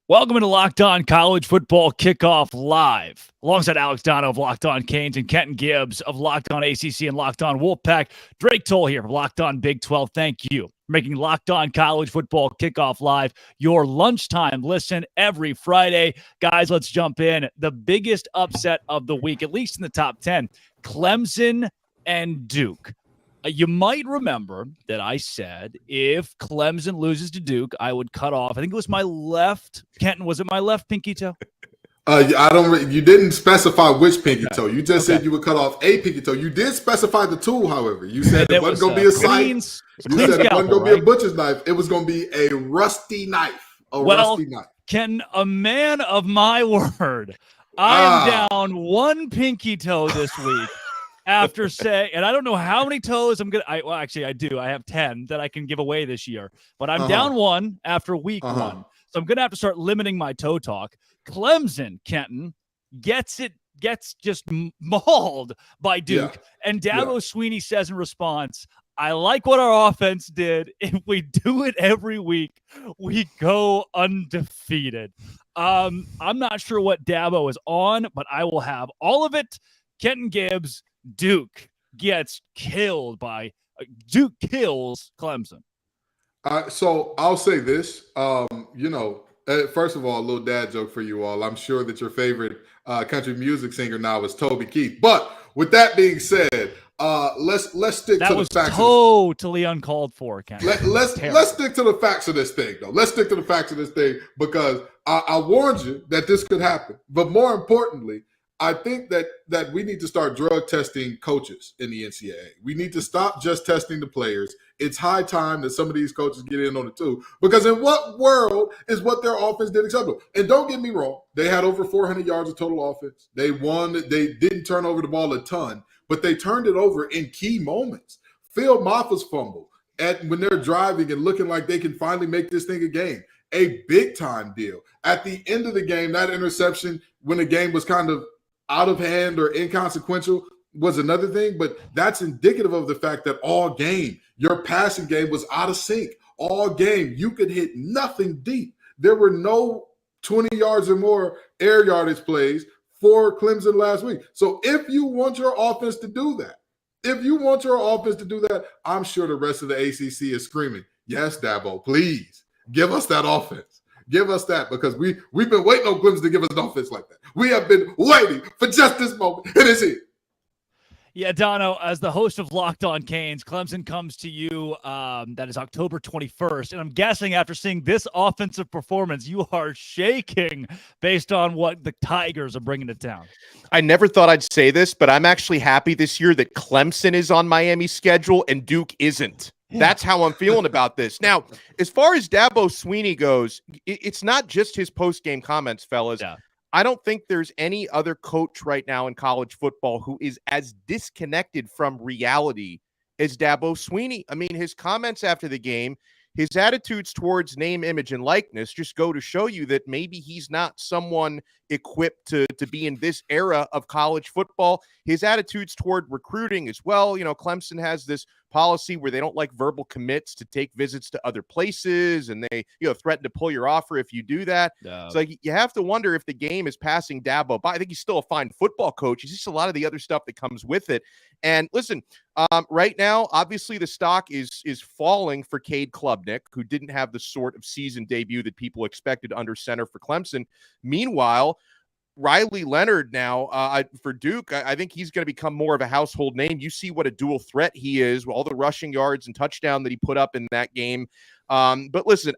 Welcome to Locked On College Football Kickoff Live. Alongside Alex Dono of Locked On Canes and Kenton Gibbs of Locked On ACC and Locked On Wolfpack. Drake Toll here from Locked On Big 12. Thank you for making Locked On College Football Kickoff Live your lunchtime listen every Friday. Guys, let's jump in. The biggest upset of the week, at least in the top 10, Clemson and Duke. You might remember that I said if Clemson loses to Duke, I would cut off. I think it was my left. Kenton, was it my left pinky toe? You didn't specify which pinky toe. You just said you would cut off a pinky toe. You did specify the tool, however. You said it wasn't going to be a scythe. You said it wasn't going to be a butcher's knife. It was going to be a rusty knife. Rusty knife. Kenton, a man of my word, I am down one pinky toe this week. After saying, and I don't know how many toes I'm going to, actually I do. I have 10 that I can give away this year, but I'm down one after week one. So I'm going to have to start limiting my toe talk. Clemson, Kenton, gets just mauled by Duke. Yeah. And Dabo Swinney says in response, I like what our offense did. If we do it every week, we go undefeated. I'm not sure what Dabo is on, but I will have all of it. Kenton Gibbs, Duke gets killed Duke kills Clemson. So I'll say this, first of all, a little dad joke for you all. I'm sure that your favorite country music singer now is Toby Keith. But with that being said, let's stick to the facts. That was totally uncalled for, Ken. Let's stick to the facts of this thing, though. Let's stick to the facts of this thing because I warned you that this could happen. But more importantly, I think that we need to start drug testing coaches in the NCAA. We need to stop just testing the players. It's high time that some of these coaches get in on it too. Because in what world is what their offense did acceptable? And don't get me wrong, they had over 400 yards of total offense. They won. They didn't turn over the ball a ton, but they turned it over in key moments. Phil Maffa's fumble when they're driving and looking like they can finally make this thing a game. A big-time deal. At the end of the game, that interception when the game was kind of out of hand or inconsequential was another thing, but that's indicative of the fact that all game, your passing game was out of sync. All game, you could hit nothing deep. There were no 20 yards or more air yardage plays for Clemson last week. So if you want your offense to do that, I'm sure the rest of the ACC is screaming, yes, Dabo, please give us that offense. Give us that because we've been waiting on Clemson to give us an offense like that. We have been waiting for just this moment, and it's here. Yeah, Dono, as the host of Locked On Canes, Clemson comes to you. That is October 21st. And I'm guessing after seeing this offensive performance, you are shaking based on what the Tigers are bringing to town. I never thought I'd say this, but I'm actually happy this year that Clemson is on Miami's schedule and Duke isn't. That's how I'm feeling about this. Now, as far as Dabo Swinney goes, it's not just his post-game comments, fellas. Yeah. I don't think there's any other coach right now in college football who is as disconnected from reality as Dabo Swinney. I mean, his comments after the game, his attitudes towards name, image, and likeness just go to show you that maybe he's not someone equipped to be in this era of college football. His attitudes toward recruiting as well. You know, Clemson has this policy where they don't like verbal commits to take visits to other places, and they, threaten to pull your offer if you do that. No. So you have to wonder if the game is passing Dabo by. I think he's still a fine football coach. It's just a lot of the other stuff that comes with it. And listen, right now, obviously the stock is falling for Cade Klubnik, who didn't have the sort of season debut that people expected under center for Clemson. Meanwhile, Riley Leonard now for Duke, I think he's going to become more of a household name. You see what a dual threat he is, all the rushing yards and touchdown that he put up in that game. But listen,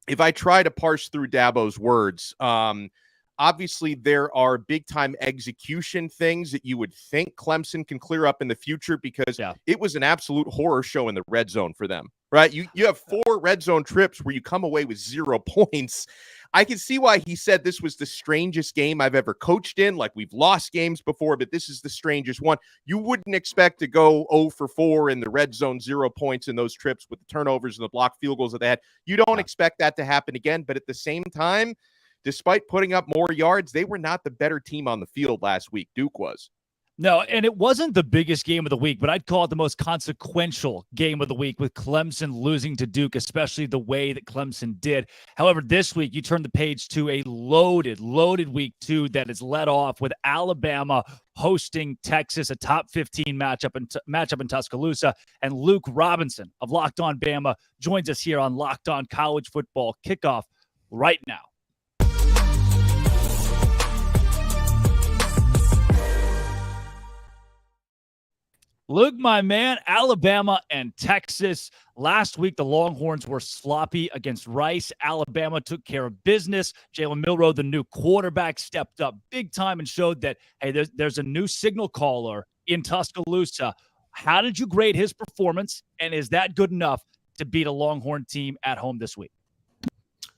if I try to parse through Dabo's words, obviously there are big-time execution things that you would think Clemson can clear up in the future because it was an absolute horror show in the red zone for them, right? You have 4 red zone trips where you come away with 0 points. I can see why he said this was the strangest game I've ever coached in. Like, we've lost games before, but this is the strangest one. You wouldn't expect to go 0 for 4 in the red zone, 0 points in those trips with the turnovers and the blocked field goals that they had. You don't expect that to happen again, but at the same time, despite putting up more yards, they were not the better team on the field last week. Duke was. No, and it wasn't the biggest game of the week, but I'd call it the most consequential game of the week with Clemson losing to Duke, especially the way that Clemson did. However, this week you turn the page to a loaded week 2 that is led off with Alabama hosting Texas, a top 15 matchup in Tuscaloosa, and Luke Robinson of Locked On Bama joins us here on Locked On College Football Kickoff right now. Luke, my man, Alabama and Texas. Last week, the Longhorns were sloppy against Rice. Alabama took care of business. Jalen Milroe, the new quarterback, stepped up big time and showed that, hey, there's a new signal caller in Tuscaloosa. How did you grade his performance, and is that good enough to beat a Longhorn team at home this week?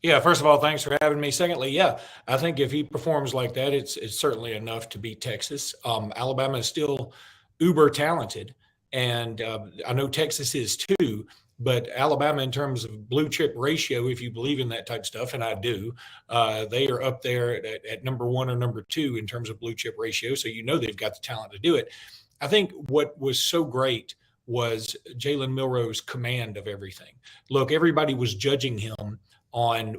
Yeah, first of all, thanks for having me. Secondly, yeah, I think if he performs like that, it's certainly enough to beat Texas. Alabama is still uber talented, and I know Texas is too, but Alabama, in terms of blue chip ratio, if you believe in that type of stuff, and I do, they are up there at number 1 or number 2 in terms of blue chip ratio, so you know they've got the talent to do it. I think what was so great was Jalen Milroe's command of everything. Look, everybody was judging him on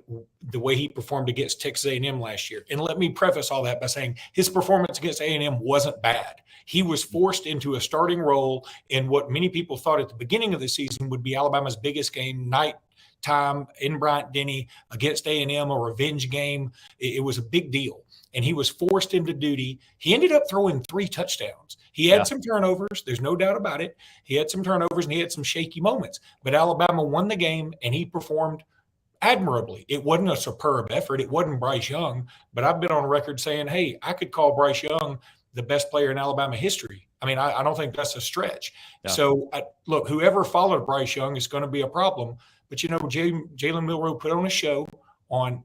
the way he performed against Texas A&M last year. And let me preface all that by saying his performance against A&M wasn't bad. He was forced into a starting role in what many people thought at the beginning of the season would be Alabama's biggest game, nighttime in Bryant-Denny against A&M, a revenge game. It was a big deal. And he was forced into duty. He ended up throwing 3 touchdowns. He had some turnovers. There's no doubt about it. He had some turnovers and he had some shaky moments. But Alabama won the game and he performed admirably. It wasn't a superb effort. It wasn't Bryce Young, but I've been on record saying, hey, I could call Bryce Young the best player in Alabama history. I mean, I don't think that's a stretch. Yeah. So, look, whoever followed Bryce Young is going to be a problem. But, you know, Jalen Milroe put on a show on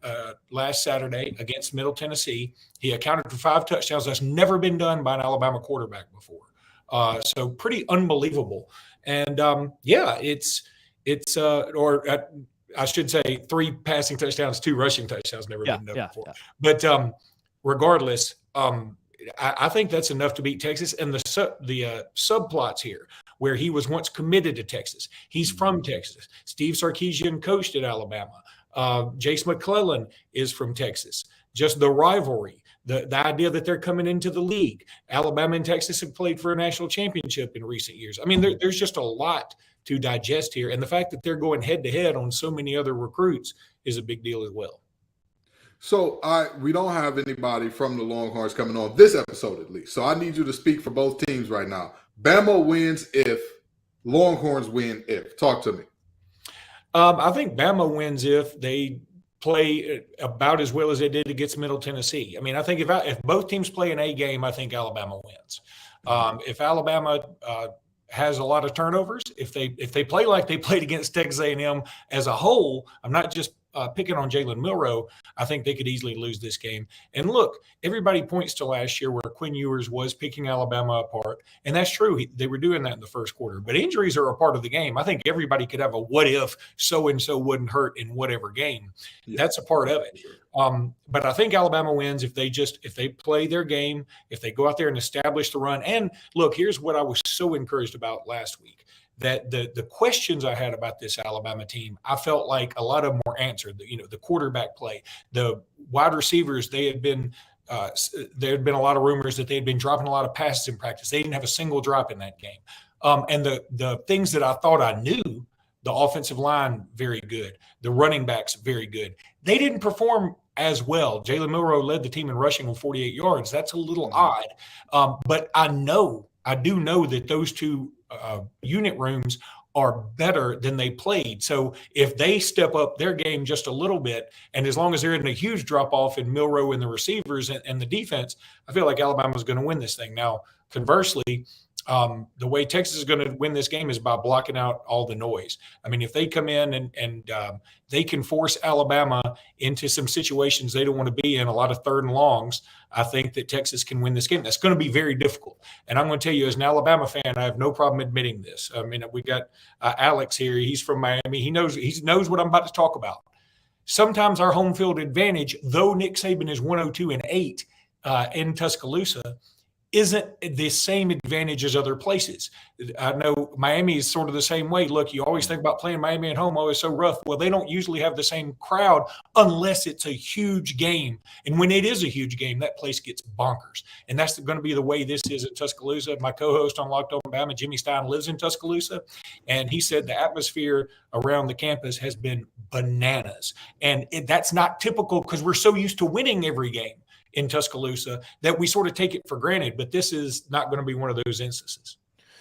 last Saturday against Middle Tennessee. He accounted for 5 touchdowns. That's never been done by an Alabama quarterback before. So pretty unbelievable. And, I should say 3 passing touchdowns, 2 rushing touchdowns, never been done before. Yeah. But regardless, I think that's enough to beat Texas. And the subplots here, where he was once committed to Texas. He's from Texas. Steve Sarkisian coached at Alabama. Jace McClellan is from Texas. Just the rivalry, the idea that they're coming into the league. Alabama and Texas have played for a national championship in recent years. I mean, there's just a lot to digest here. And the fact that they're going head-to-head on so many other recruits is a big deal as well. So we don't have anybody from the Longhorns coming on this episode at least. So I need you to speak for both teams right now. Bama wins if, Longhorns win if. Talk to me. I think Bama wins if they play about as well as they did against Middle Tennessee. I mean, I think if both teams play an A game, I think Alabama wins. If Alabama has a lot of turnovers, if they play like they played against Texas A&M as a whole, I'm not just picking on Jalen Milroe, I think they could easily lose this game. And look, everybody points to last year where Quinn Ewers was picking Alabama apart, and that's true. They were doing that in the first quarter. But injuries are a part of the game. I think everybody could have a what if so-and-so wouldn't hurt in whatever game. Yeah. That's a part of it. But I think Alabama wins if they play their game, if they go out there and establish the run. And look, here's what I was so encouraged about last week. That the questions I had about this Alabama team, I felt like a lot of them were answered. The quarterback play, the wide receivers, there had been a lot of rumors that they had been dropping a lot of passes in practice. They didn't have a single drop in that game. And the things that I thought I knew, the offensive line, very good. The running backs, very good. They didn't perform as well. Jalen Milroe led the team in rushing on 48 yards. That's a little odd. But I do know that those two unit rooms are better than they played. So if they step up their game just a little bit, and as long as there isn't a huge drop-off in Milroe and the receivers and the defense, I feel like Alabama's going to win this thing. Now, conversely, the way Texas is going to win this game is by blocking out all the noise. I mean, if they come in and they can force Alabama into some situations they don't want to be in, a lot of 3rd and longs, I think that Texas can win this game. That's going to be very difficult. And I'm going to tell you, as an Alabama fan, I have no problem admitting this. I mean, we got Alex here. He's from Miami. He knows what I'm about to talk about. Sometimes our home field advantage, though Nick Saban is 102-8 in Tuscaloosa, isn't the same advantage as other places. I know Miami is sort of the same way. Look, you always think about playing Miami at home, always so rough. Well, they don't usually have the same crowd unless it's a huge game. And when it is a huge game, that place gets bonkers. And that's going to be the way this is in Tuscaloosa. My co-host on Locked On Bama, Jimmy Stein, lives in Tuscaloosa, and he said the atmosphere around the campus has been bananas. And that's not typical because we're so used to winning every game in Tuscaloosa that we sort of take it for granted, but this is not going to be one of those instances.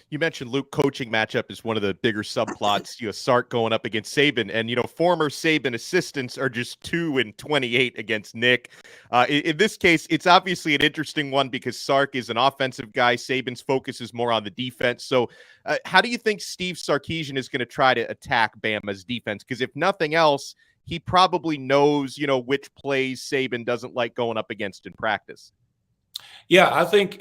You mentioned Luke coaching matchup is one of the bigger subplots. Sark going up against Saban, and former Saban assistants are just 2-28 against Nick. In this case, it's obviously an interesting one because Sark is an offensive guy. Saban's focus is more on the defense. So, how do you think Steve Sarkisian is going to try to attack Bama's defense? Because if nothing else, he probably knows, which plays Saban doesn't like going up against in practice. Yeah, I think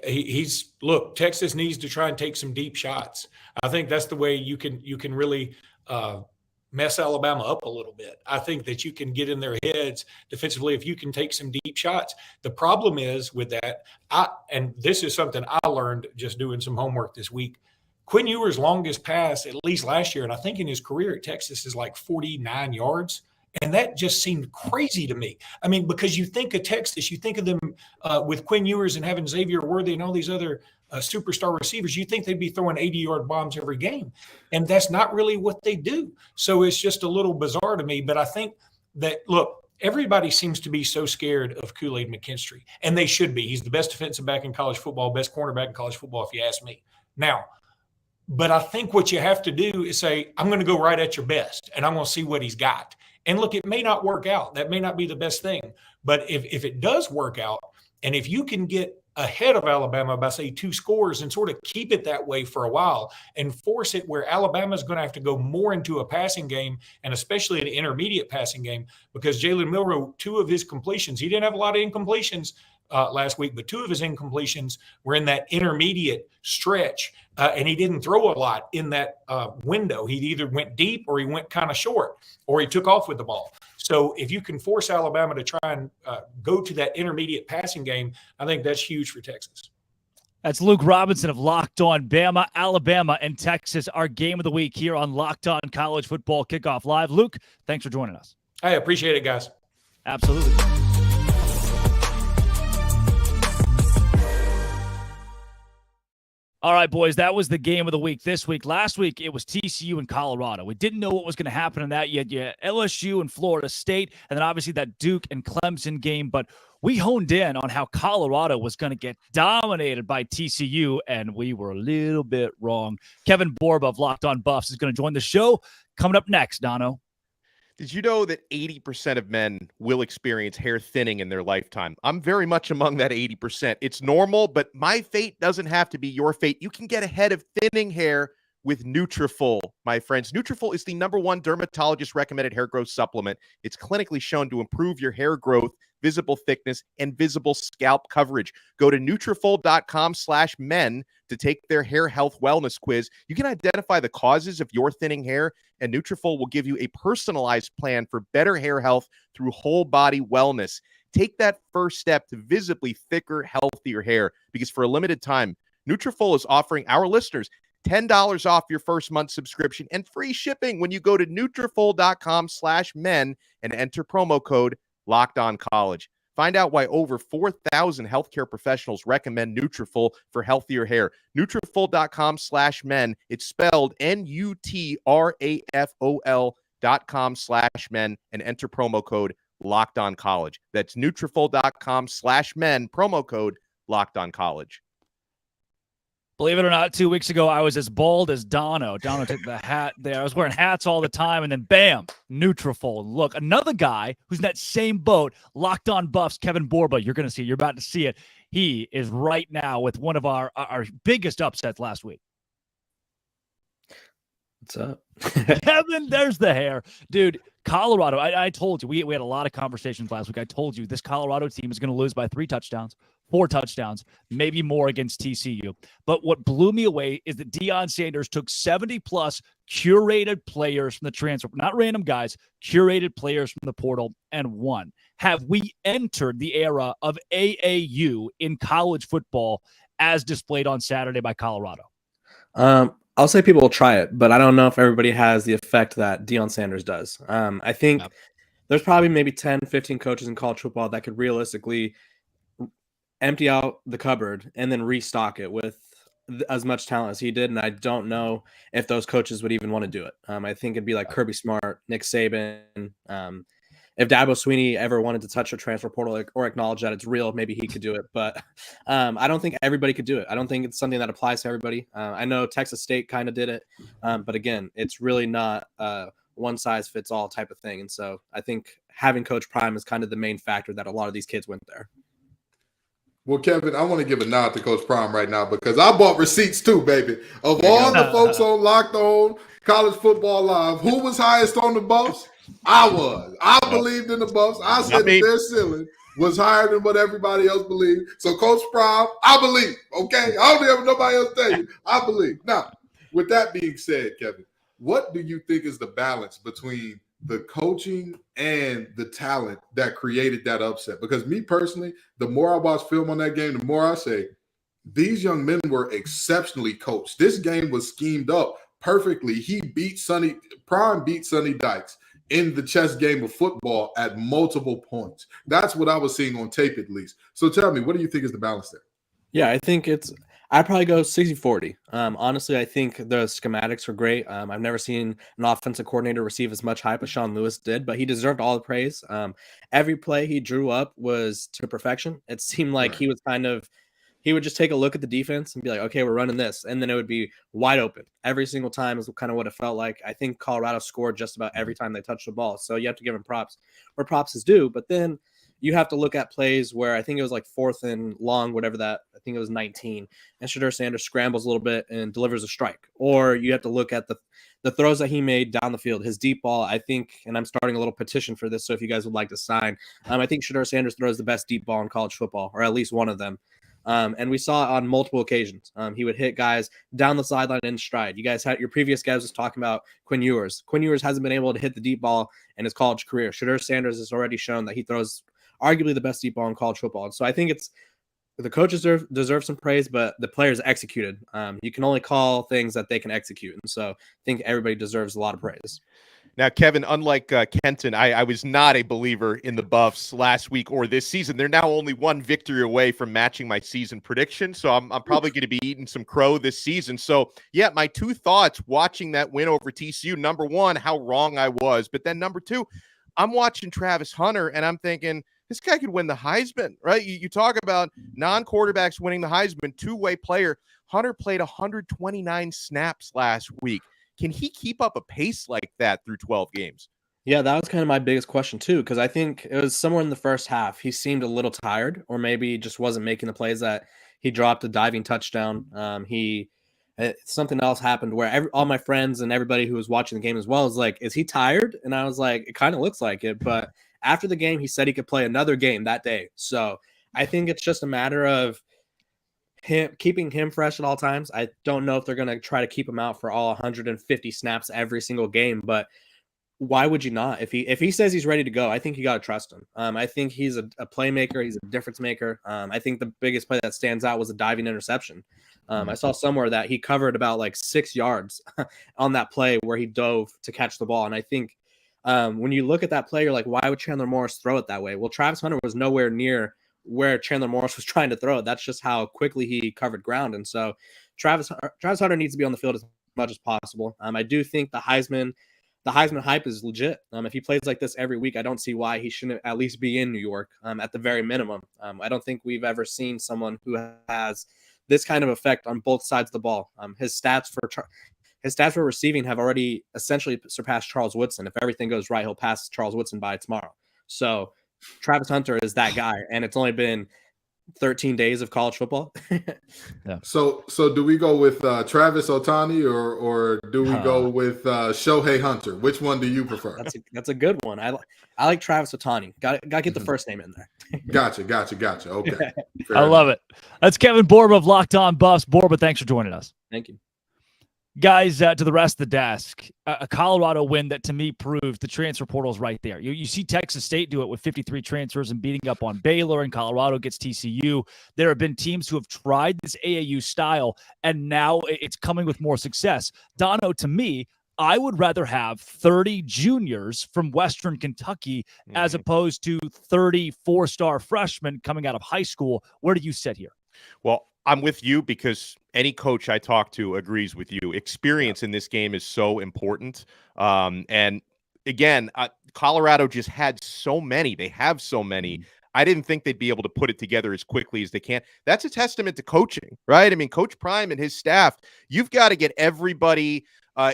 look, Texas needs to try and take some deep shots. I think that's the way you can really mess Alabama up a little bit. I think that you can get in their heads defensively if you can take some deep shots. The problem is with that, and this is something I learned just doing some homework this week. Quinn Ewers' longest pass, at least last year, and I think in his career at Texas, is like 49 yards. And that just seemed crazy to me. I mean, because you think of Texas, you think of them with Quinn Ewers and having Xavier Worthy and all these other superstar receivers, you think they'd be throwing 80-yard bombs every game. And that's not really what they do. So it's just a little bizarre to me. But I think that, look, everybody seems to be so scared of Kool-Aid McKinstry. And they should be. He's the best defensive back in college football, best cornerback in college football, if you ask me. Now, but I think what you have to do is say, I'm going to go right at your best, and I'm going to see what he's got. And look, it may not work out. That may not be the best thing. But if it does work out, and if you can get ahead of Alabama by, say, 2 scores and sort of keep it that way for a while and force it where Alabama is going to have to go more into a passing game, and especially an intermediate passing game, because Jalen Milroe, 2 of his completions, he didn't have a lot of incompletions last week, but 2 of his incompletions were in that intermediate stretch, and he didn't throw a lot in that window. He either went deep or he went kind of short, or he took off with the ball. So if you can force Alabama to try and go to that intermediate passing game, I think that's huge for Texas. That's Luke Robinson of Locked On Bama. Alabama and Texas, our game of the week here on Locked On College Football Kickoff Live. Luke, thanks for joining us. I appreciate it, guys. Absolutely. All right, boys, that was the game of the week this week. Last week, it was TCU and Colorado. We didn't know what was going to happen in that yet. Yeah, LSU and Florida State, and then obviously that Duke and Clemson game. But we honed in on how Colorado was going to get dominated by TCU, and we were a little bit wrong. Kevin Borba of Locked On Buffs is going to join the show. Coming up next, Dono. Did you know that 80% of men will experience hair thinning in their lifetime? I'm very much among that 80%. It's normal, but my fate doesn't have to be your fate. You can get ahead of thinning hair with Nutrafol, my friends. Nutrafol is the #1 dermatologist-recommended hair growth supplement. It's clinically shown to improve your hair growth, visible thickness, and visible scalp coverage. Go to Nutrafol.com/men to take their hair health wellness quiz. You can identify the causes of your thinning hair, and Nutrafol will give you a personalized plan for better hair health through whole body wellness. Take that first step to visibly thicker, healthier hair, because for a limited time, Nutrafol is offering our listeners $10 off your first month subscription and free shipping when you go to Nutrafol.com/men and enter promo code LOCKEDONCollege. Find out why over 4,000 healthcare professionals recommend Nutrafol for healthier hair. Nutrafol.com/men. It's spelled Nutrafol.com/men and enter promo code LOCKEDONCollege. That's Nutrafol.com/men, promo code LOCKEDONCollege. Believe it or not, 2 weeks ago, I was as bald as Dono. Dono took the hat there. I was wearing hats all the time, and then bam, Nutrafol. Look, another guy who's in that same boat, Locked On Buffs, Kevin Borba. You're going to see it. You're about to see it. He is right now with one of our biggest upsets last week. What's up? Kevin, there's the hair. Dude, Colorado, I told you, we had a lot of conversations last week. I told you this Colorado team is going to lose by 3 touchdowns. 4 touchdowns, maybe more against TCU. But what blew me away is that Deion Sanders took 70-plus curated players from the transfer, not random guys, curated players from the portal, and won. Have we entered the era of AAU in college football? as displayed on Saturday by Colorado? I'll say people will try it, but I don't know if everybody has the effect that Deion Sanders does. I think there's probably maybe 10, 15 coaches in college football that could realistically empty out the cupboard and then restock it with as much talent as he did. And I don't know if those coaches would even want to do it. I think it'd be like Kirby Smart, Nick Saban. If Dabo Swinney ever wanted to touch a transfer portal or acknowledge that it's real, maybe he could do it. But I don't think everybody could do it. I don't think it's something that applies to everybody. I know Texas State kind of did it. But again, it's really not one size fits all type of thing. And so I think having Coach Prime is kind of the main factor that a lot of these kids went there. Well, Kevin, I want to give a nod to Coach Prime right now because I bought receipts too, baby. Of all the folks on Locked On College Football Live, who was highest on the Buffs? I was. I believed in the Buffs. I said that their ceiling was higher than what everybody else believed. So, Coach Prime, I believe. Okay? I don't care what nobody else tell you. I believe. Now, with that being said, Kevin, what do you think is the balance between the coaching and the talent that created that upset? Because me personally, the more I watch film on that game, the more I say, these young men were exceptionally coached. This game was schemed up perfectly. Prime beat Sonny Dykes in the chess game of football at multiple points. That's what I was seeing on tape, at least. So tell me, what do you think is the balance there? Yeah, I think I'd probably go 60-40. Honestly, I think the schematics are great. I've never seen an offensive coordinator receive as much hype as Sean Lewis did, but he deserved all the praise. Every play he drew up was to perfection. It seemed like he would just take a look at the defense and be like, okay, we're running this. And then it would be wide open. Every single time is kind of what it felt like. I think Colorado scored just about every time they touched the ball. So you have to give him props where props is due. But then you have to look at plays where I think it was like 4th and long, whatever that, I think it was 19. And Shedeur Sanders scrambles a little bit and delivers a strike. Or you have to look at the throws that he made down the field. His deep ball, I think, and I'm starting a little petition for this, so if you guys would like to sign, I think Shedeur Sanders throws the best deep ball in college football, or at least one of them. And we saw it on multiple occasions. He would hit guys down the sideline in stride. You guys had your previous guys was talking about Quinn Ewers. Quinn Ewers hasn't been able to hit the deep ball in his college career. Shedeur Sanders has already shown that he throws arguably the best deep ball in college football. So I think the coaches deserve some praise, but the players executed. You can only call things that they can execute. And so I think everybody deserves a lot of praise. Now, Kevin, unlike Kenton, I was not a believer in the Buffs last week or this season. They're now only one victory away from matching my season prediction, so I'm probably going to be eating some crow this season. So, yeah, my two thoughts watching that win over TCU, number one, how wrong I was. But then number two, I'm watching Travis Hunter, and I'm thinking, this guy could win the Heisman, right? You talk about non-quarterbacks winning the Heisman, two-way player. Hunter played 129 snaps last week. Can he keep up a pace like that through 12 games? Yeah, that was kind of my biggest question too, because I think it was somewhere in the first half. He seemed a little tired, or maybe just wasn't making the plays that he dropped a diving touchdown. Something else happened where all my friends and everybody who was watching the game as well was like, is he tired? And I was like, it kind of looks like it. But after the game, he said he could play another game that day. So I think it's just a matter of keeping him fresh at all times. I don't know if they're going to try to keep him out for all 150 snaps every single game, but why would you not? If he says he's ready to go, I think you got to trust him. I think he's a playmaker. He's a difference maker. I think the biggest play that stands out was a diving interception. I saw somewhere that he covered about like 6 yards on that play where he dove to catch the ball. And I think when you look at that play, you're like, why would Chandler Morris throw it that way? Well, Travis Hunter was nowhere near where Chandler Morris was trying to throw it. That's just how quickly he covered ground. And so Travis Hunter needs to be on the field as much as possible. I do think the Heisman hype is legit. If he plays like this every week, I don't see why he shouldn't at least be in New York at the very minimum. I don't think we've ever seen someone who has this kind of effect on both sides of the ball. His stats for receiving have already essentially surpassed Charles Woodson. If everything goes right, he'll pass Charles Woodson by tomorrow. So Travis Hunter is that guy, and it's only been 13 days of college football. Yeah. So do we go with Travis Ohtani or do we go with Shohei Hunter? Which one do you prefer? That's a good one. I like Travis Ohtani. Got to get the first name in there. Gotcha. Okay. I love it. That's Kevin Borba of Locked On Buffs. Borba, thanks for joining us. Thank you. Guys, to the rest of the desk, a Colorado win that to me proves the transfer portal is right there. You see Texas State do it with 53 transfers and beating up on Baylor, and Colorado gets TCU. There have been teams who have tried this AAU style, and now it's coming with more success. Dono, to me, I would rather have 30 juniors from Western Kentucky as opposed to 30 four-star freshmen coming out of high school. Where do you sit here? Well, I'm with you because any coach I talk to agrees with you. Experience in this game is so important. And again, Colorado just had so many. They have so many. I didn't think they'd be able to put it together as quickly as they can. That's a testament to coaching, right? I mean, Coach Prime and his staff, you've got to get everybody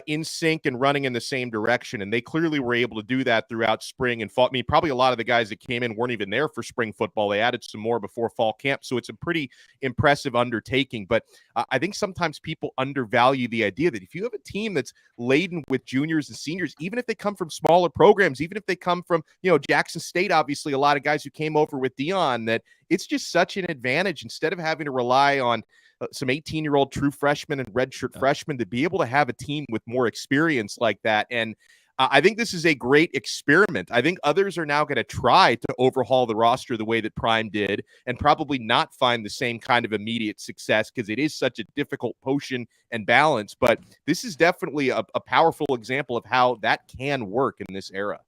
in sync and running in the same direction. And they clearly were able to do that throughout spring and fall. I mean, probably a lot of the guys that came in weren't even there for spring football. They added some more before fall camp. So it's a pretty impressive undertaking. But I think sometimes people undervalue the idea that if you have a team that's laden with juniors and seniors, even if they come from smaller programs, even if they come from, Jackson State, obviously a lot of guys who came over with Deion, that it's just such an advantage instead of having to rely on some 18-year-old true freshmen and redshirt freshmen to be able to have a team with more experience like that. And I think this is a great experiment. I think others are now going to try to overhaul the roster the way that Prime did and probably not find the same kind of immediate success because it is such a difficult potion and balance. But this is definitely a powerful example of how that can work in this era.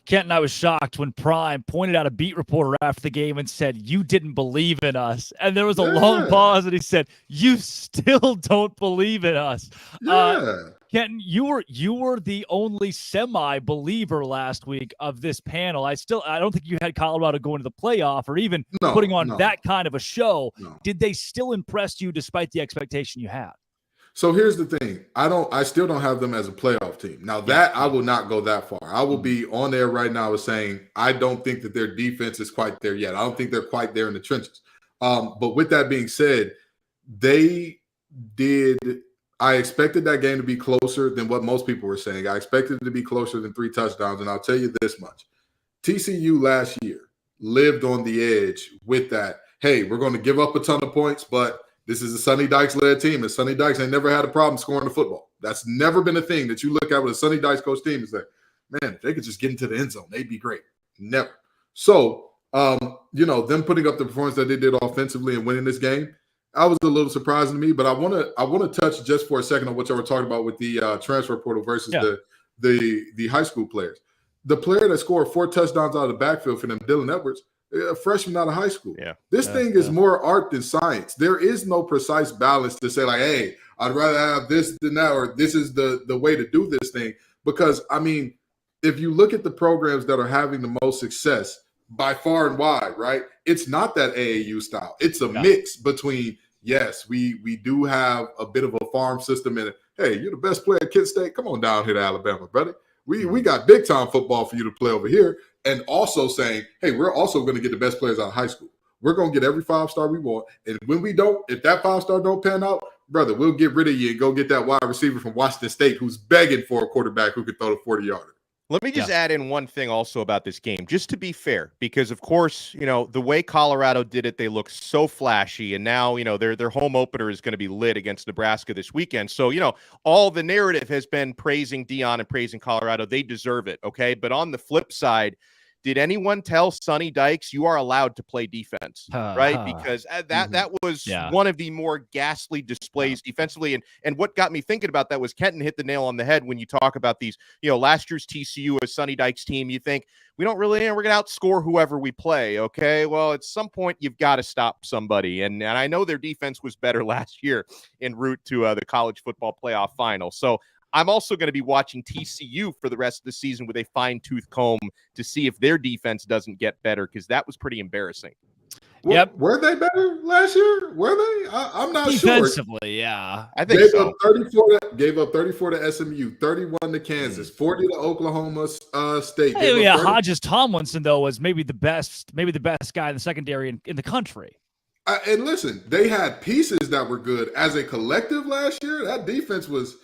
Kent and I was shocked when Prime pointed out a beat reporter after the game and said, "You didn't believe in us." And there was a long pause, and he said, "You still don't believe in us." Kenton, you were the only semi-believer last week of this panel. I don't think you had Colorado going to the playoff or even putting on that kind of a show. Did they still impress you despite the expectation you had? So here's the thing. I still don't have them as a playoff team. Now that I will not go that far. I will be on there right now as saying I don't think that their defense is quite there yet. I don't think they're quite there in the trenches. But with that being said, I expected that game to be closer than what most people were saying. I expected it to be closer than 3 touchdowns. And I'll tell you this much. TCU last year lived on the edge with that. Hey, we're going to give up a ton of points, but this is a Sonny Dykes-led team, and Sonny Dykes ain't never had a problem scoring the football. That's never been a thing that you look at with a Sonny Dykes coach team and say, man, if they could just get into the end zone, they'd be great. Never. So, them putting up the performance that they did offensively and winning this game, I was a little surprising to me. But I want to touch just for a second on what y'all were talking about with the transfer portal versus the high school players. The player that scored 4 touchdowns out of the backfield for them, Dylan Edwards, a freshman out of high school. This thing is more art than science. There is no precise balance to say like, hey, I'd rather have this than that, or this is the way to do this thing. Because, I mean, if you look at the programs that are having the most success by far and wide, right, it's not that AAU style. It's a mix between, yes, we do have a bit of a farm system in it. Hey, you're the best player at Kent State. Come on down here to Alabama, brother. We got big-time football for you to play over here. And also saying, hey, we're also going to get the best players out of high school. We're going to get every 5-star we want. And when we don't, if that 5-star don't pan out, brother, we'll get rid of you and go get that wide receiver from Washington State who's begging for a quarterback who can throw the 40-yarder. Let me just add in one thing also about this game, just to be fair, because, of course, the way Colorado did it, they look so flashy. And now, their home opener is going to be lit against Nebraska this weekend. So, all the narrative has been praising Deion and praising Colorado. They deserve it, okay? But on the flip side, did anyone tell Sonny Dykes you are allowed to play defense, right? Because that was one of the more ghastly displays defensively. And what got me thinking about that was Kenton hit the nail on the head when you talk about these, last year's TCU, a Sonny Dykes team, you think we're going to outscore whoever we play. Okay. Well, at some point you've got to stop somebody. And I know their defense was better last year en route to the college football playoff final. So I'm also going to be watching TCU for the rest of the season with a fine-tooth comb to see if their defense doesn't get better, because that was pretty embarrassing. Were they better last year? Were they? I'm not sure. Defensively, yeah. I think so. Gave up 34 to SMU, 31 to Kansas, 40 to Oklahoma State. Hodges Tomlinson, though, was maybe the best guy in the secondary in the country. And listen, they had pieces that were good. As a collective last year, that defense was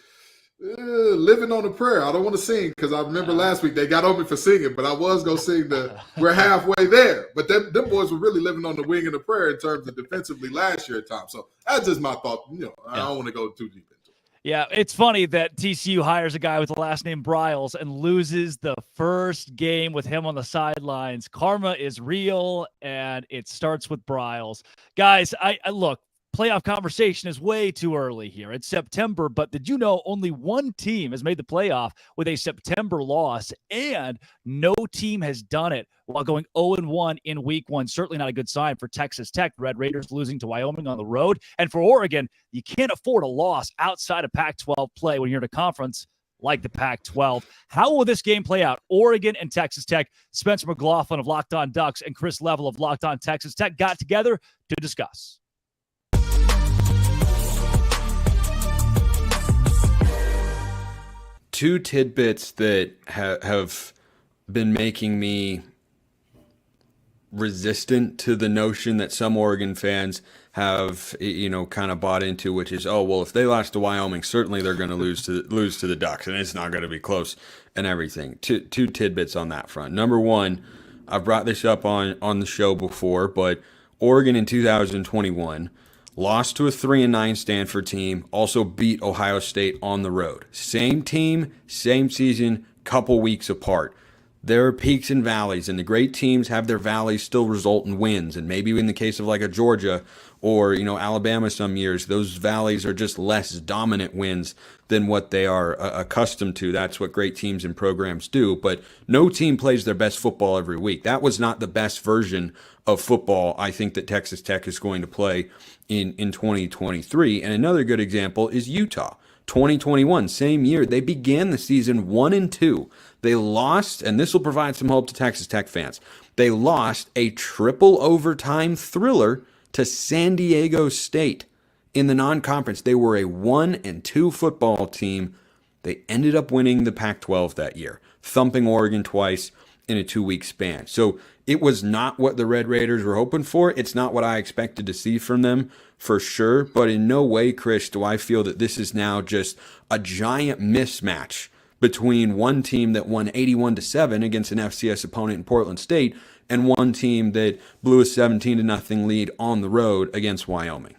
living on a prayer. I don't want to sing because I remember last week they got on me for singing, but I was going to sing we're halfway there. But them boys were really living on the wing of the prayer in terms of defensively last year at times. So that's just my thought. I don't want to go too deep into it. Yeah, it's funny that TCU hires a guy with the last name Bryles and loses the first game with him on the sidelines. Karma is real, and it starts with Bryles. Guys, I look, playoff conversation is way too early here. It's September, but did you know only one team has made the playoff with a September loss, and no team has done it while going 0-1 in week one? Certainly not a good sign for Texas Tech. Red Raiders losing to Wyoming on the road. And for Oregon, you can't afford a loss outside of Pac-12 play when you're in a conference like the Pac-12. How will this game play out? Oregon and Texas Tech. Spencer McLaughlin of Locked On Ducks and Chris Level of Locked On Texas Tech got together to discuss. Two tidbits that have been making me resistant to the notion that some Oregon fans have, kind of bought into, which is, oh, well, if they lost to Wyoming, certainly they're going to lose to the Ducks, and it's not going to be close and everything. Two tidbits on that front. Number one, I've brought this up on the show before, but Oregon in 2021 lost to a 3-9 Stanford team, also beat Ohio State on the road. Same team, same season, couple weeks apart. There are peaks and valleys, and the great teams have their valleys still result in wins. And maybe in the case of like a Georgia or, Alabama some years, those valleys are just less dominant wins than what they are accustomed to. That's what great teams and programs do. But no team plays their best football every week. That was not the best version of football I think that Texas Tech is going to play in 2023. And another good example is Utah. 2021, same year, they began the season 1-2. They lost, and this will provide some hope to Texas Tech fans. They lost a triple overtime thriller to San Diego State in the non-conference. They were a 1-2 football team. They ended up winning the Pac-12 that year, thumping Oregon twice in a 2-week span. So it was not what the Red Raiders were hoping for. It's not what I expected to see from them for sure. But in no way, Chris, do I feel that this is now just a giant mismatch between one team that won 81-7 against an FCS opponent in Portland State and one team that blew a 17-0 lead on the road against Wyoming.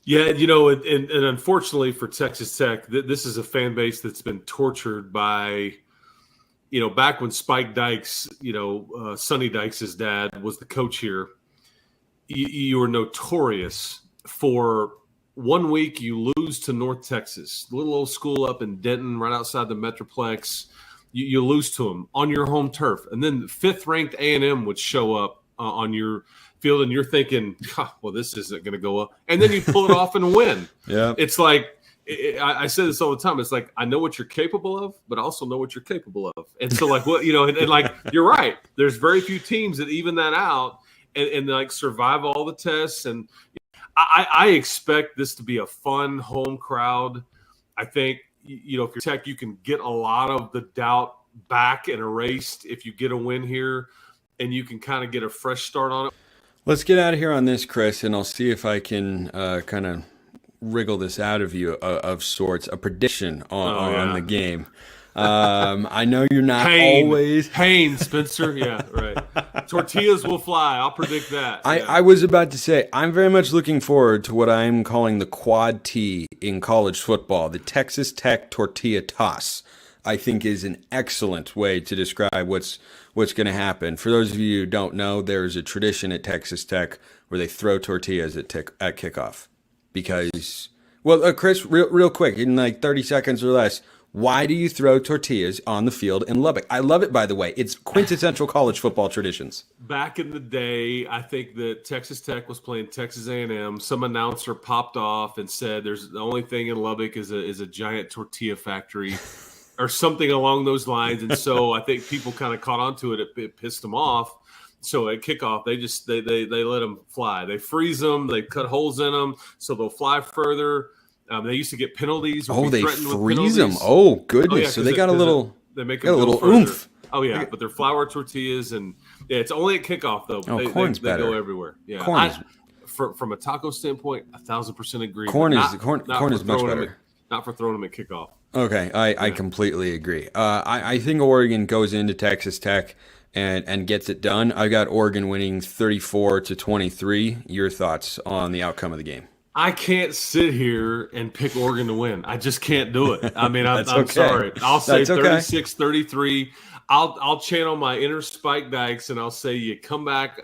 Yeah, and unfortunately for Texas Tech, this is a fan base that's been tortured by, back when Spike Dykes, Sonny Dykes' dad was the coach here, you were notorious for 1 week you lose to North Texas, little old school up in Denton, right outside the Metroplex. You lose to them on your home turf. And then fifth-ranked A&M would show up on your field, and you're thinking, well, this isn't going to go up. And then you pull it off and win. Yeah, it's like, I say this all the time. It's like, I know what you're capable of, but I also know what you're capable of. And so, like, what, and like, you're right. There's very few teams that even that out and like survive all the tests. And I expect this to be a fun home crowd. I think, if you're Tech, you can get a lot of the doubt back and erased if you get a win here, and you can kind of get a fresh start on it. Let's get out of here on this, Chris, and I'll see if I can kind of wriggle this out of you of sorts, a prediction on the game. I know you're not always pain, Spencer. Yeah, right. Tortillas will fly. I'll predict that. I was about to say, I'm very much looking forward to what I'm calling the quad T in college football. The Texas Tech tortilla toss, I think, is an excellent way to describe what's going to happen. For those of you who don't know, there's a tradition at Texas Tech where they throw tortillas at kickoff. Because, well, Chris, real quick, in like 30 seconds or less, why do you throw tortillas on the field in Lubbock? I love it, by the way. It's quintessential college football traditions. Back in the day, I think that Texas Tech was playing Texas A&M. Some announcer popped off and said, "There's the only thing in Lubbock is a giant tortilla factory," or something along those lines. And so I think people kind of caught on to it. It pissed them off. So at kickoff, they let them fly. They freeze them. They cut holes in them so they'll fly further. They used to get penalties. Oh, they freeze them. Oh, goodness. Oh, yeah, so they got a little oomph. Oh, yeah. But they're flour tortillas. And it's only at kickoff, though. Oh, corn's better. They go everywhere. Yeah. From a taco standpoint, 1,000% agree. Corn is much better. Not for throwing them at kickoff. Okay. I completely agree. I think Oregon goes into Texas Tech and gets it done. I got Oregon winning 34-23. Your thoughts on the outcome of the game? I can't sit here and pick Oregon to win. I just can't do it. I mean, I'm okay. sorry. I'll say That's okay. 36-33. I'll channel my inner Spike Dykes, and I'll say you come back,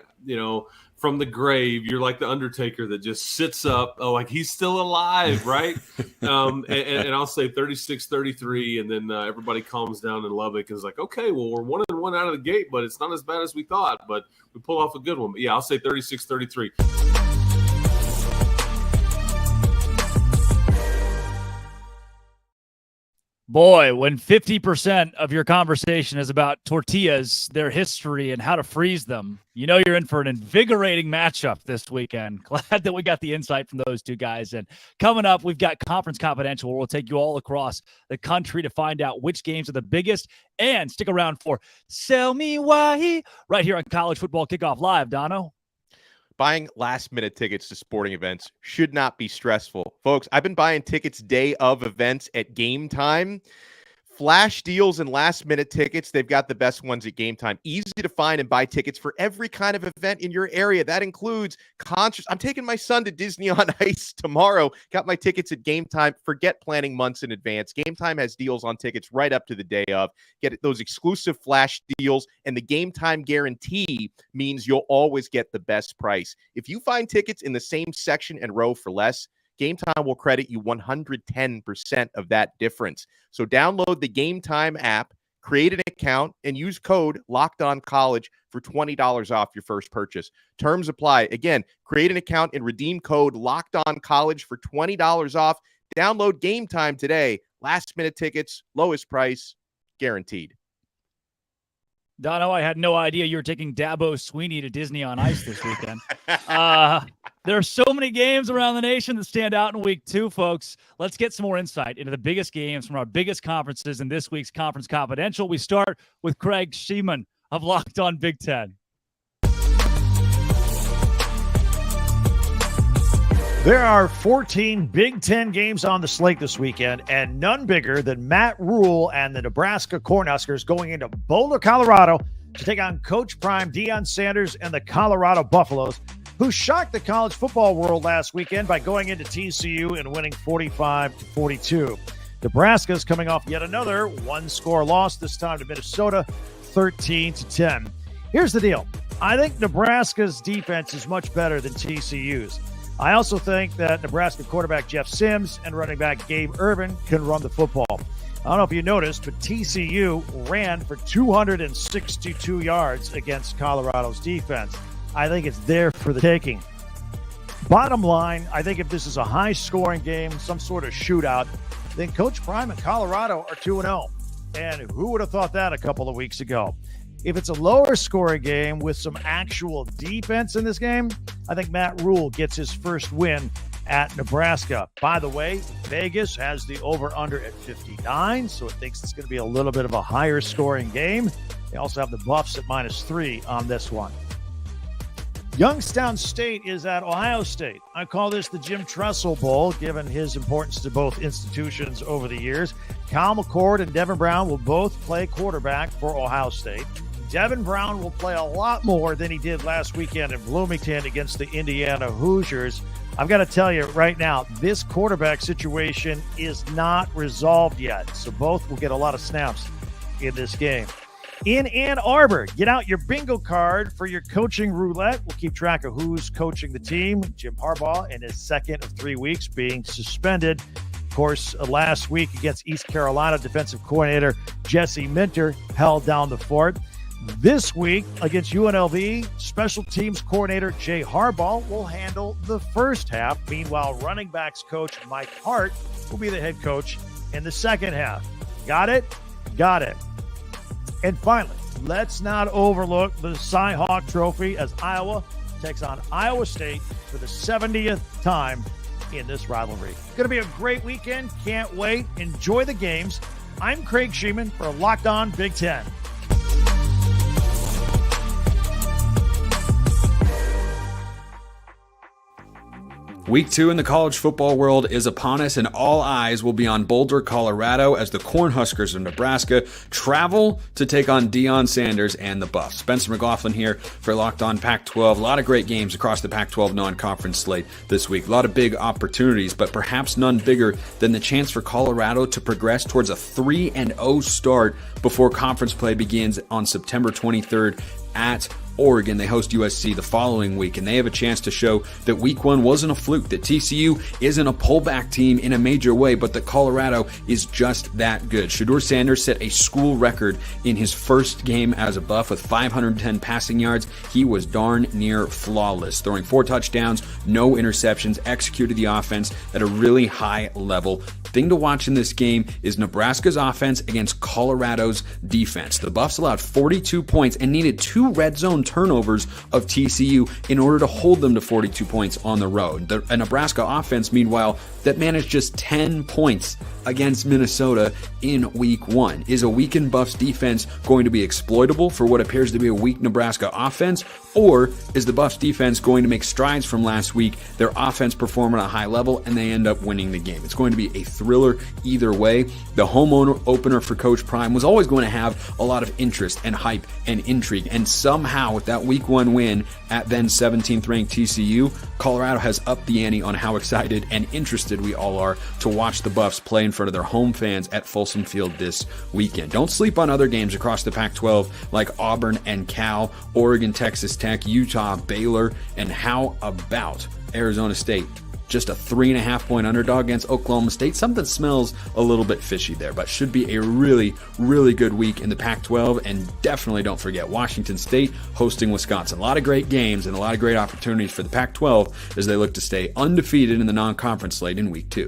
from the grave. You're like the Undertaker that just sits up. Oh, like he's still alive, right? and I'll say 36-33, and then everybody calms down in Lubbock and is like, okay, well, we're 1-1 out of the gate, but it's not as bad as we thought. But we pull off a good one. But yeah, I'll say 36-33. Boy, when 50% of your conversation is about tortillas, their history, and how to freeze them, you're in for an invigorating matchup this weekend. Glad that we got the insight from those two guys. And coming up, we've got Conference Confidential, where we'll take you all across the country to find out which games are the biggest. And stick around for Sell Me Why right here on College Football Kickoff Live, Dono. Buying last-minute tickets to sporting events should not be stressful. Folks, I've been buying tickets day of events at Game Time. Flash deals and last-minute tickets, they've got the best ones at Game Time. Easy to find and buy tickets for every kind of event in your area. That includes concerts. I'm taking my son to Disney on Ice tomorrow. Got my tickets at Game Time. Forget planning months in advance. Game Time has deals on tickets right up to the day of. Get those exclusive flash deals, and the Game Time guarantee means you'll always get the best price. If you find tickets in the same section and row for less, Game Time will credit you 110% of that difference. So download the Game Time app, create an account, and use code LOCKEDONCollege for $20 off your first purchase. Terms apply. Again, create an account and redeem code LOCKEDONCollege for $20 off. Download Game Time today. Last-minute tickets, lowest price, guaranteed. Dono, I had no idea you were taking Dabo Swinney to Disney on Ice this weekend. There are so many games around the nation that stand out in week 2, folks. Let's get some more insight into the biggest games from our biggest conferences in this week's Conference Confidential. We start with Craig Sheeman of Locked On Big Ten. There are 14 Big Ten games on the slate this weekend, and none bigger than Matt Rule and the Nebraska Cornhuskers going into Boulder, Colorado to take on Coach Prime Deion Sanders and the Colorado Buffaloes, who shocked the college football world last weekend by going into TCU and winning 45-42. Nebraska's coming off yet another one-score loss, this time to Minnesota, 13-10. Here's the deal. I think Nebraska's defense is much better than TCU's. I also think that Nebraska quarterback Jeff Sims and running back Gabe Ervin can run the football. I don't know if you noticed, but TCU ran for 262 yards against Colorado's defense. I think it's there for the taking. Bottom line, I think if this is a high-scoring game, some sort of shootout, then Coach Prime and Colorado are 2-0. And who would have thought that a couple of weeks ago? If it's a lower-scoring game with some actual defense in this game, I think Matt Rule gets his first win at Nebraska. By the way, Vegas has the over-under at 59, so it thinks it's going to be a little bit of a higher-scoring game. They also have the Buffs at -3 on this one. Youngstown State is at Ohio State. I call this the Jim Tressel Bowl, given his importance to both institutions over the years. Kyle McCord and Devin Brown will both play quarterback for Ohio State. Devin Brown will play a lot more than he did last weekend in Bloomington against the Indiana Hoosiers. I've got to tell you right now, this quarterback situation is not resolved yet, so both will get a lot of snaps in this game. In Ann Arbor, get out your bingo card for your coaching roulette. We'll keep track of who's coaching the team. Jim Harbaugh in his second of 3 weeks being suspended. Of course, last week against East Carolina, defensive coordinator Jesse Minter held down the fort. This week against UNLV, special teams coordinator Jay Harbaugh will handle the first half. Meanwhile, running backs coach Mike Hart will be the head coach in the second half. Got it? Got it. And finally, let's not overlook the Cy-Hawk Trophy as Iowa takes on Iowa State for the 70th time in this rivalry. Going to be a great weekend. Can't wait. Enjoy the games. I'm Craig Sheeman for Locked On Big Ten. Week 2 in the college football world is upon us, and all eyes will be on Boulder, Colorado, as the Cornhuskers of Nebraska travel to take on Deion Sanders and the Buffs. Spencer McLaughlin here for Locked On Pac-12. A lot of great games across the Pac-12 non-conference slate this week. A lot of big opportunities, but perhaps none bigger than the chance for Colorado to progress towards a 3-0 start before conference play begins on September 23rd at Oregon. They host USC the following week, and they have a chance to show that week 1 wasn't a fluke, that TCU isn't a pullback team in a major way, but that Colorado is just that good. Shedeur Sanders set a school record in his first game as a Buff with 510 passing yards. He was darn near flawless, throwing 4 touchdowns, no interceptions, executed the offense at a really high level. Thing to watch in this game is Nebraska's offense against Colorado's defense. The Buffs allowed 42 points and needed 2 red zone turnovers of TCU in order to hold them to 42 points on the road. A Nebraska offense, meanwhile, that managed just 10 points against Minnesota in week 1. Is a weakened Buffs defense going to be exploitable for what appears to be a weak Nebraska offense? Or is the Buffs defense going to make strides from last week, their offense perform at a high level, and they end up winning the game? It's going to be a thriller either way. The home opener for Coach Prime was always going to have a lot of interest and hype and intrigue, and somehow with that week 1 win at then 17th ranked TCU, Colorado has upped the ante on how excited and interested we all are to watch the Buffs play in front of their home fans at Folsom Field this weekend. Don't sleep on other games across the Pac-12 like Auburn and Cal, Oregon, Texas Tech, Utah, Baylor, and how about Arizona State? Just a 3.5 point underdog against Oklahoma State. Something smells a little bit fishy there, but should be a really, really good week in the Pac-12. And definitely don't forget Washington State hosting Wisconsin. A lot of great games and a lot of great opportunities for the Pac-12 as they look to stay undefeated in the non-conference slate in week 2.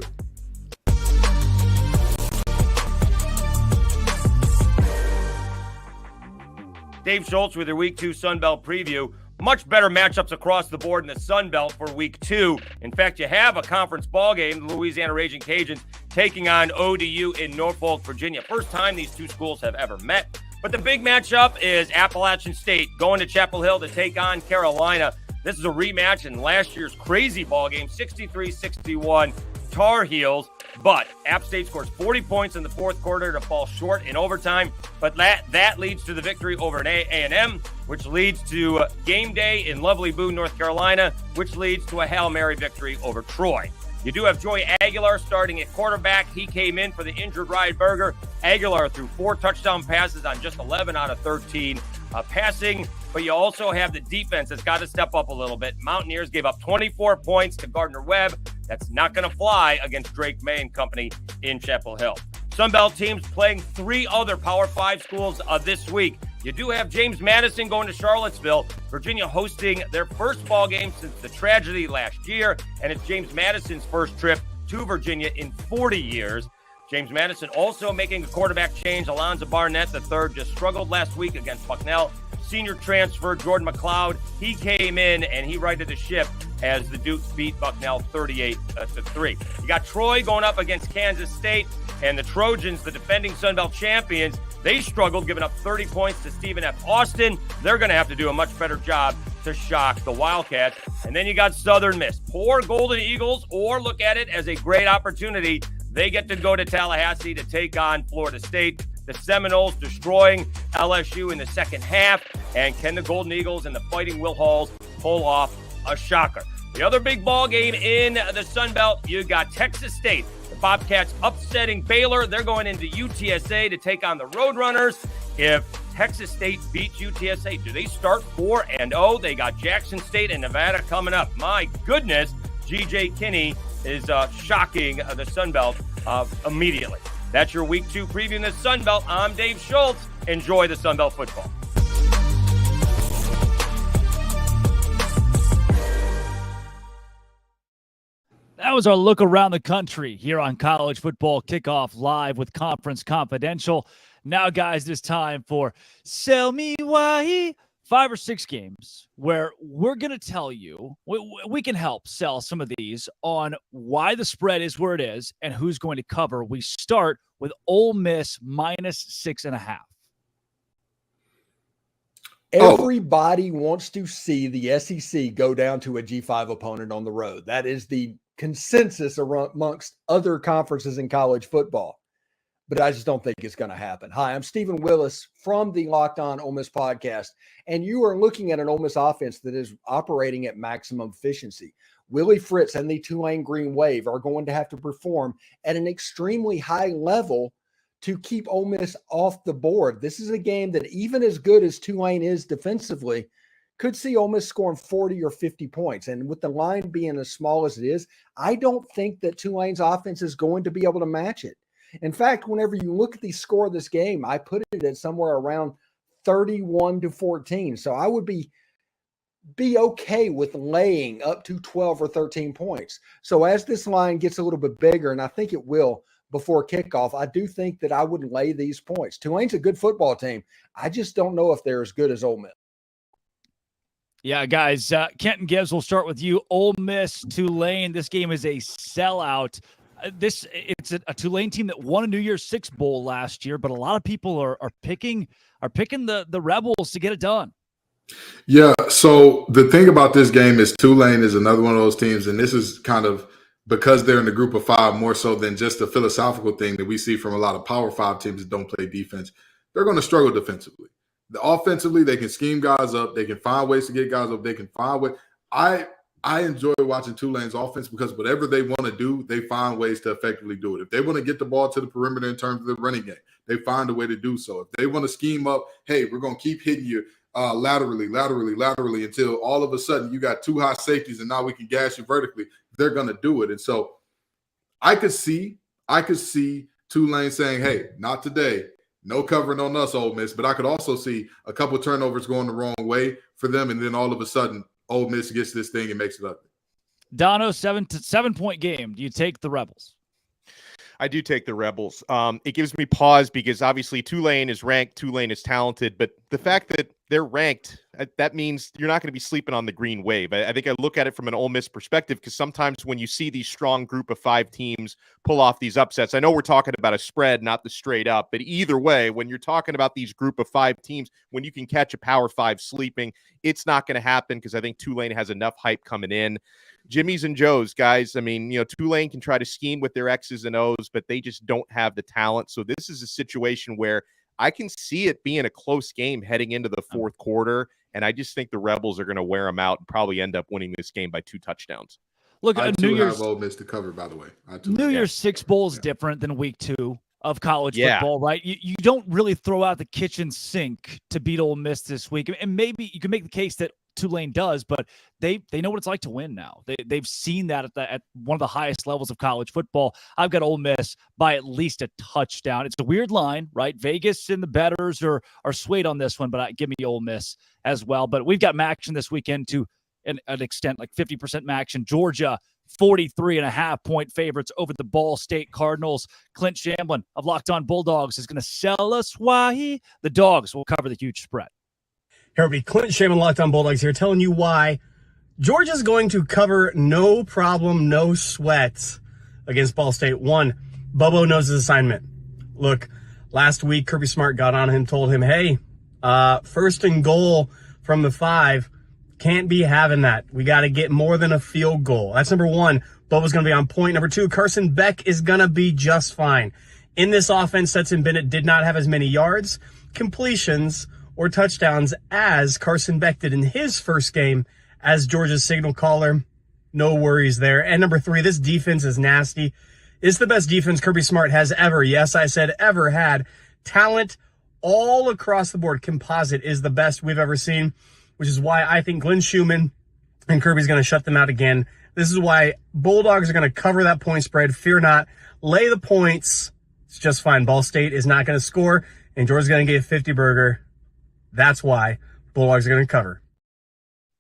Dave Schultz with your Week 2 Sunbelt preview. Much better matchups across the board in the Sunbelt for Week 2. In fact, you have a conference ball game, the Louisiana Raging Cajuns taking on ODU in Norfolk, Virginia. First time these two schools have ever met. But the big matchup is Appalachian State going to Chapel Hill to take on Carolina. This is a rematch in last year's crazy ball game, 63-61 Tar Heels. But App State scores 40 points in the fourth quarter to fall short in overtime. But that leads to the victory over an A&M, which leads to game day in lovely Boone, North Carolina, which leads to a Hail Mary victory over Troy. You do have Joey Aguilar starting at quarterback. He came in for the injured Ryan Berger. Aguilar threw 4 touchdown passes on just 11 out of 13 passing. But you also have the defense that's got to step up a little bit. Mountaineers gave up 24 points to Gardner-Webb. That's not going to fly against Drake May and company in Chapel Hill. Sunbelt teams playing 3 other Power 5 schools this week. You do have James Madison going to Charlottesville. Virginia hosting their first ball game since the tragedy last year. And it's James Madison's first trip to Virginia in 40 years. James Madison also making a quarterback change. Alonzo Barnett III just struggled last week against Bucknell. Senior transfer Jordan McLeod, he came in and he righted the ship as the Dukes beat Bucknell 38-3. You got Troy going up against Kansas State, and the Trojans, the defending Sunbelt champions, they struggled, giving up 30 points to Stephen F. Austin. They're going to have to do a much better job to shock the Wildcats. And then you got Southern Miss. Poor Golden Eagles, or look at it as a great opportunity. They get to go to Tallahassee to take on Florida State. The Seminoles destroying LSU in the second half. And can the Golden Eagles and the Fighting Will Halls pull off a shocker? The other big ball game in the Sun Belt, you got Texas State. The Bobcats upsetting Baylor. They're going into UTSA to take on the Roadrunners. If Texas State beats UTSA, do they start 4-0? They got Jackson State and Nevada coming up. My goodness, G.J. Kinney is shocking the Sun Belt immediately. That's your Week 2 preview in the Sun Belt. I'm Dave Schultz. Enjoy the Sun Belt football. That was our look around the country here on College Football Kickoff Live with Conference Confidential. Now, guys, it's time for Sell Me Why. 5 or 6 games where we're going to tell you, we can help sell some of these on why the spread is where it is and who's going to cover. We start with Ole Miss -6.5. Everybody wants to see the SEC go down to a G5 opponent on the road. That is the consensus amongst other conferences in college football. But I just don't think it's going to happen. Hi, I'm Stephen Willis from the Locked On Ole Miss podcast, and you are looking at an Ole Miss offense that is operating at maximum efficiency. Willie Fritz and the Tulane Green Wave are going to have to perform at an extremely high level to keep Ole Miss off the board. This is a game that, even as good as Tulane is defensively, could see Ole Miss scoring 40 or 50 points. And with the line being as small as it is, I don't think that Tulane's offense is going to be able to match it. In fact, whenever you look at the score of this game, I put it at somewhere around 31-14. So I would be okay with laying up to 12 or 13 points. So as this line gets a little bit bigger, and I think it will before kickoff, I do think that I would lay these points. Tulane's a good football team. I just don't know if they're as good as Ole Miss. Yeah, guys, Kenton Gibbs, we'll start with you. Ole Miss, Tulane, this game is a sellout. It's a Tulane team that won a New Year's Six Bowl last year, but a lot of people are picking the Rebels to get it done. Yeah, so the thing about this game is Tulane is another one of those teams, and this is kind of because they're in the group of five more so than just a philosophical thing that we see from a lot of Power 5 teams that don't play defense. They're going to struggle defensively. Offensively, they can scheme guys up. They can find ways to get guys up. They can find ways. I enjoy watching Tulane's offense because whatever they want to do, they find ways to effectively do it. If they want to get the ball to the perimeter in terms of the running game, they find a way to do so. If they want to scheme up, hey, we're going to keep hitting you laterally until all of a sudden you got two high safeties and now we can gas you vertically, they're going to do it. And so I could see Tulane saying, hey, not today. No covering on us, Ole Miss. But I could also see a couple of turnovers going the wrong way for them, and then all of a sudden Ole Miss gets this thing and makes it ugly. Dono, 7-point game. Do you take the Rebels? I do take the Rebels. It gives me pause because obviously Tulane is ranked, Tulane is talented, but the fact that they're ranked, that means you're not going to be sleeping on the green wave. I think I look at it from an Ole Miss perspective because sometimes when you see these strong group of five teams pull off these upsets, I know we're talking about a spread, not the straight up, but either way, when you're talking about these group of five teams, when you can catch a Power 5 sleeping, it's not going to happen because I think Tulane has enough hype coming in. Jimmy's and Joe's, guys. I mean, Tulane can try to scheme with their X's and O's, but they just don't have the talent. So this is a situation where I can see it being a close game heading into the fourth quarter, and I just think the Rebels are going to wear them out and probably end up winning this game by 2 touchdowns. Look, I New Year's have Ole Miss to cover, by the way. New Year's Six Bowl is different than week 2 of college Yeah. football, right? You don't really throw out the kitchen sink to beat Ole Miss this week, and maybe you can make the case that Tulane does, but they know what it's like to win now. They've seen that at one of the highest levels of college football. I've got Ole Miss by at least a touchdown. It's a weird line, right? Vegas and the bettors are swayed on this one, but give me Ole Miss as well. But we've got action this weekend to an extent, like 50% action. Georgia, 43.5-point favorites over the Ball State Cardinals. Clint Shamblin of Locked On Bulldogs is going to sell us why the Dogs will cover the huge spread. Here will be Clint Shaman, Locked On Bulldogs here, telling you why Georgia's going to cover no problem, no sweat against Ball State. One, Bobo knows his assignment. Look, last week, Kirby Smart got on him, told him, hey, first and goal from the 5, can't be having that. We got to get more than a field goal. That's number 1. Bobo's going to be on point. Number 2, Carson Beck is going to be just fine. In this offense, Stetson Bennett did not have as many yards, completions, or touchdowns as Carson Beck did in his first game as Georgia's signal caller. No worries there. And number 3, this defense is nasty. It's the best defense Kirby Smart has ever, yes, I said ever had. Talent all across the board. Composite is the best we've ever seen, which is why I think Glenn Schumann and Kirby's going to shut them out again. This is why Bulldogs are going to cover that point spread. Fear not. Lay the points. It's just fine. Ball State is not going to score, and Georgia's going to get a 50 burger. That's why Bulldogs are going to cover.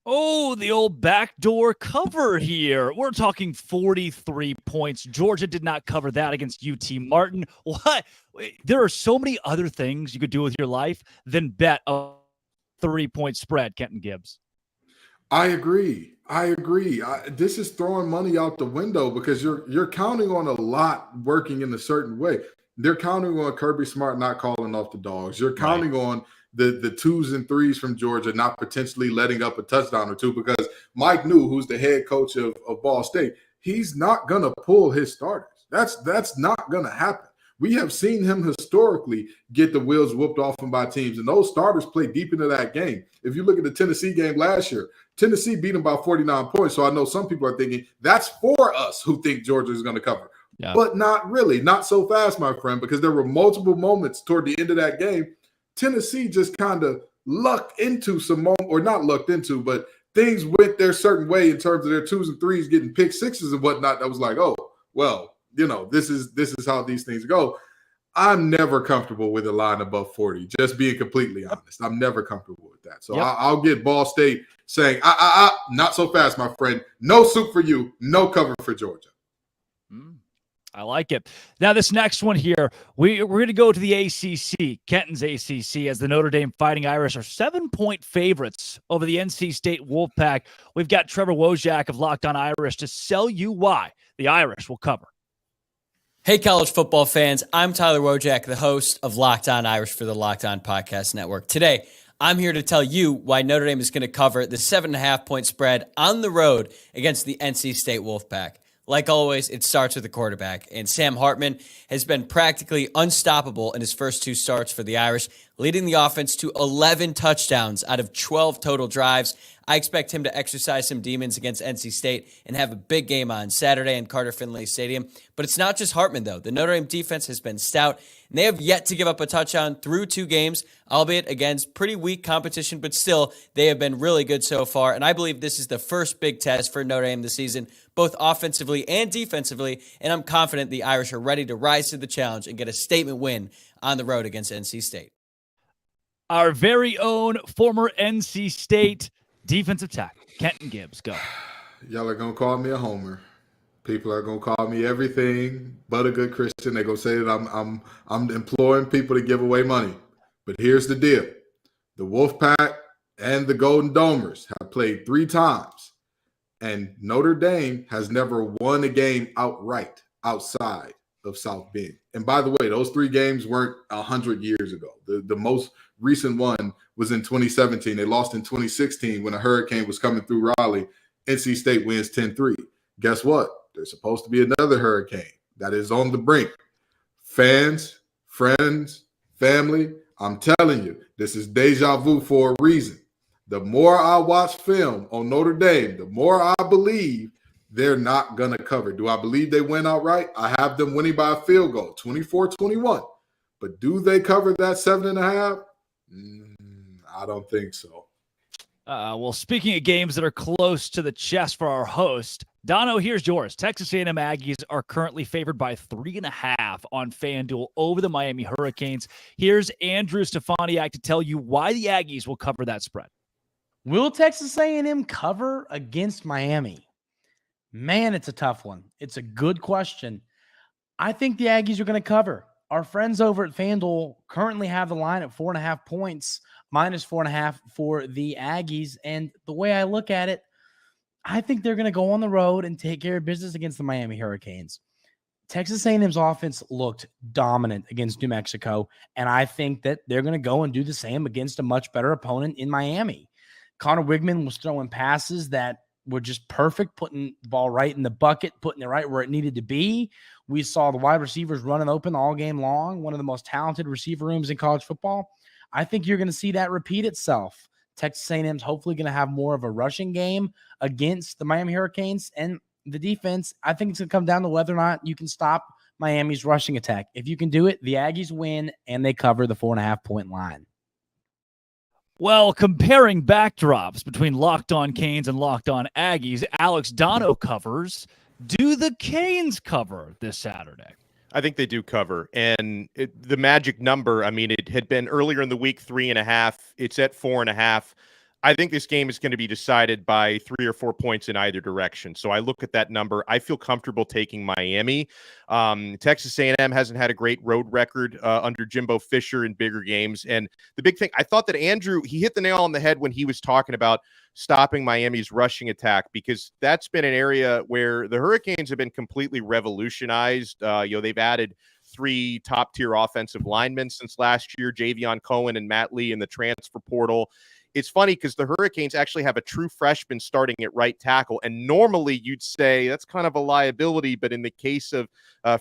Oh, the old backdoor cover here. We're talking 43 points. Georgia did not cover that against UT Martin. What? There are so many other things you could do with your life than bet a 3-point spread, Kenton Gibbs. I agree. This is throwing money out the window because you're counting on a lot working in a certain way. they're counting on Kirby Smart not calling off the dogs. You're counting on the 2s and 3s from Georgia not potentially letting up a touchdown or two, because Mike New, who's the head coach of Ball State, he's not going to pull his starters. That's not going to happen. We have seen him historically get the wheels whooped off him by teams, and those starters play deep into that game. If you look at the Tennessee game last year, Tennessee beat them by 49 points. So I know some people are thinking that's for us who think Georgia is going to cover. Yeah. But not really, not so fast, my friend, because there were multiple moments toward the end of that game. Tennessee just kind of lucked into some moment, or not lucked into, but things went their certain way in terms of their 2s and 3s getting pick 6s and whatnot. That was like, oh, well, this is how these things go. I'm never comfortable with a line above 40, just being completely honest. I'm never comfortable with that. So I'll get Ball State saying, not so fast, my friend. No soup for you, no cover for Georgia. I like it. Now, this next one here, we're going to go to the ACC, Kenton's ACC, as the Notre Dame Fighting Irish are 7-point favorites over the NC State Wolfpack. We've got Trevor Wojak of Locked On Irish to sell you why the Irish will cover. Hey, college football fans. I'm Tyler Wojak, the host of Locked On Irish for the Locked On Podcast Network. Today, I'm here to tell you why Notre Dame is going to cover the 7.5-point spread on the road against the NC State Wolfpack. Like always, it starts with the quarterback, and Sam Hartman has been practically unstoppable in his first 2 starts for the Irish, leading the offense to 11 touchdowns out of 12 total drives. I expect him to exercise some demons against NC State and have a big game on Saturday in Carter Finley Stadium. But it's not just Hartman, though. The Notre Dame defense has been stout, and they have yet to give up a touchdown through 2 games, albeit against pretty weak competition, but still, they have been really good so far. And I believe this is the first big test for Notre Dame this season, both offensively and defensively, and I'm confident the Irish are ready to rise to the challenge and get a statement win on the road against NC State. Our very own former NC State defensive tackle, Kenton Gibbs, go. Y'all are going to call me a homer. People are going to call me everything but a good Christian. They're going to say that I'm imploring people to give away money. But here's the deal. The Wolfpack and the Golden Domers have played 3 times, and Notre Dame has never won a game outright outside of South Bend. And by the way, those 3 games weren't 100 years ago. The most recent one was in 2017. They lost in 2016 when a hurricane was coming through Raleigh. NC State wins 10-3. Guess what? There's supposed to be another hurricane that is on the brink. Fans, friends, family, I'm telling you, this is deja vu for a reason. The more I watch film on Notre Dame, the more I believe they're not going to cover. Do I believe they win outright? I have them winning by a field goal, 24-21. But do they cover that 7.5? I don't think so. Well, speaking of games that are close to the chest for our host, Dono, here's yours. Texas A&M Aggies are currently favored by 3.5 on FanDuel over the Miami Hurricanes. Here's Andrew Stefaniak to tell you why the Aggies will cover that spread. Will Texas A&M cover against Miami? Man, it's a tough one. It's a good question. I think the Aggies are going to cover. Our friends over at FanDuel currently have the line at 4.5 points, minus 4.5 for the Aggies. And the way I look at it, I think they're going to go on the road and take care of business against the Miami Hurricanes. Texas A&M's offense looked dominant against New Mexico, and I think that they're going to go and do the same against a much better opponent in Miami. Connor Wigman was throwing passes that were just perfect, putting the ball right in the bucket, putting it right where it needed to be. We saw the wide receivers running open all game long, one of the most talented receiver rooms in college football. I think you're going to see that repeat itself. Texas A&M's hopefully going to have more of a rushing game against the Miami Hurricanes, and the defense, I think it's going to come down to whether or not you can stop Miami's rushing attack. If you can do it, the Aggies win, and they cover the 4.5-point line. Well, comparing backdrops between Locked On Canes and Locked On Aggies, Alex Dono covers. Do the Canes cover this Saturday? I think they do cover. And the magic number, I mean, it had been earlier in the week 3.5. It's at 4.5. I think this game is going to be decided by 3 or 4 points in either direction. So I look at that number. I feel comfortable taking Miami. Texas A&M hasn't had a great road record under Jimbo Fisher in bigger games. And the big thing, I thought that Andrew, he hit the nail on the head when he was talking about stopping Miami's rushing attack, because that's been an area where the Hurricanes have been completely revolutionized. They've added 3 top-tier offensive linemen since last year, Javion Cohen and Matt Lee in the transfer portal. It's funny because the Hurricanes actually have a true freshman starting at right tackle, and normally you'd say that's kind of a liability, but in the case of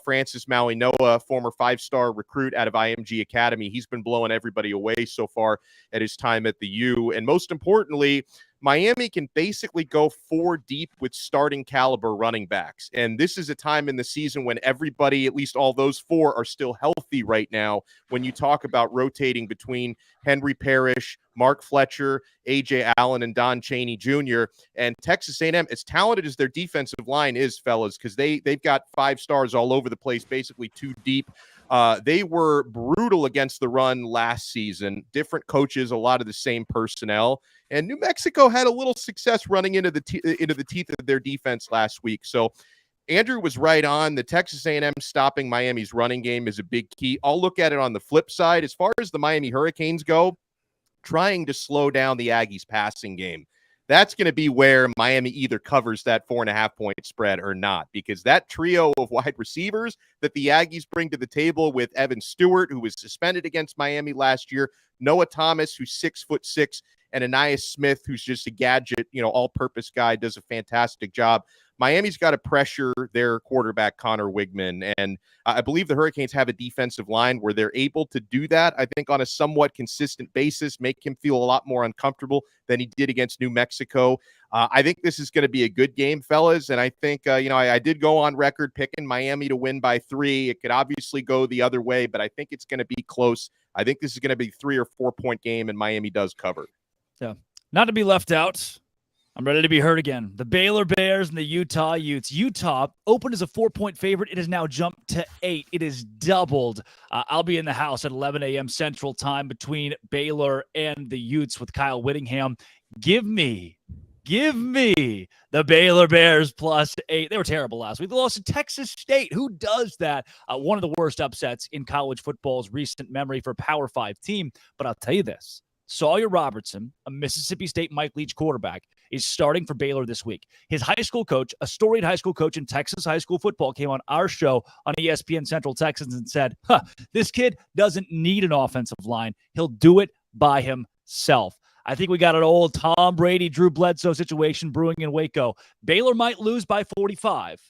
Francis Maui-Noa, former 5-star recruit out of IMG Academy, he's been blowing everybody away so far at his time at the U. And most importantly, Miami can basically go 4 deep with starting caliber running backs. And this is a time in the season when everybody, at least all those 4, are still healthy right now. When you talk about rotating between Henry Parrish, Mark Fletcher, A.J. Allen, and Don Chaney Jr. And Texas A&M, as talented as their defensive line is, fellas, because they've got 5 stars all over the place, basically 2 deep. They were brutal against the run last season. Different coaches, a lot of the same personnel. And New Mexico had a little success running into the teeth of their defense last week. So Andrew was right on. The Texas A&M stopping Miami's running game is a big key. I'll look at it on the flip side. As far as the Miami Hurricanes go, trying to slow down the Aggies' passing game. That's going to be where Miami either covers that 4.5-point spread or not, because that trio of wide receivers that the Aggies bring to the table with Evan Stewart, who was suspended against Miami last year, Noah Thomas, who's 6'6", and Anais Smith, who's just a gadget, all-purpose guy, does a fantastic job. Miami's got to pressure their quarterback, Connor Wigman, and I believe the Hurricanes have a defensive line where they're able to do that, I think, on a somewhat consistent basis, make him feel a lot more uncomfortable than he did against New Mexico. I think this is going to be a good game, fellas, and I think, I did go on record picking Miami to win by 3. It could obviously go the other way, but I think it's going to be close. I think this is going to be a 3 or 4 point game, and Miami does cover. Yeah. Not to be left out, I'm ready to be heard again. The Baylor Bears and the Utah Utes. Utah opened as a 4-point favorite. It has now jumped to 8. It is doubled. I'll be in the house at 11 a.m. Central Time between Baylor and the Utes with Kyle Whittingham. Give me the Baylor Bears +8. They were terrible last week. They lost to Texas State. Who does that? One of the worst upsets in college football's recent memory for a Power 5 team. But I'll tell you this. Sawyer Robertson, a Mississippi State Mike Leach quarterback, is starting for Baylor this week. His high school coach, a storied high school coach in Texas high school football, came on our show on ESPN Central Texans and said, this kid doesn't need an offensive line. He'll do it by himself. I think we got an old Tom Brady, Drew Bledsoe situation brewing in Waco. Baylor might lose by 45,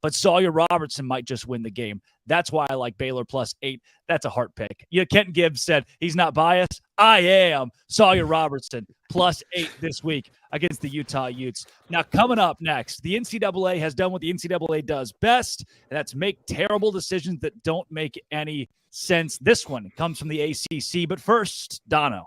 but Sawyer Robertson might just win the game. That's why I like Baylor +8. That's a heart pick. Kenton Gibbs said he's not biased. I am. Sawyer Robertson +8 this week against the Utah Utes. Now, coming up next, the NCAA has done what the NCAA does best, and that's make terrible decisions that don't make any sense. This one comes from the ACC. But first, Dono.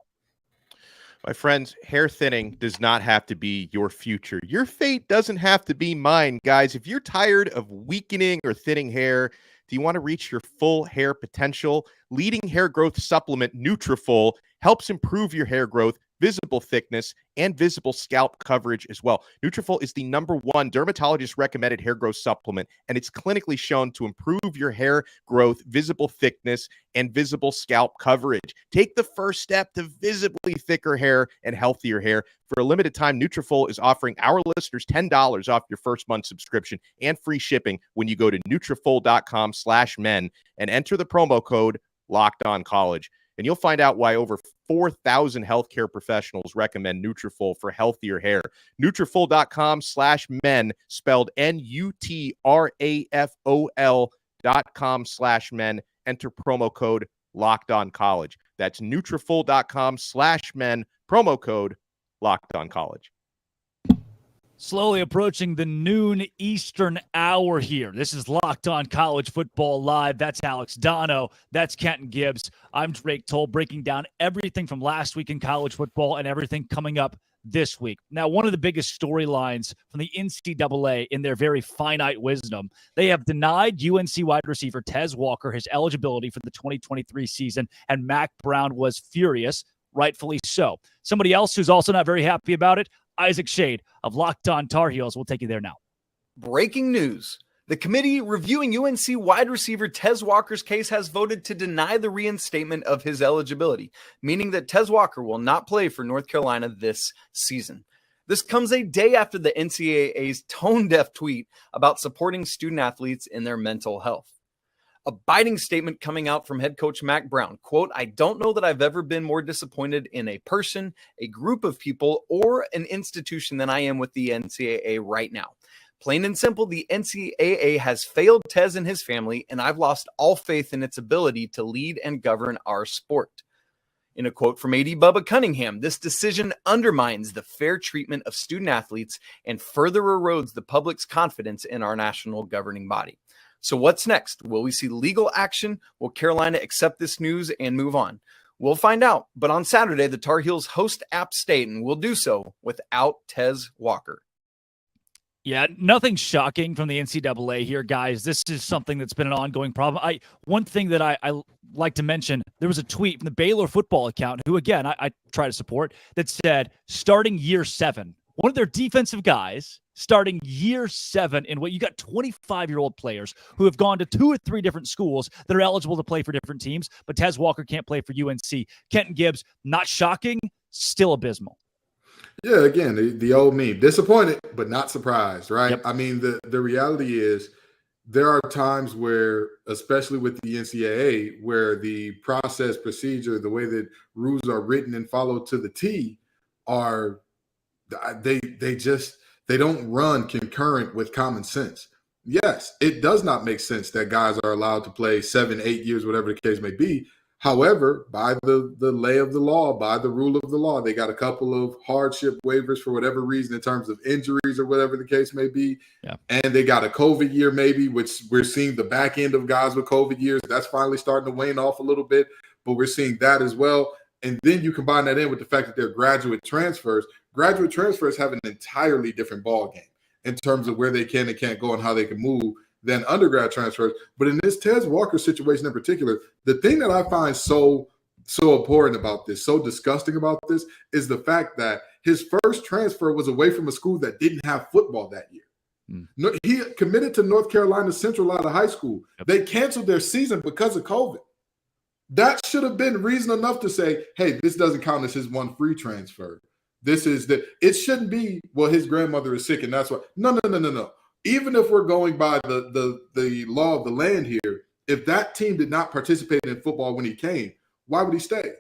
My friends, hair thinning does not have to be your future. Your fate doesn't have to be mine, guys. If you're tired of weakening or thinning hair, do you want to reach your full hair potential? Leading hair growth supplement Nutrafol helps improve your hair growth, visible thickness, and visible scalp coverage as well. Nutrafol is the #1 dermatologist recommended hair growth supplement, and it's clinically shown to improve your hair growth, visible thickness, and visible scalp coverage. Take the first step to visibly thicker hair and healthier hair. For a limited time, Nutrafol is offering our listeners $10 off your first month subscription and free shipping when you go to Nutrafol.com/men and enter the promo code LOCKEDONCollege. And you'll find out why over 4,000 healthcare professionals recommend Nutrafol for healthier hair. Nutrafol.com/men, spelled Nutrafol.com/men. Enter promo code LOCKEDONCollege. That's Nutrafol.com/men, promo code LOCKEDONCollege. Slowly approaching the noon Eastern hour here. This is Locked On College Football Live. That's Alex Dono. That's Kenton Gibbs. I'm Drake Toll, breaking down everything from last week in college football and everything coming up this week. Now, one of the biggest storylines from the NCAA in their very finite wisdom, they have denied UNC wide receiver Tez Walker his eligibility for the 2023 season, and Mac Brown was furious, rightfully so. Somebody else who's also not very happy about it, Isaac Shade of Locked On Tar Heels. We'll take you there now. Breaking news. The committee reviewing UNC wide receiver Tez Walker's case has voted to deny the reinstatement of his eligibility, meaning that Tez Walker will not play for North Carolina this season. This comes a day after the NCAA's tone-deaf tweet about supporting student athletes in their mental health. A biting statement coming out from head coach Mac Brown. Quote, I don't know that I've ever been more disappointed in a person, a group of people, or an institution than I am with the NCAA right now. Plain and simple, the NCAA has failed Tez and his family, and I've lost all faith in its ability to lead and govern our sport. In a quote from AD Bubba Cunningham, this decision undermines the fair treatment of student athletes and further erodes the public's confidence in our national governing body. So what's next? Will we see legal action? Will Carolina accept this news and move on? We'll find out. But on Saturday, the Tar Heels host App State and will do so without Tez Walker. Yeah, nothing shocking from the NCAA here, guys. This is something that's been an ongoing problem. One thing that I like to mention, there was a tweet from the Baylor football account, who, again, I try to support, that said, starting year 7, one of their defensive guys starting year 7 in what you got 25-year-old players who have gone to 2 or 3 different schools that are eligible to play for different teams, but Tez Walker can't play for UNC. Kenton Gibbs, not shocking, still abysmal. Yeah, again, the old meme, disappointed, but not surprised, right? Yep. I mean, the reality is there are times where, especially with the NCAA, where the process, procedure, the way that rules are written and followed to the T are, they don't run concurrent with common sense. Yes, it does not make sense that guys are allowed to play 7, 8 years, whatever the case may be. However, by the lay of the law, by the rule of the law, they got a couple of hardship waivers for whatever reason in terms of injuries or whatever the case may be. Yeah. And they got a COVID year maybe, which we're seeing the back end of guys with COVID years. That's finally starting to wane off a little bit, but we're seeing that as well. And then you combine that in with the fact that they're graduate transfers. Graduate transfers have an entirely different ball game in terms of where they can and can't go and how they can move than undergrad transfers. But in this Tez Walker situation in particular, the thing that I find so important about this, so disgusting about this, is the fact that his first transfer was away from a school that didn't have football that year. No, he committed to North Carolina Central out of high school. Yep. They canceled their season because of COVID. That should have been reason enough to say, hey, this doesn't count as his one free transfer. It shouldn't be, well, his grandmother is sick and that's why. No. Even if we're going by the law of the land here, if that team did not participate in football when he came, why would he stay?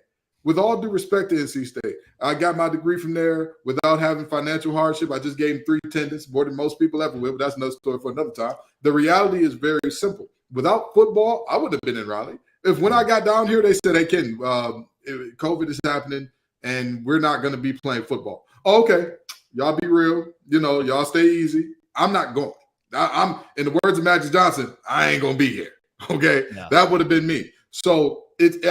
With all due respect to NC State, I got my degree from there without having financial hardship. I just gave him 3 attendance, more than most people ever will, but that's another story for another time. The reality is very simple. Without football, I wouldn't have been in Raleigh. If when I got down here, they said, hey, Ken, COVID is happening and we're not going to be playing football. Oh, okay, y'all be real. Y'all stay easy. I'm not going. I'm in the words of Magic Johnson, I ain't going to be here. Okay, No. That would have been me. So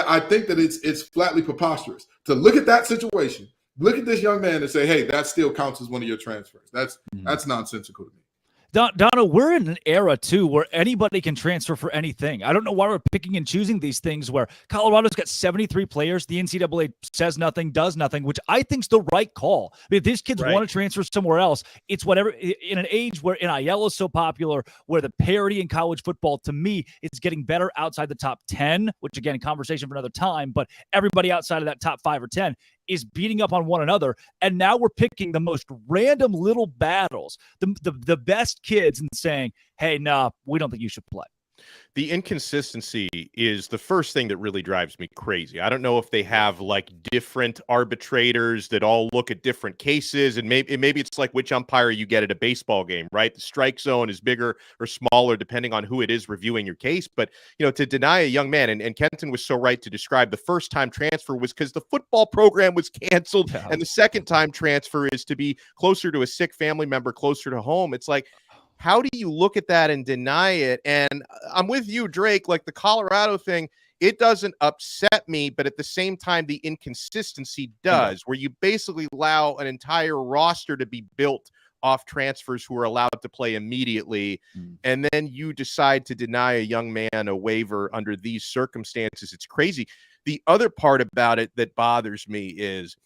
I think that it's flatly preposterous to look at that situation, look at this young man and say, hey, that still counts as one of your transfers. That's nonsensical to me. Donna, we're in an era, too, where anybody can transfer for anything. I don't know why we're picking and choosing these things where Colorado's got 73 players. The NCAA says nothing, does nothing, which I think is the right call. I mean, if these kids want to transfer somewhere else, it's whatever. In an age where NIL is so popular, where the parity in college football, to me, is getting better outside the top 10, which, again, conversation for another time, but everybody outside of that top 5 or 10 is beating up on one another. And now we're picking the most random little battles, the best kids, and saying, hey, no, we don't think you should play. The inconsistency is the first thing that really drives me crazy. I don't know if they have like different arbitrators that all look at different cases, and maybe it's like which umpire you get at a baseball game, right? The strike zone is bigger or smaller depending on who it is reviewing your case. But, to deny a young man, and Kenton was so right to describe the first-time transfer was because the football program was canceled, and the second-time transfer is to be closer to a sick family member, closer to home. It's like, how do you look at that and deny it? And I'm with you, Drake, like the Colorado thing, it doesn't upset me, but at the same time, the inconsistency does, where you basically allow an entire roster to be built off transfers who are allowed to play immediately. And then you decide to deny a young man a waiver under these circumstances. It's crazy. The other part about it that bothers me is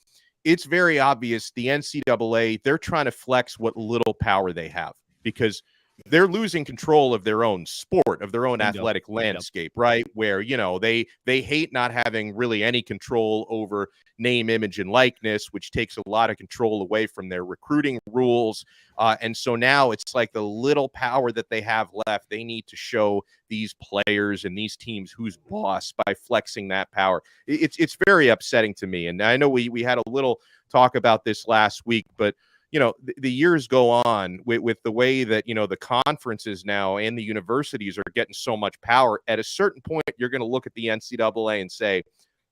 it's very obvious the NCAA, they're trying to flex what little power they have. Because they're losing control of their own sport, of their own Bingo. athletic landscape, right? Where, they hate not having really any control over name, image, and likeness, which takes a lot of control away from their recruiting rules. And so now it's like the little power that they have left, they need to show these players and these teams who's boss by flexing that power. It's very upsetting to me. And I know we had a little talk about this last week, but the years go on with the way that, the conferences now and the universities are getting so much power. At a certain point, you're going to look at the NCAA and say,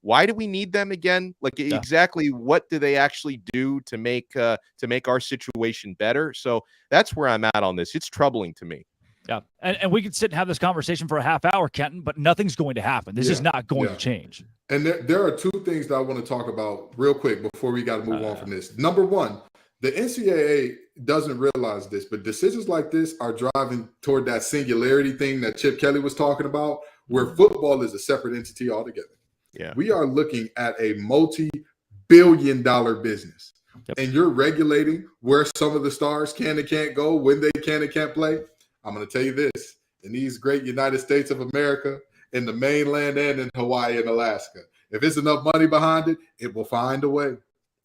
why do we need them again? Like, exactly what do they actually do to make our situation better? So that's where I'm at on this. It's troubling to me. Yeah. And we could sit and have this conversation for a half hour, Kenton, but nothing's going to happen. This is not going to change. And there are two things that I want to talk about real quick before we got to move on from this. Number one, the NCAA doesn't realize this, but decisions like this are driving toward that singularity thing that Chip Kelly was talking about, where football is a separate entity altogether. Yeah. We are looking at a multi-billion-dollar business. Yep. And you're regulating where some of the stars can and can't go, when they can and can't play. I'm going to tell you this. In these great United States of America, in the mainland and in Hawaii and Alaska, if it's enough money behind it, it will find a way.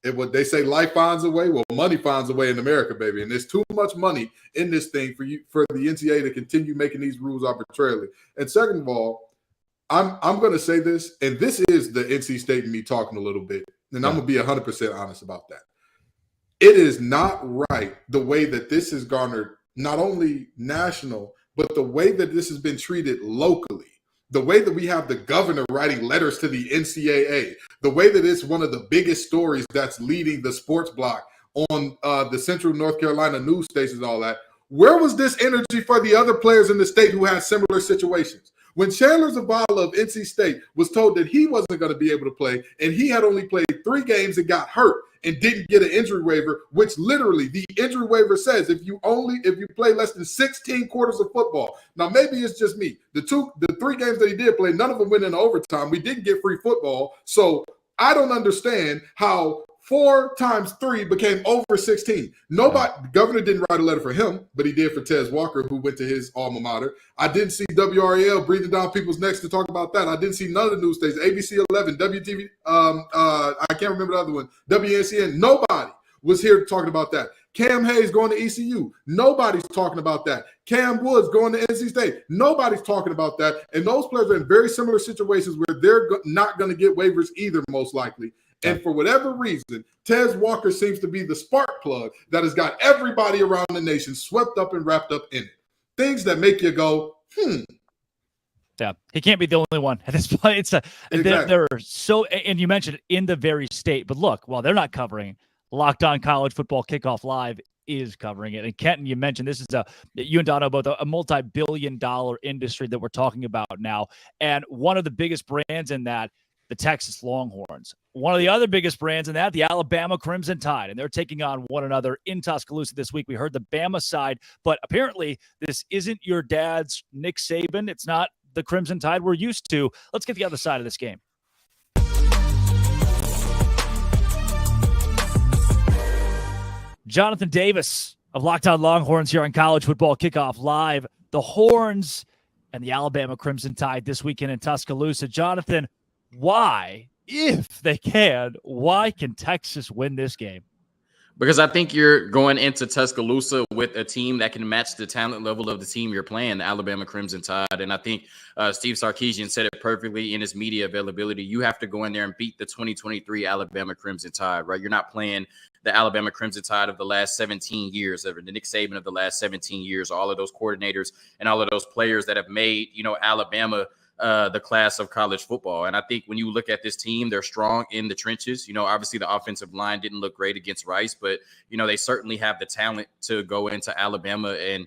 They say life finds a way. Well, money finds a way in America, baby. And there's too much money in this thing for the NCAA to continue making these rules arbitrarily. And second of all, I'm going to say this, and this is the NC State and me talking a little bit, and I'm going to be 100% honest about that. It is not right the way that this has garnered not only national, but the way that this has been treated locally. The way that we have the governor writing letters to the NCAA, the way that it's one of the biggest stories that's leading the sports block on the Central North Carolina news stations and all that. Where was this energy for the other players in the state who had similar situations? When Chandler Zavala of NC State was told that he wasn't going to be able to play, and he had only played 3 games and got hurt and didn't get an injury waiver, which literally the injury waiver says if you play less than 16 quarters of football. Now, maybe it's just me. The 3 games that he did play, none of them went into overtime. We didn't get free football. So I don't understand how 4 times 3 became over 16. The governor didn't write a letter for him, but he did for Tez Walker, who went to his alma mater. I didn't see WRAL breathing down people's necks to talk about that. I didn't see none of the news stations, ABC 11, WTV, I can't remember the other one, WNCN. Nobody was here talking about that. Cam Hayes going to ECU. Nobody's talking about that. Cam Woods going to NC State. Nobody's talking about that. And those players are in very similar situations where they're not going to get waivers either, most likely. And for whatever reason, Tez Walker seems to be the spark plug that has got everybody around the nation swept up and wrapped up in it. Things that make you go, Yeah, he can't be the only one at this point. Exactly. They're so, and you mentioned it in the very state. But look, while they're not covering, Locked On College Football Kickoff Live is covering it. And Kenton, you mentioned this is you and Dono both a multi-billion-dollar industry that we're talking about now. And one of the biggest brands in that, the Texas Longhorns. One of the other biggest brands in that, the Alabama Crimson Tide, and they're taking on one another in Tuscaloosa this week. We heard the Bama side, but apparently this isn't your dad's Nick Saban. It's not the Crimson Tide we're used to. Let's get the other side of this game. Jonathan Davis of Locked On Longhorns here on College Football Kickoff Live. The Horns and the Alabama Crimson Tide this weekend in Tuscaloosa. Jonathan, why, if they can, why can Texas win this game? Because I think you're going into Tuscaloosa with a team that can match the talent level of the team you're playing, the Alabama Crimson Tide. And I think Steve Sarkisian said it perfectly in his media availability. You have to go in there and beat the 2023 Alabama Crimson Tide, right? You're not playing the Alabama Crimson Tide of the last 17 years, or the Nick Saban of the last 17 years, all of those coordinators and all of those players that have made, Alabama the class of college football. And I think when you look at this team, they're strong in the trenches. Obviously the offensive line didn't look great against Rice, but, they certainly have the talent to go into Alabama and,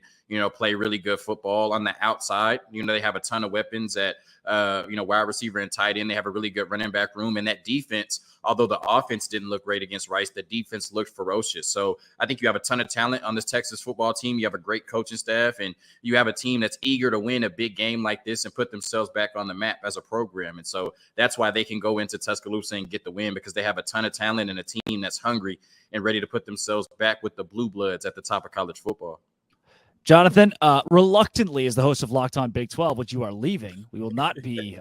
play really good football on the outside. They have a ton of weapons at, wide receiver and tight end. They have a really good running back room, and that defense, although the offense didn't look great against Rice, the defense looked ferocious. So I think you have a ton of talent on this Texas football team. You have a great coaching staff, and you have a team that's eager to win a big game like this and put themselves back on the map as a program. And so that's why they can go into Tuscaloosa and get the win, because they have a ton of talent and a team that's hungry and ready to put themselves back with the blue bloods at the top of college football. Jonathan, reluctantly, as the host of Locked On Big 12, which you are leaving, we will not be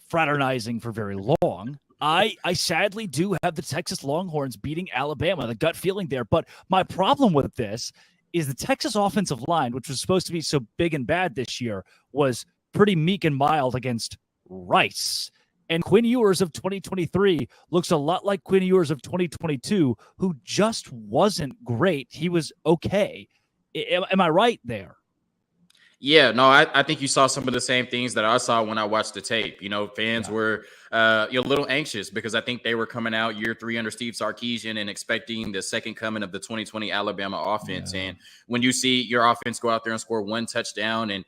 fraternizing for very long. I sadly do have the Texas Longhorns beating Alabama, the gut feeling there. But my problem with this is the Texas offensive line, which was supposed to be so big and bad this year, was pretty meek and mild against Rice. And Quinn Ewers of 2023 looks a lot like Quinn Ewers of 2022, who just wasn't great. He was okay. Am I right there? Yeah, no, I think you saw some of the same things that I saw when I watched the tape. Fans were a little anxious because I think they were coming out year 3 under Steve Sarkisian and expecting the second coming of the 2020 Alabama offense. And when you see your offense go out there and score 1 touchdown and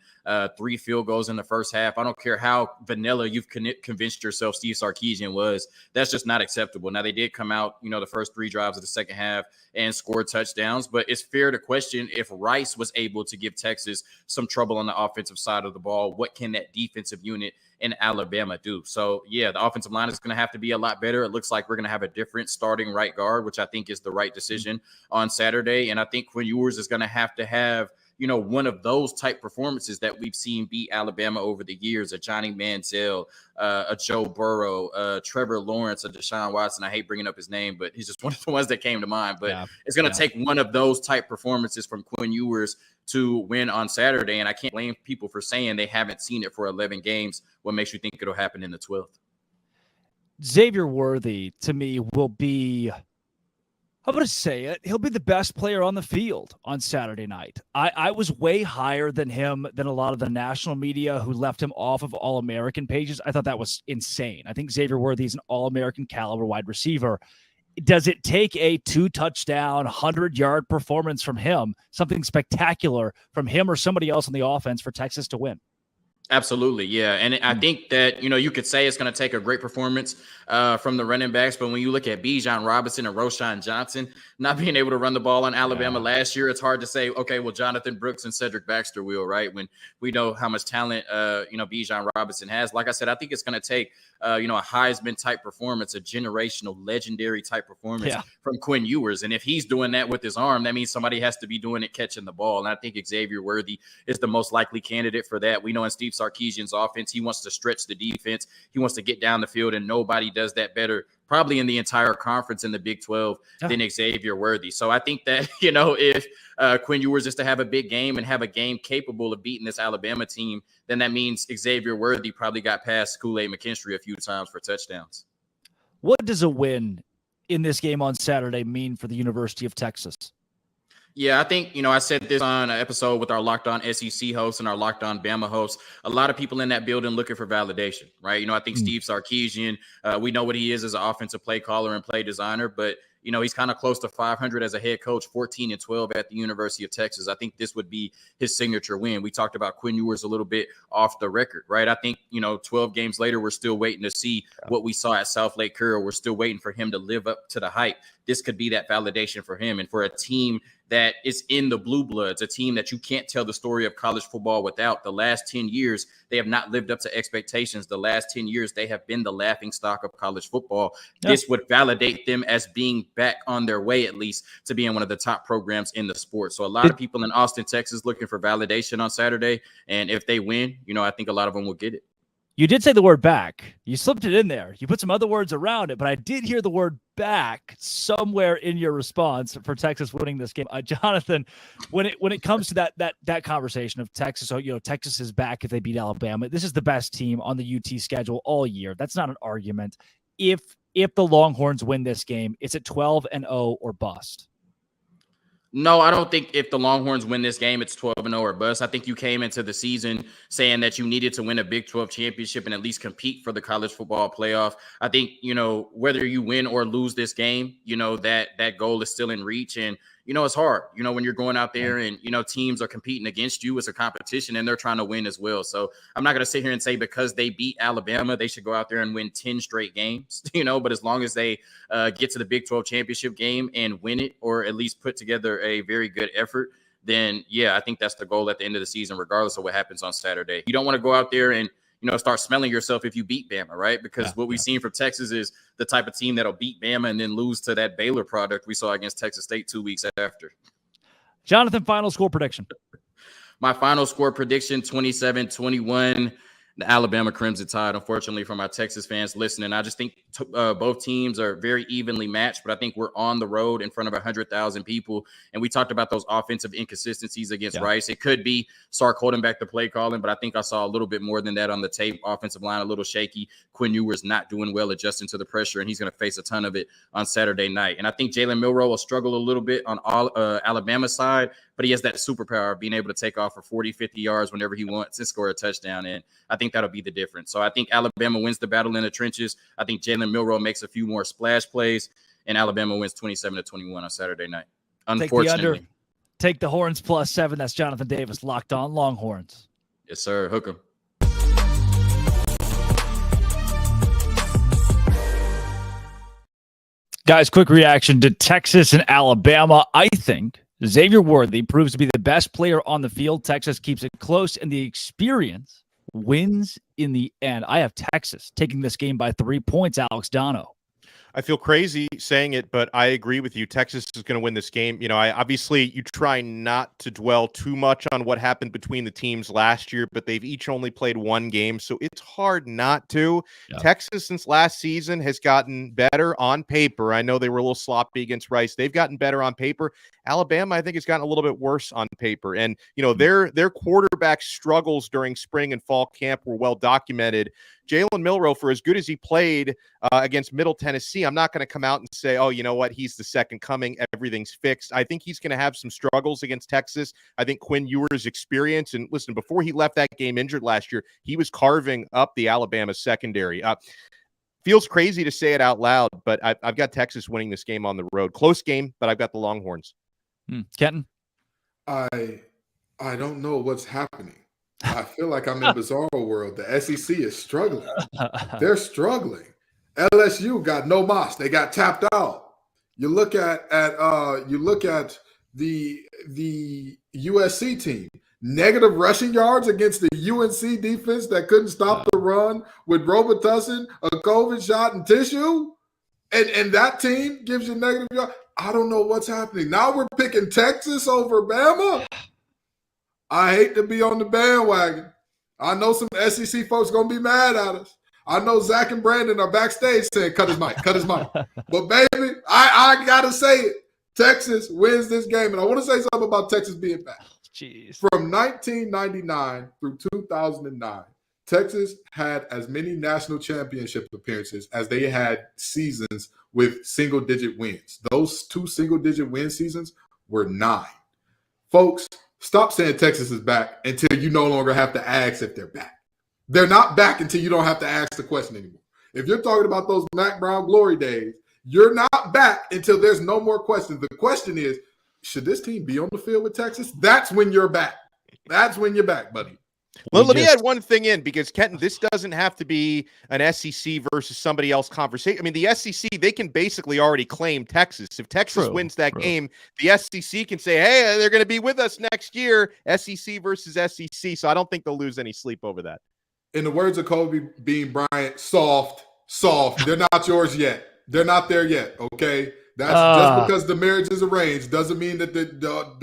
3 field goals in the first half, I don't care how vanilla you've convinced yourself Steve Sarkisian was, that's just not acceptable. Now, they did come out, the first 3 drives of the second half and score touchdowns, but it's fair to question if Rice was able to give Texas some trouble on the offensive side of the ball. What can that defensive unit in Alabama do? So, yeah, the offensive line is going to have to be a lot better. It looks like we're going to have a different starting right guard, which I think is the right decision on Saturday. And I think Quinn Ewers is going to have one of those type performances that we've seen beat Alabama over the years, a Johnny Manziel, a Joe Burrow, Trevor Lawrence, a Deshaun Watson. I hate bringing up his name, but he's just one of the ones that came to mind. But it's going to take one of those type performances from Quinn Ewers to win on Saturday. And I can't blame people for saying they haven't seen it for 11 games. What makes you think it'll happen in the 12th? Xavier Worthy, to me, will be, I'm going to say it, he'll be the best player on the field on Saturday night. I was way higher than him than a lot of the national media who left him off of All-American pages. I thought that was insane. I think Xavier Worthy is an All-American caliber wide receiver. Does it take a 2-touchdown, 100-yard performance from him, something spectacular from him or somebody else on the offense for Texas to win? Absolutely, yeah. And I think that, you could say it's going to take a great performance from the running backs, but when you look at Bijan Robinson and Roschon Johnson not being able to run the ball on Alabama last year, it's hard to say, okay, well, Jonathan Brooks and Cedric Baxter will, right? When we know how much talent, Bijan Robinson has. Like I said, I think it's going to take, a Heisman-type performance, a generational, legendary-type performance from Quinn Ewers. And if he's doing that with his arm, that means somebody has to be doing it catching the ball. And I think Xavier Worthy is the most likely candidate for that. We know in Steve Sarkisian's offense, he wants to stretch the defense. He wants to get down the field, and nobody does that better probably in the entire conference in the Big 12 than Xavier Worthy. So I think that, if Quinn Ewers is to have a big game and have a game capable of beating this Alabama team, then that means Xavier Worthy probably got past Kool-Aid McKinstry a few times for touchdowns. What does a win in this game on Saturday mean for the University of Texas? Yeah, I think, I said this on an episode with our Locked On SEC host and our Locked On Bama host. A lot of people in that building looking for validation, right? I think Steve Sarkisian, we know what he is as an offensive play caller and play designer, but he's kind of close to 500 as a head coach, 14-12 at the University of Texas. I think this would be his signature win. We talked about Quinn Ewers a little bit off the record, right? I think, 12 games later, we're still waiting to see what we saw at South Lake Carroll. We're still waiting for him to live up to the hype. This could be that validation for him. And for a team that is in the blue bloods, a team that you can't tell the story of college football without. The last 10 years, they have not lived up to expectations. The last 10 years, they have been the laughingstock of college football. This would validate them as being back on their way, at least, to being one of the top programs in the sport. So a lot of people in Austin, Texas, looking for validation on Saturday. And if they win, I think a lot of them will get it. You did say the word back. You slipped it in there. You put some other words around it, but I did hear the word back somewhere in your response for Texas winning this game. Jonathan, when it comes to that conversation of Texas, Texas is back if they beat Alabama. This is the best team on the UT schedule all year. That's not an argument. If the Longhorns win this game, it's at 12-0 or bust. No, I don't think if the Longhorns win this game, it's 12-0 or bust. I think you came into the season saying that you needed to win a Big 12 championship and at least compete for the college football playoff. I think, whether you win or lose this game, that goal is still in reach. And, it's hard, when you're going out there and, teams are competing against you. It's a competition and they're trying to win as well. So I'm not going to sit here and say because they beat Alabama, they should go out there and win 10 straight games, but as long as they get to the Big 12 championship game and win it, or at least put together a very good effort, then I think that's the goal at the end of the season, regardless of what happens on Saturday. You don't want to go out there and, start smelling yourself if you beat Bama, right? Because what we've seen from Texas is the type of team that'll beat Bama and then lose to that Baylor product we saw against Texas State 2 weeks after. Jonathan, final score prediction. My final score prediction, 27-21. The Alabama Crimson Tide, unfortunately, for my Texas fans listening. I just think both teams are very evenly matched, but I think we're on the road in front of 100,000 people. And we talked about those offensive inconsistencies against Rice. It could be Sark holding back the play calling, but I think I saw a little bit more than that on the tape. Offensive line, a little shaky. Quinn Ewers not doing well adjusting to the pressure, and he's going to face a ton of it on Saturday night. And I think Jalen Milroe will struggle a little bit on Alabama's side, but he has that superpower of being able to take off for 40, 50 yards whenever he wants and score a touchdown. And I think that'll be the difference. So I think Alabama wins the battle in the trenches. I think Jalen Milroe makes a few more splash plays, and Alabama wins 27-21 on Saturday night. Unfortunately. Take the Horns +7. That's Jonathan Davis, Locked On Longhorns. Yes, sir. Hook 'em. Guys, quick reaction to Texas and Alabama. I think Xavier Worthy proves to be the best player on the field. Texas keeps it close, and the experience wins in the end. I have Texas taking this game by 3 points, Alex Dono. I feel crazy saying it, but I agree with you. Texas is going to win this game. You know, you try not to dwell too much on what happened between the teams last year, but they've each only played one game, so it's hard not to. Yeah. Texas, since last season, has gotten better on paper. I know they were a little sloppy against Rice. They've gotten better on paper. Alabama, I think, has gotten a little bit worse on paper. And, you know, their quarterback struggles during spring and fall camp were well documented. Jalen Milroe, for as good as he played against Middle Tennessee, I'm not going to come out and say, oh, you know what, he's the second coming, everything's fixed. I think he's going to have some struggles against Texas. I think Quinn Ewers' experience, and listen, before he left that game injured last year, he was carving up the Alabama secondary. Feels crazy to say it out loud, but I've got Texas winning this game on the road. Close game, but I've got the Longhorns. Kenton? I don't know what's happening. I feel like I'm in bizarre world. The SEC is struggling. They're struggling. LSU got no moss. They got tapped out. You look at the USC team. Negative rushing yards against the UNC defense that couldn't stop the run with Robitussin, a COVID shot, and tissue. And that team gives you negative yards. I don't know what's happening. Now we're picking Texas over Bama. I hate to be on the bandwagon. I know some SEC folks going to be mad at us. I know Zach and Brandon are backstage saying, cut his mic. But, baby, I got to say it. Texas wins this game. And I want to say something about Texas being back. Jeez. From 1999 through 2009, Texas had as many national championship appearances as they had seasons with single-digit wins. Those 2 single-digit win seasons were 9. Folks, stop saying Texas is back until you no longer have to ask if they're back. They're not back until you don't have to ask the question anymore. If you're talking about those Mac Brown glory days, you're not back until there's no more questions. The question is, should this team be on the field with Texas? That's when you're back. That's when you're back, buddy. Well, let me add one thing in, because, Kenton, this doesn't have to be an SEC versus somebody else conversation. I mean, the SEC, they can basically already claim Texas. If Texas wins that game, the SEC can say, hey, they're going to be with us next year, SEC versus SEC. So I don't think they'll lose any sleep over that. In the words of Kobe Bean Bryant, soft. They're not yours yet. They're not there yet, okay? That's just because the marriage is arranged doesn't mean that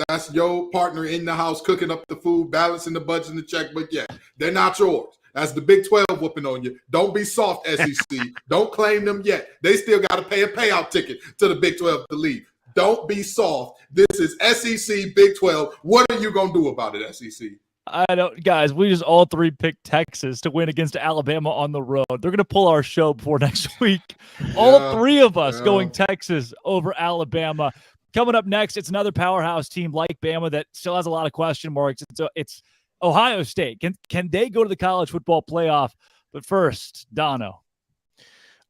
that's your partner in the house cooking up the food, balancing the budget and the checkbook yet. They're not yours. That's the Big 12 whooping on you. Don't be soft, SEC. Don't claim them yet. They still got to pay a payout ticket to the Big 12 to leave. Don't be soft. This is SEC, Big 12. What are you going to do about it, SEC? I don't, guys, we just all three picked Texas to win against Alabama on the road. They're going to pull our show before next week. All three of us going Texas over Alabama. Coming up next, it's another powerhouse team like Bama that still has a lot of question marks. It's Ohio State. Can they go to the college football playoff? But first, Dono.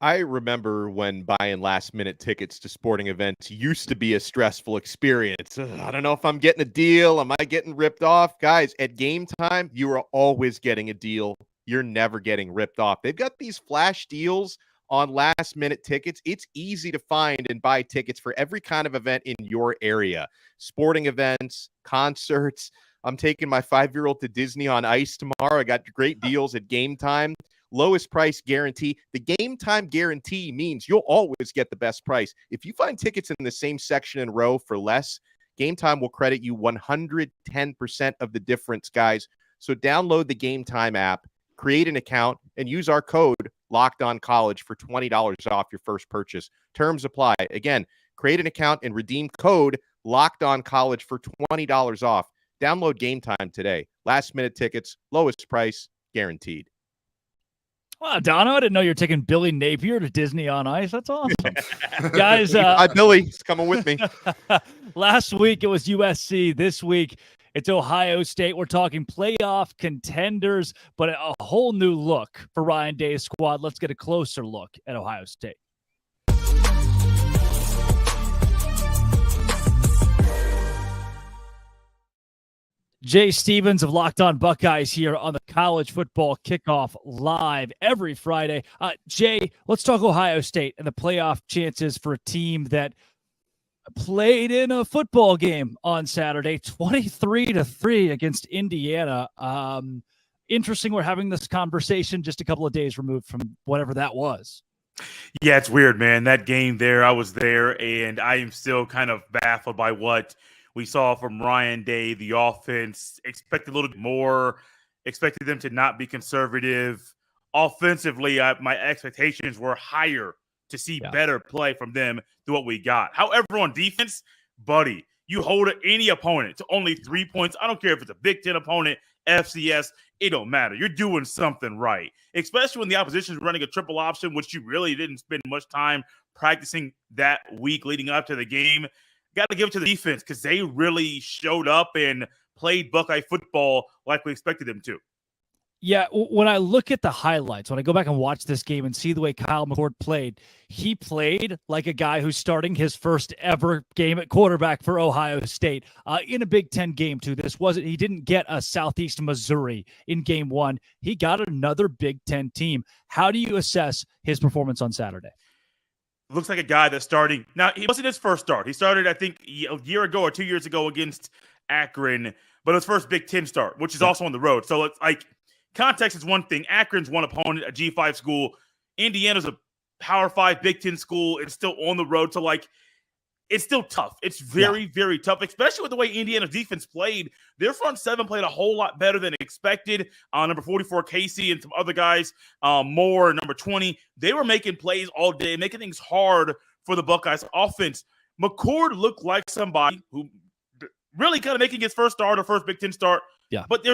I remember when buying last-minute tickets to sporting events used to be a stressful experience. I don't know if I'm getting a deal. Am I getting ripped off? Guys, at game time, you are always getting a deal. You're never getting ripped off. They've got these flash deals on last-minute tickets. It's easy to find and buy tickets for every kind of event in your area. Sporting events, concerts. I'm taking my 5-year-old to Disney on Ice tomorrow. I got great deals at game time. Lowest price guarantee. The game time guarantee means you'll always get the best price. If you find tickets in the same section and row for less, Game Time will credit you 110% of the difference, guys. So download the Game Time app, create an account, and use our code LOCKEDONCollege for $20 off your first purchase. Terms apply. Again, create an account and redeem code LOCKEDONCollege for $20 off. Download Game Time today. Last-minute tickets, lowest price, guaranteed. Wow, Dono, I didn't know you were taking Billy Napier to Disney on Ice. That's awesome. Guys, Hi, Billy. He's coming with me. Last week it was USC. This week it's Ohio State. We're talking playoff contenders, but a whole new look for Ryan Day's squad. Let's get a closer look at Ohio State. Jay Stevens of Locked On Buckeyes here on the College Football Kickoff live every Friday. Jay, let's talk Ohio State and the playoff chances for a team that played in a football game on Saturday, 23-3 against Indiana. Interesting we're having this conversation just a couple of days removed from whatever that was. Yeah, it's weird, man. That game there, I was there, and I am still kind of baffled by what we saw from Ryan Day. The offense expected a little bit more, expected them to not be conservative. Offensively, my expectations were higher to see better play from them than what we got. However, on defense, buddy, you hold any opponent to only 3 points. I don't care if it's a Big Ten opponent, FCS, it don't matter. You're doing something right, especially when the opposition is running a triple option, which you really didn't spend much time practicing that week leading up to the game. Got to give it to the defense because they really showed up and played Buckeye football like we expected them to. Yeah, when I look at the highlights, when I go back and watch this game and see the way Kyle McCord played, he played like a guy who's starting his first ever game at quarterback for Ohio State in a Big Ten game, too. He didn't get a Southeast Missouri in game one. He got another Big Ten team. How do you assess his performance on Saturday? Looks like a guy that's starting. Now, he wasn't his first start. He started, I think, a year ago or 2 years ago against Akron, but his first Big Ten start, which is also on the road. So it's like context is one thing. Akron's one opponent, a G5 school. Indiana's a Power 5 Big Ten school. It's still on the road. So, like, it's still tough. It's very, very tough, especially with the way Indiana's defense played. Their front seven played a whole lot better than expected. Number 44, Casey, and some other guys, Moore, number 20. They were making plays all day, making things hard for the Buckeyes offense. McCord looked like somebody who really kind of making his first start or first Big Ten start. Yeah. But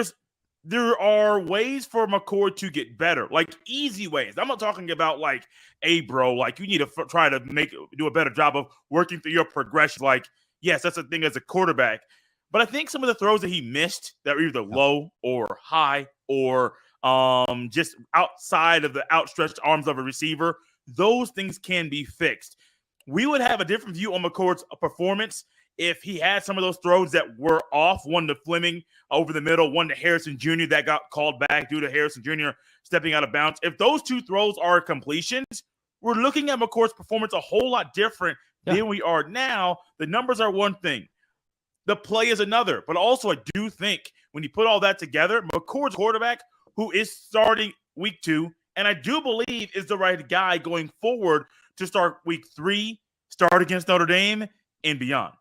there are ways for McCord to get better, like easy ways. I'm not talking about like, hey, bro, like you need to try to do a better job of working through your progression. Like, yes, that's a thing as a quarterback. But I think some of the throws that he missed that were either low or high or just outside of the outstretched arms of a receiver, those things can be fixed. We would have a different view on McCord's performance if he had some of those throws that were off, one to Fleming over the middle, one to Harrison Jr. that got called back due to Harrison Jr. stepping out of bounds. If those two throws are completions, we're looking at McCord's performance a whole lot different than we are now. The numbers are one thing. The play is another. But also I do think when you put all that together, McCord's quarterback who is starting week 2, and I do believe is the right guy going forward to start week 3, start against Notre Dame, and beyond.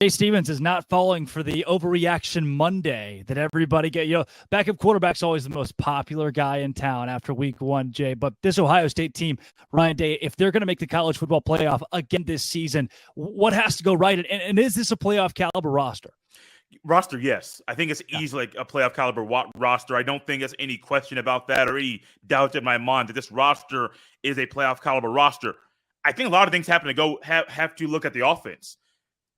Jay Stevens is not falling for the overreaction Monday that everybody get. Backup quarterback's always the most popular guy in town after week 1, Jay. But this Ohio State team, Ryan Day, if they're going to make the college football playoff again this season, what has to go right? And is this a playoff caliber roster? Roster, yes. I think it's easily a playoff caliber roster. I don't think there's any question about that or any doubt in my mind that this roster is a playoff caliber roster. I think a lot of things have to look at the offense.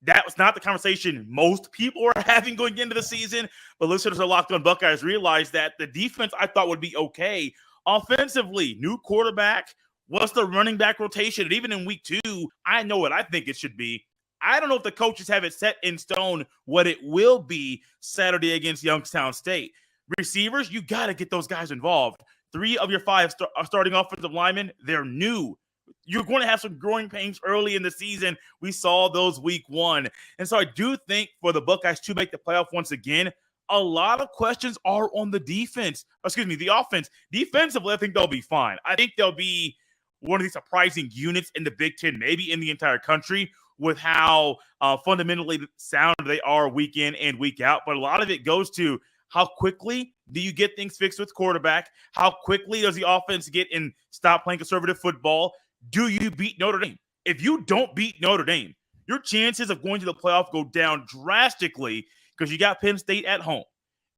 That was not the conversation most people were having going into the season, but listeners of Locked On Buckeyes realized that the defense I thought would be okay. Offensively, new quarterback, what's the running back rotation? And even in week 2, I know what I think it should be. I don't know if the coaches have it set in stone what it will be Saturday against Youngstown State. Receivers, you got to get those guys involved. 3 of your 5 starting offensive linemen, they're new. You're going to have some growing pains early in the season. We saw those week 1. And so I do think for the Buckeyes to make the playoff once again, a lot of questions are on the defense. The offense. Defensively, I think they'll be fine. I think they'll be one of the surprising units in the Big Ten, maybe in the entire country. with how fundamentally sound they are week in and week out. But a lot of it goes to how quickly do you get things fixed with quarterback? How quickly does the offense get and stop playing conservative football? Do you beat Notre Dame? If you don't beat Notre Dame, your chances of going to the playoff go down drastically because you got Penn State at home.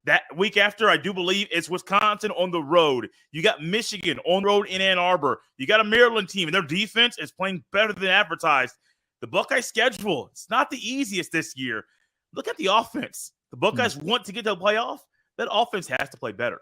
That week after, I do believe it's Wisconsin on the road. You got Michigan on the road in Ann Arbor. You got a Maryland team, and their defense is playing better than advertised. The Buckeye schedule, it's not the easiest this year. Look at the offense. The Buckeyes want to get to the playoff. That offense has to play better.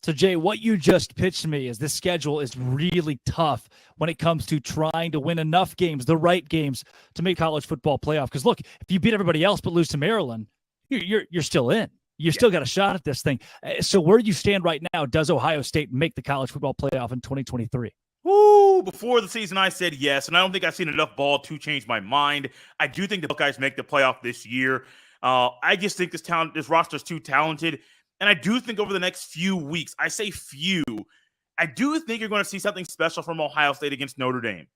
So, Jay, what you just pitched me is this schedule is really tough when it comes to trying to win enough games, the right games, to make college football playoff. Because, look, if you beat everybody else but lose to Maryland, you're still in. You still got a shot at this thing. So where do you stand right now? Does Ohio State make the college football playoff in 2023? Woo! Before the season, I said yes, and I don't think I've seen enough ball to change my mind. I do think the Buckeyes make the playoff this year. I just think this roster is too talented, and I do think over the next few weeks, I say few, I do think you're going to see something special from Ohio State against Notre Dame.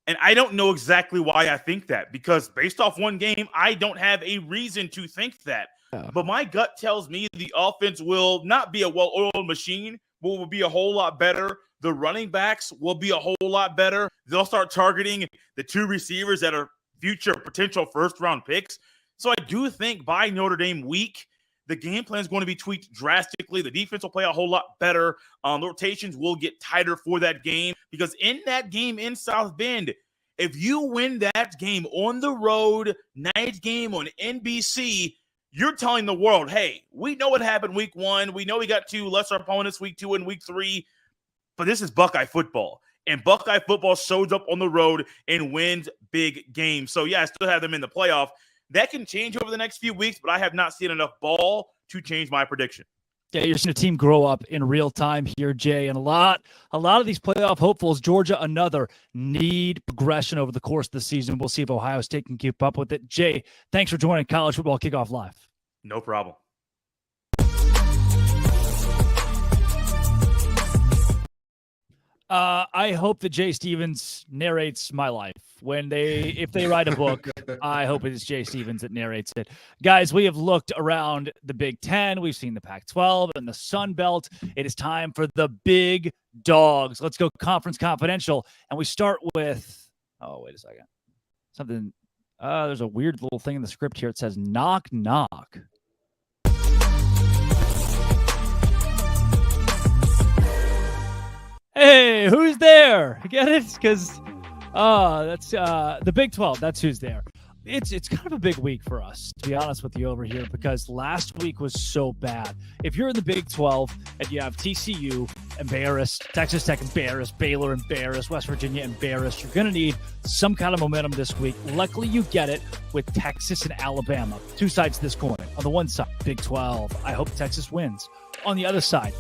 And I don't know exactly why I think that, because based off one game, I don't have a reason to think that. But my gut tells me the offense will not be a well-oiled machine, but will be a whole lot better. The running backs will be a whole lot better. They'll start targeting the two receivers that are future potential first-round picks. So I do think by Notre Dame week, the game plan is going to be tweaked drastically. The defense will play a whole lot better. The rotations will get tighter for that game, because in that game in South Bend, if you win that game on the road, night game on NBC, you're telling the world, hey, we know what happened week 1. We know we got 2 lesser opponents week 2 and week 3, but this is Buckeye football. And Buckeye football shows up on the road and wins big games. So, yeah, I still have them in the playoff. That can change over the next few weeks, but I have not seen enough ball to change my prediction. Yeah, you're seeing a team grow up in real time here, Jay. And a lot of these playoff hopefuls, Georgia, another, need progression over the course of the season. We'll see if Ohio State can keep up with it. Jay, thanks for joining College Football Kickoff Live. No problem. I hope that Jay Stevens narrates my life. If they write a book, I hope it's Jay Stevens that narrates it. Guys, we have looked around the Big Ten. We've seen the Pac-12 and the Sunbelt. It is time for the big dogs. Let's go Conference Confidential. And we start with, wait a second. There's a weird little thing in the script here. It says knock, knock. Hey, who's there? Get it? Because that's the Big 12. That's who's there. It's kind of a big week for us, to be honest with you over here, because last week was so bad. If you're in the Big 12 and you have TCU embarrassed, Texas Tech embarrassed, Baylor embarrassed, West Virginia embarrassed, you're going to need some kind of momentum this week. Luckily, you get it with Texas and Alabama. Two sides to this coin. On the one side, Big 12. I hope Texas wins. On the other side,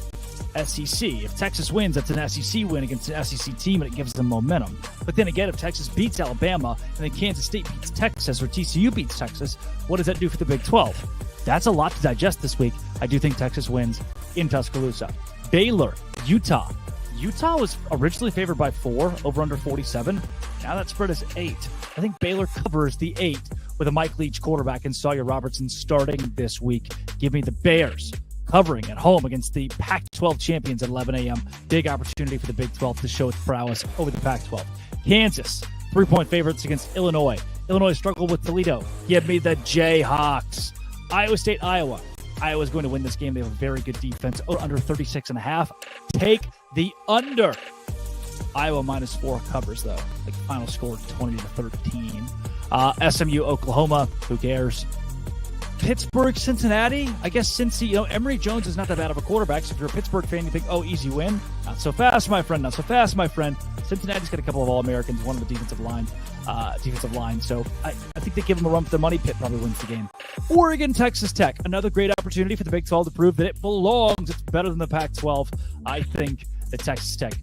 SEC. If Texas wins, that's an SEC win against an SEC team, and it gives them momentum. But then again, if Texas beats Alabama and then Kansas State beats Texas, or TCU beats Texas, what does that do for the Big 12? That's a lot to digest this week. I do think Texas wins in Tuscaloosa. Baylor, Utah. Utah was originally favored by 4, over under 47. Now that spread is 8. I think Baylor covers the 8 with a Mike Leach quarterback and Sawyer Robertson starting this week. Give me the Bears covering at home against the Pac-12 champions at 11 a.m. Big opportunity for the Big 12 to show its prowess over the Pac-12. Kansas, 3-point favorites against Illinois. Illinois struggled with Toledo. Give me the Jayhawks. Iowa State, Iowa. Iowa's going to win this game. They have a very good defense. Under 36.5. Take the under. Iowa -4 covers, though. Like final score 20-13. SMU, Oklahoma. Who cares? Pittsburgh, Cincinnati. I guess Cincy, Emory Jones is not that bad of a quarterback. So if you're a Pittsburgh fan, you think, easy win. Not so fast, my friend. Not so fast, my friend. Cincinnati's got a couple of All-Americans, one of the defensive line. So I think they give them a run for their money. Pitt probably wins the game. Oregon, Texas Tech. Another great opportunity for the Big 12 to prove that it belongs. It's better than the Pac-12. I think that Texas Tech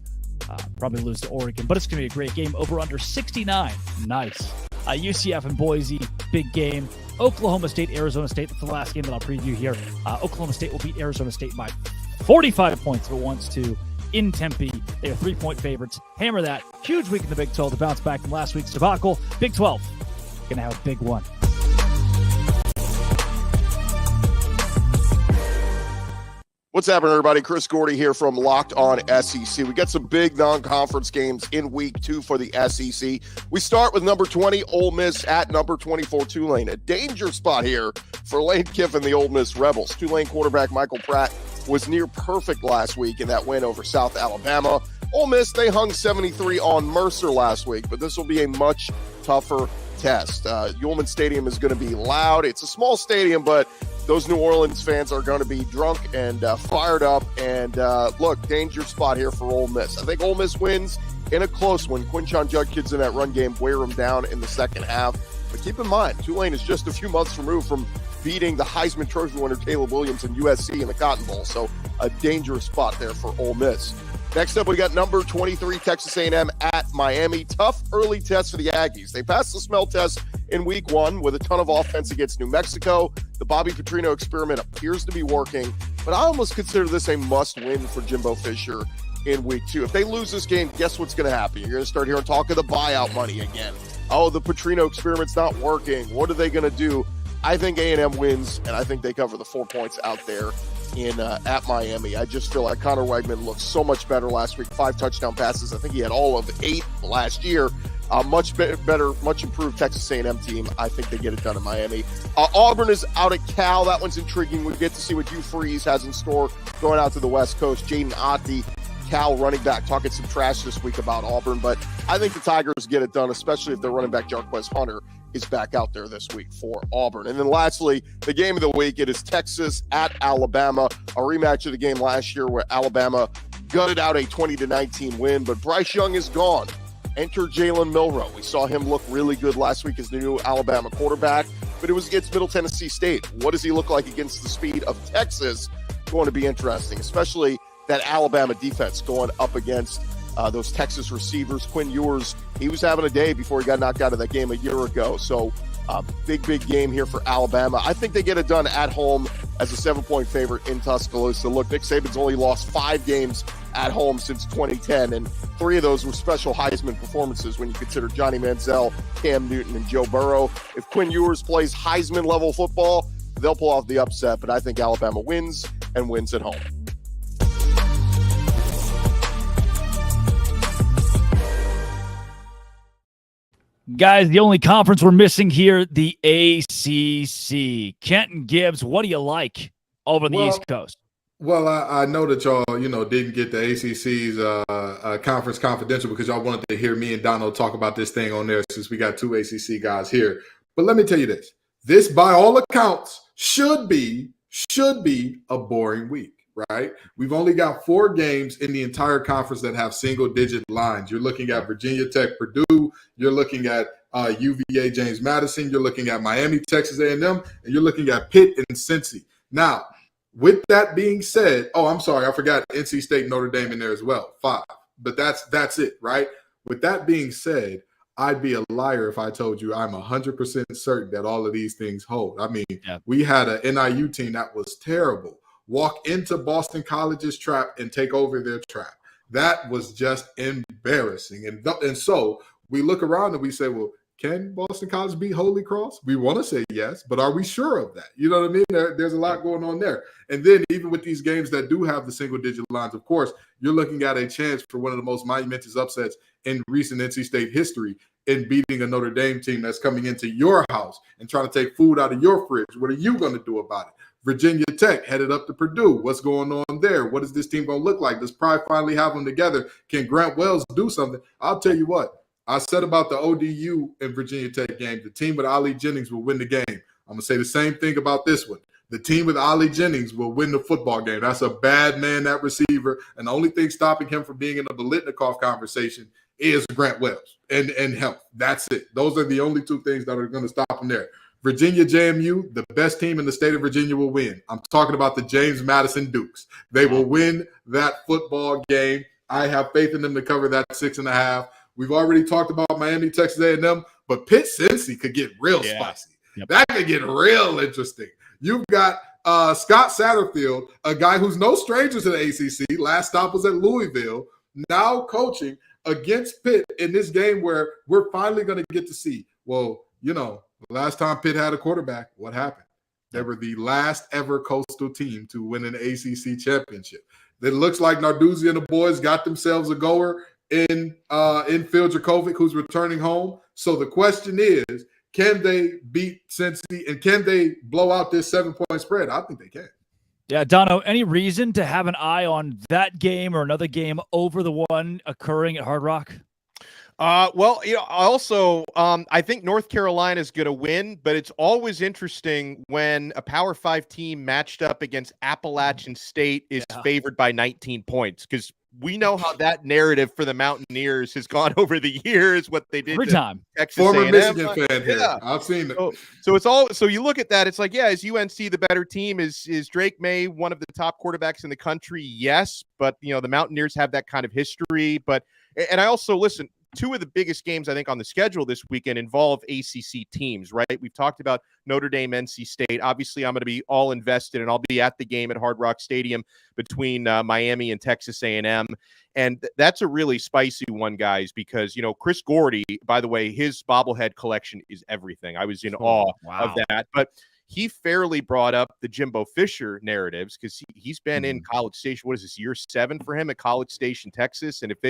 probably lose to Oregon, but it's going to be a great game. Over under 69. Nice. UCF and Boise, big game. Oklahoma State, Arizona State. That's the last game that I'll preview here. Oklahoma State will beat Arizona State by 45 points if it wants to in Tempe. They are 3-point favorites. Hammer that. Huge week in the Big 12 to bounce back from last week's debacle. Big 12. going to have a big one. What's happening, everybody? Chris Gordy here from Locked On SEC. We got some big non-conference games in week 2 for the SEC. We start with number 20, Ole Miss at number 24, Tulane. A danger spot here for Lane Kiffin, the Ole Miss Rebels. Tulane quarterback Michael Pratt was near perfect last week in that win over South Alabama. Ole Miss, they hung 73 on Mercer last week, but this will be a much tougher test. Ullman Stadium is going to be loud. It's a small stadium, but those New Orleans fans are going to be drunk and fired up. And look, danger spot here for Ole Miss. I think Ole Miss wins in a close one. Quinshon Judkins in that run game wear them down in the second half. But keep in mind, Tulane is just a few months removed from beating the Heisman Trophy winner Caleb Williams and USC in the Cotton Bowl. So a dangerous spot there for Ole Miss. Next up, we got number 23, Texas A&M at Miami. Tough early test for the Aggies. They passed the smell test in week 1 with a ton of offense against New Mexico. The Bobby Petrino experiment appears to be working, but I almost consider this a must-win for Jimbo Fisher in week 2. If they lose this game, guess what's going to happen? You're going to start hearing talk of the buyout money again. Oh, the Petrino experiment's not working. What are they going to do? I think A&M wins, and I think they cover the 4 points out there at Miami. I just feel like Connor Wegman looked so much better last week. 5 touchdown passes. I think he had all of 8 last year. Much better, much improved Texas A&M team. I think they get it done in Miami. Auburn is out at Cal. That one's intriguing. We get to see what Hugh Freeze has in store going out to the West Coast. Jaden Ottey, Cal running back, talking some trash this week about Auburn, but I think the Tigers get it done, especially if their running back Jarquez Hunter is back out there this week for Auburn. And then lastly, the game of the week, it is Texas at Alabama, a rematch of the game last year where Alabama gutted out a 20-19 win, but Bryce Young is gone. Enter Jalen Milroe. We saw him look really good last week as the new Alabama quarterback, but it was against Middle Tennessee State. What does he look like against the speed of Texas? Going to be interesting, especially that Alabama defense going up against those Texas receivers. Quinn Ewers, he was having a day before he got knocked out of that game a year ago. So big game here for Alabama. I think they get it done at home as a 7-point favorite in Tuscaloosa. Look, Nick Saban's only lost 5 games at home since 2010, and 3 of those were special Heisman performances when you consider Johnny Manziel, Cam Newton, and Joe Burrow. If Quinn Ewers plays Heisman-level football, they'll pull off the upset, but I think Alabama wins and wins at home. Guys, the only conference we're missing here, the ACC. Kenton Gibbs, what do you like over the East Coast? Well, I know that y'all, didn't get the ACC's conference confidential because y'all wanted to hear me and Donald talk about this thing on there since we got 2 ACC guys here. But let me tell you this. This, by all accounts, should be a boring week, right? We've only got 4 games in the entire conference that have single-digit lines. You're looking at Virginia Tech, Purdue. You're looking at UVA, James Madison. You're looking at Miami, Texas A&M. And you're looking at Pitt and Cincy. Now, with that being said, I'm sorry, I forgot NC State, Notre Dame in there as well, 5. But that's it, right? With that being said, I'd be a liar if I told you I'm 100% certain that all of these things hold. I mean, we had an NIU team that was terrible. Walk into Boston College's trap and take over their trap. That was just embarrassing. And so we look around and we say, well, can Boston College beat Holy Cross? We want to say yes, but are we sure of that? You know what I mean? There's a lot going on there. And then even with these games that do have the single-digit lines, of course, you're looking at a chance for one of the most monumentous upsets in recent NC State history in beating a Notre Dame team that's coming into your house and trying to take food out of your fridge. What are you going to do about it? Virginia Tech headed up to Purdue. What's going on there? What is this team going to look like? Does Pride finally have them together? Can Grant Wells do something? I'll tell you what. I said about the ODU and Virginia Tech game, the team with Ali Jennings will win the game. I'm going to say the same thing about this one. The team with Ali Jennings will win the football game. That's a bad man, that receiver. And the only thing stopping him from being in the Biletnikoff conversation is Grant Wells and health. That's it. Those are the only 2 things that are going to stop him there. Virginia JMU, the best team in the state of Virginia will win. I'm talking about the James Madison Dukes. They will win that football game. I have faith in them to cover that 6.5. We've already talked about Miami, Texas A&M, but Pitt Cincy could get real spicy. Yep. That could get real interesting. You've got Scott Satterfield, a guy who's no stranger to the ACC. Last stop was at Louisville, now coaching against Pitt in this game where we're finally going to get to see, well, last time Pitt had a quarterback, what happened? They were the last ever Coastal team to win an ACC championship. It looks like Narduzzi and the boys got themselves a goer in Phil Dracovic, who's returning home. So the question is, can they beat Cincy and can they blow out this 7-point spread? I think they can. Yeah, Dono, any reason to have an eye on that game or another game over the one occurring at Hard Rock? Well, also, I think North Carolina is going to win, but it's always interesting when a Power 5 team matched up against Appalachian State is favored by 19 points, because we know how that narrative for the Mountaineers has gone over the years, what they did every time. Texas Former A&M. Michigan fan here. Yeah. I've seen it. So it's all. So you look at that. It's like, yeah, is UNC the better team? Is Drake May one of the top quarterbacks in the country? Yes, but the Mountaineers have that kind of history. And I also listen. Two of the biggest games, I think, on the schedule this weekend involve ACC teams, right? We've talked about Notre Dame, NC State. Obviously, I'm going to be all invested, and I'll be at the game at Hard Rock Stadium between Miami and Texas A&M. And that's a really spicy one, guys, because, Chris Gordy, by the way, his bobblehead collection is everything. I was in awe of that. But he fairly brought up the Jimbo Fisher narratives because he's been in College Station. What is this, year 7 for him at College Station, Texas? And if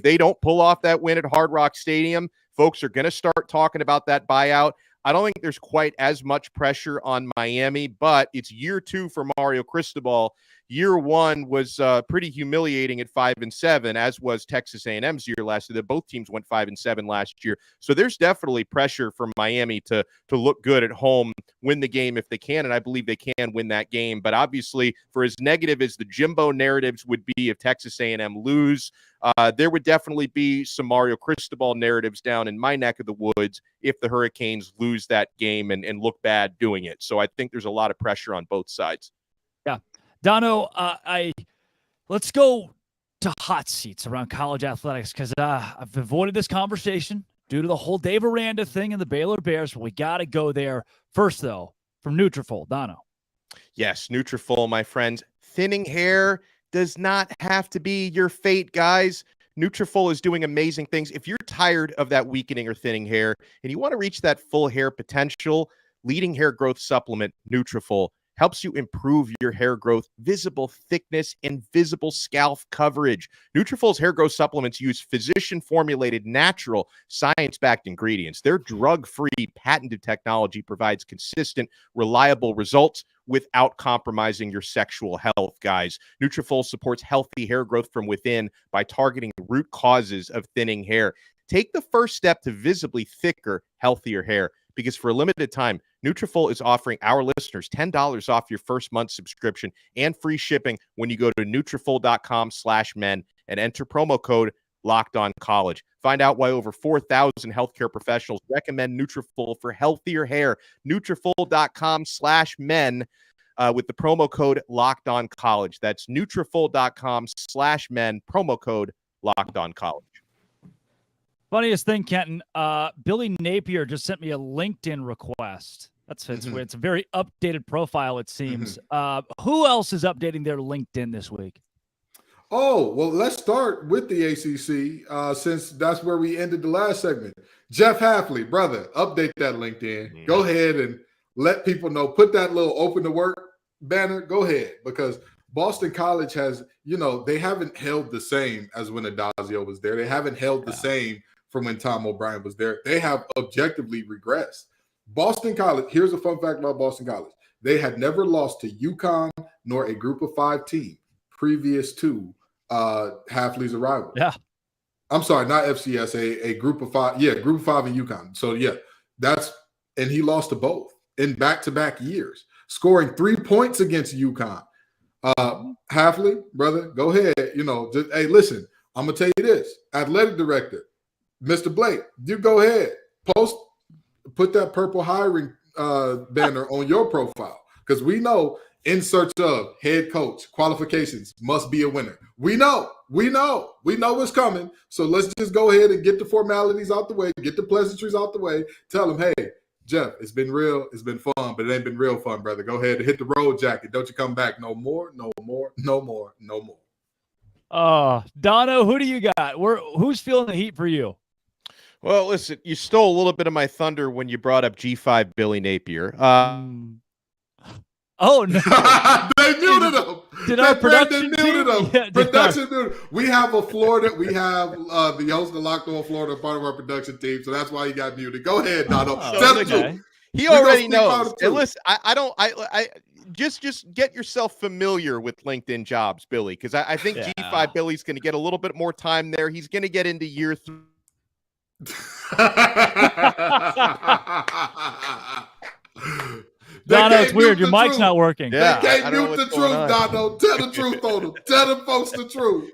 they don't pull off that win at Hard Rock Stadium, folks are going to start talking about that buyout. I don't think there's quite as much pressure on Miami, but it's year 2 for Mario Cristobal. Year 1 was pretty humiliating at 5-7, as was Texas A&M's year last year. Both teams went 5-7 last year. So there's definitely pressure for Miami to look good at home, win the game if they can, and I believe they can win that game. But obviously, for as negative as the Jimbo narratives would be if Texas A&M lose, there would definitely be some Mario Cristobal narratives down in my neck of the woods if the Hurricanes lose that game and look bad doing it. So I think there's a lot of pressure on both sides. Yeah. Dono, let's go to hot seats around college athletics because I've avoided this conversation due to the whole Dave Aranda thing and the Baylor Bears, but we got to go there. First, though, from Nutrafol, Dono. Yes, Nutrafol, my friends. Thinning hair does not have to be your fate, guys. Nutrafol is doing amazing things. If you're tired of that weakening or thinning hair and you want to reach that full hair potential, leading hair growth supplement, Nutrafol, helps you improve your hair growth, visible thickness, and visible scalp coverage. Nutrafol's hair growth supplements use physician-formulated, natural, science-backed ingredients. Their drug-free, patented technology provides consistent, reliable results without compromising your sexual health, guys. Nutrafol supports healthy hair growth from within by targeting root causes of thinning hair. Take the first step to visibly thicker, healthier hair, because for a limited time, Nutrafol is offering our listeners $10 off your first month subscription and free shipping when you go to Nutrafol.com/men and enter promo code LOCKEDONCollege. Find out why over 4,000 healthcare professionals recommend Nutrafol for healthier hair. Nutrafol.com/men with the promo code LOCKEDONCollege. That's Nutrafol.com/men, promo code LOCKEDONCollege. Funniest thing, Kenton, Billy Napier just sent me a LinkedIn request. It's a very updated profile, it seems. Who else is updating their LinkedIn this week? Oh, well, let's start with the ACC since that's where we ended the last segment. Jeff Hafley, brother, update that LinkedIn. Go ahead and let people know. Put that little open to work banner. Go ahead, because Boston College has, they haven't held the same as when Adazio was there. They haven't held the same from when Tom O'Brien was there. They have objectively regressed. Boston College, here's a fun fact about Boston College. They had never lost to UConn nor a group of 5 team previous to Hafley's arrival. Yeah. I'm sorry, not FCS, a group of 5. Yeah, group of 5 in UConn. So, yeah, and he lost to both in back-to-back years, scoring 3 points against UConn. Hafley, brother, go ahead. Hey, listen, I'm going to tell you this. Athletic director, Mr. Blake, you go ahead. Put that purple hiring banner on your profile, because we know in search of head coach qualifications must be a winner. We know it's coming. So let's just go ahead and get the formalities out the way, get the pleasantries out the way. Tell them, hey, Jeff, it's been real. It's been fun, but it ain't been real fun, brother. Go ahead and hit the road jacket. Don't you come back no more, no more, no more, no more. Dono, who do you got? Who's feeling the heat for you? Well, listen, you stole a little bit of my thunder when you brought up G5 Billy Napier. Oh no! They muted him. Did our production muted team? him? Yeah, Production muted. We have a Florida. We have the host of Locked On Florida, part of our production team, so that's why he got muted. Go ahead, Dono. Tell the truth. He already knows. And listen, I just get yourself familiar with LinkedIn Jobs, Billy, because I think G5 Billy's going to get a little bit more time there. He's going to get into year 3. Dono, it's weird. Your mic's not working. Yeah, they can't mute the truth, Dono. Tell the truth on them. Tell them folks the truth.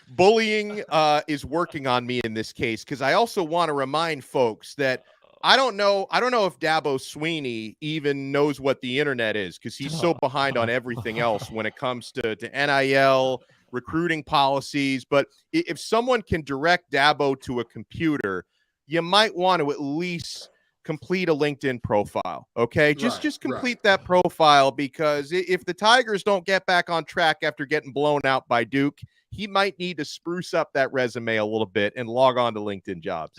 Bullying is working on me in this case, because I also want to remind folks that I don't know if Dabo Swinney even knows what the internet is, because he's so behind on everything else when it comes to NIL, recruiting policies. But if someone can direct Dabo to a computer, you might want to at least complete a LinkedIn profile. Okay, just complete that profile, because if the Tigers don't get back on track after getting blown out by Duke, he might need to spruce up that resume a little bit and log on to LinkedIn Jobs.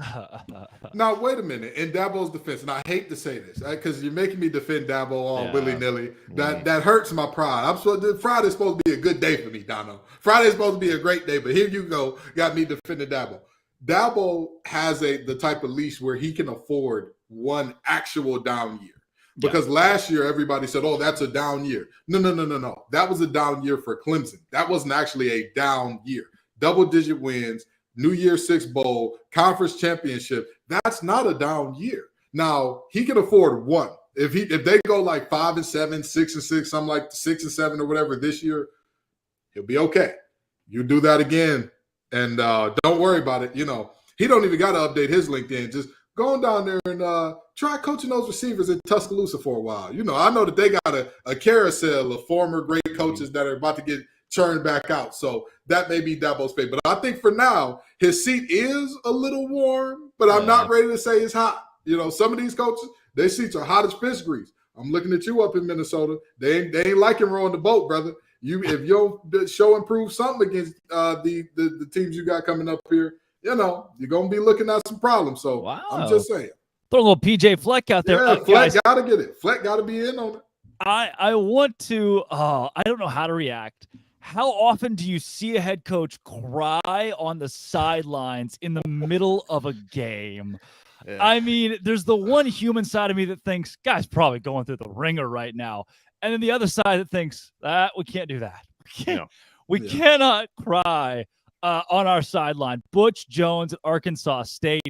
Now, wait a minute. In Dabo's defense, and I hate to say this, because you're making me defend Dabo all willy-nilly. That hurts my pride. Friday's supposed to be a good day for me, Dono. Friday's supposed to be a great day, but here you go. Got me defending Dabo. Dabo has the type of leash where he can afford one actual down year. Because last year, everybody said, oh, that's a down year. No. That was a down year for Clemson. That wasn't actually a down year. Double-digit wins, New Year's Six Bowl, conference championship. That's not a down year. Now, he can afford one. If they go like 5-7, 6-6, something like 6-7 or whatever this year, he'll be okay. You do that again, and don't worry about it. You know, he don't even got to update his LinkedIn. Just going down there and try coaching those receivers in Tuscaloosa for a while. You know, I know that they got a carousel of former great coaches that are about to get churned back out. So that may be Dabo's fate. But I think for now, his seat is a little warm, but I'm not ready to say it's hot. You know, some of these coaches, their seats are hot as fish grease. I'm looking at you up in Minnesota. They ain't liking rowing the boat, brother. If you don't show and prove something against the teams you got coming up here, you know, you're going to be looking at some problems. So I'm just saying. Throw a little PJ Fleck out there. Yeah, Fleck got to get it. Fleck got to be in on it. I want to, I don't know how to react. How often do you see a head coach cry on the sidelines in the middle of a game? Yeah. I mean, there's the one human side of me that thinks, guy's probably going through the ringer right now. And then the other side that thinks, we can't do that. We cannot cry on our sideline. Butch Jones at Arkansas State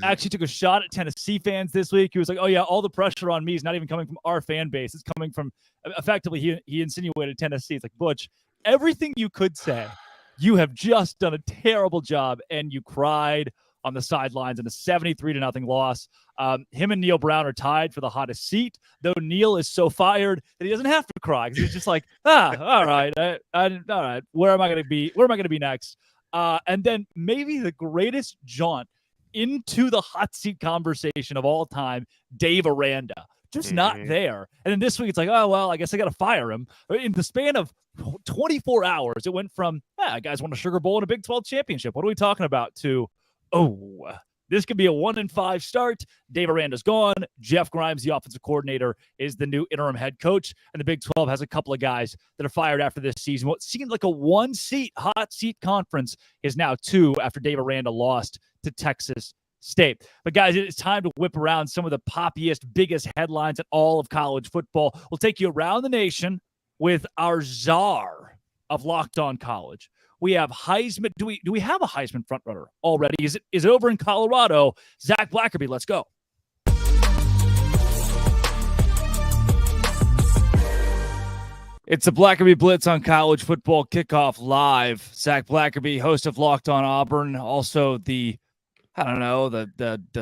actually took a shot at Tennessee fans this week. He was like, oh, yeah, all the pressure on me is not even coming from our fan base. It's coming from, effectively, he insinuated Tennessee. It's like, Butch, everything you could say, you have just done a terrible job, and you cried on the sidelines in a 73-0 loss. Him and Neil Brown are tied for the hottest seat, though Neil is so fired that he doesn't have to cry, because he's just like, all right, all right, where am I going to be? Where am I going to be next? And then maybe the greatest jaunt into the hot seat conversation of all time, Dave Aranda, just not there. And then this week it's like, oh, well, I guess I got to fire him. In the span of 24 hours, it went from, guys won a Sugar Bowl and a Big 12 championship. What are we talking about? To, this could be a 1-5 start. Dave Aranda's gone. Jeff Grimes, the offensive coordinator, is the new interim head coach. And the Big 12 has a couple of guys that are fired after this season. What seemed like a one-seat, hot seat conference is now 2 after Dave Aranda lost to Texas State. But guys, it's time to whip around some of the poppiest, biggest headlines in all of college football. We'll take you around the nation with our czar of Locked On College. We have Heisman. Do we have a Heisman frontrunner already? Is it over in Colorado? Zach Blackerby, let's go. It's a Blackerby Blitz on College Football Kickoff Live. Zach Blackerby, host of Locked On Auburn, also the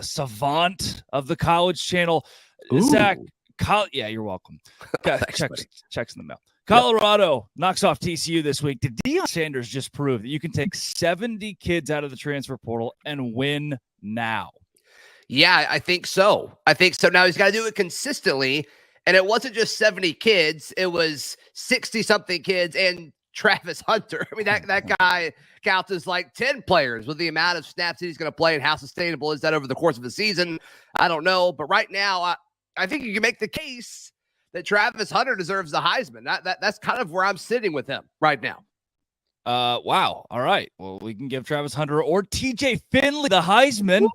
savant of the college channel. Ooh. Zach, yeah, you're welcome. Checks in the mail. Colorado knocks off TCU this week. Did Deion Sanders just prove that you can take 70 kids out of the transfer portal and win now? Yeah, I think so. Now he's got to do it consistently. And it wasn't just 70 kids. It was 60-something kids and Travis Hunter. I mean, that guy counts as like 10 players with the amount of snaps that he's going to play, and how sustainable is that over the course of the season? I don't know. But right now, I think you can make the case that Travis Hunter deserves the Heisman. That's kind of where I'm sitting with him right now. Wow. All right. Well, we can give Travis Hunter or TJ Finley the Heisman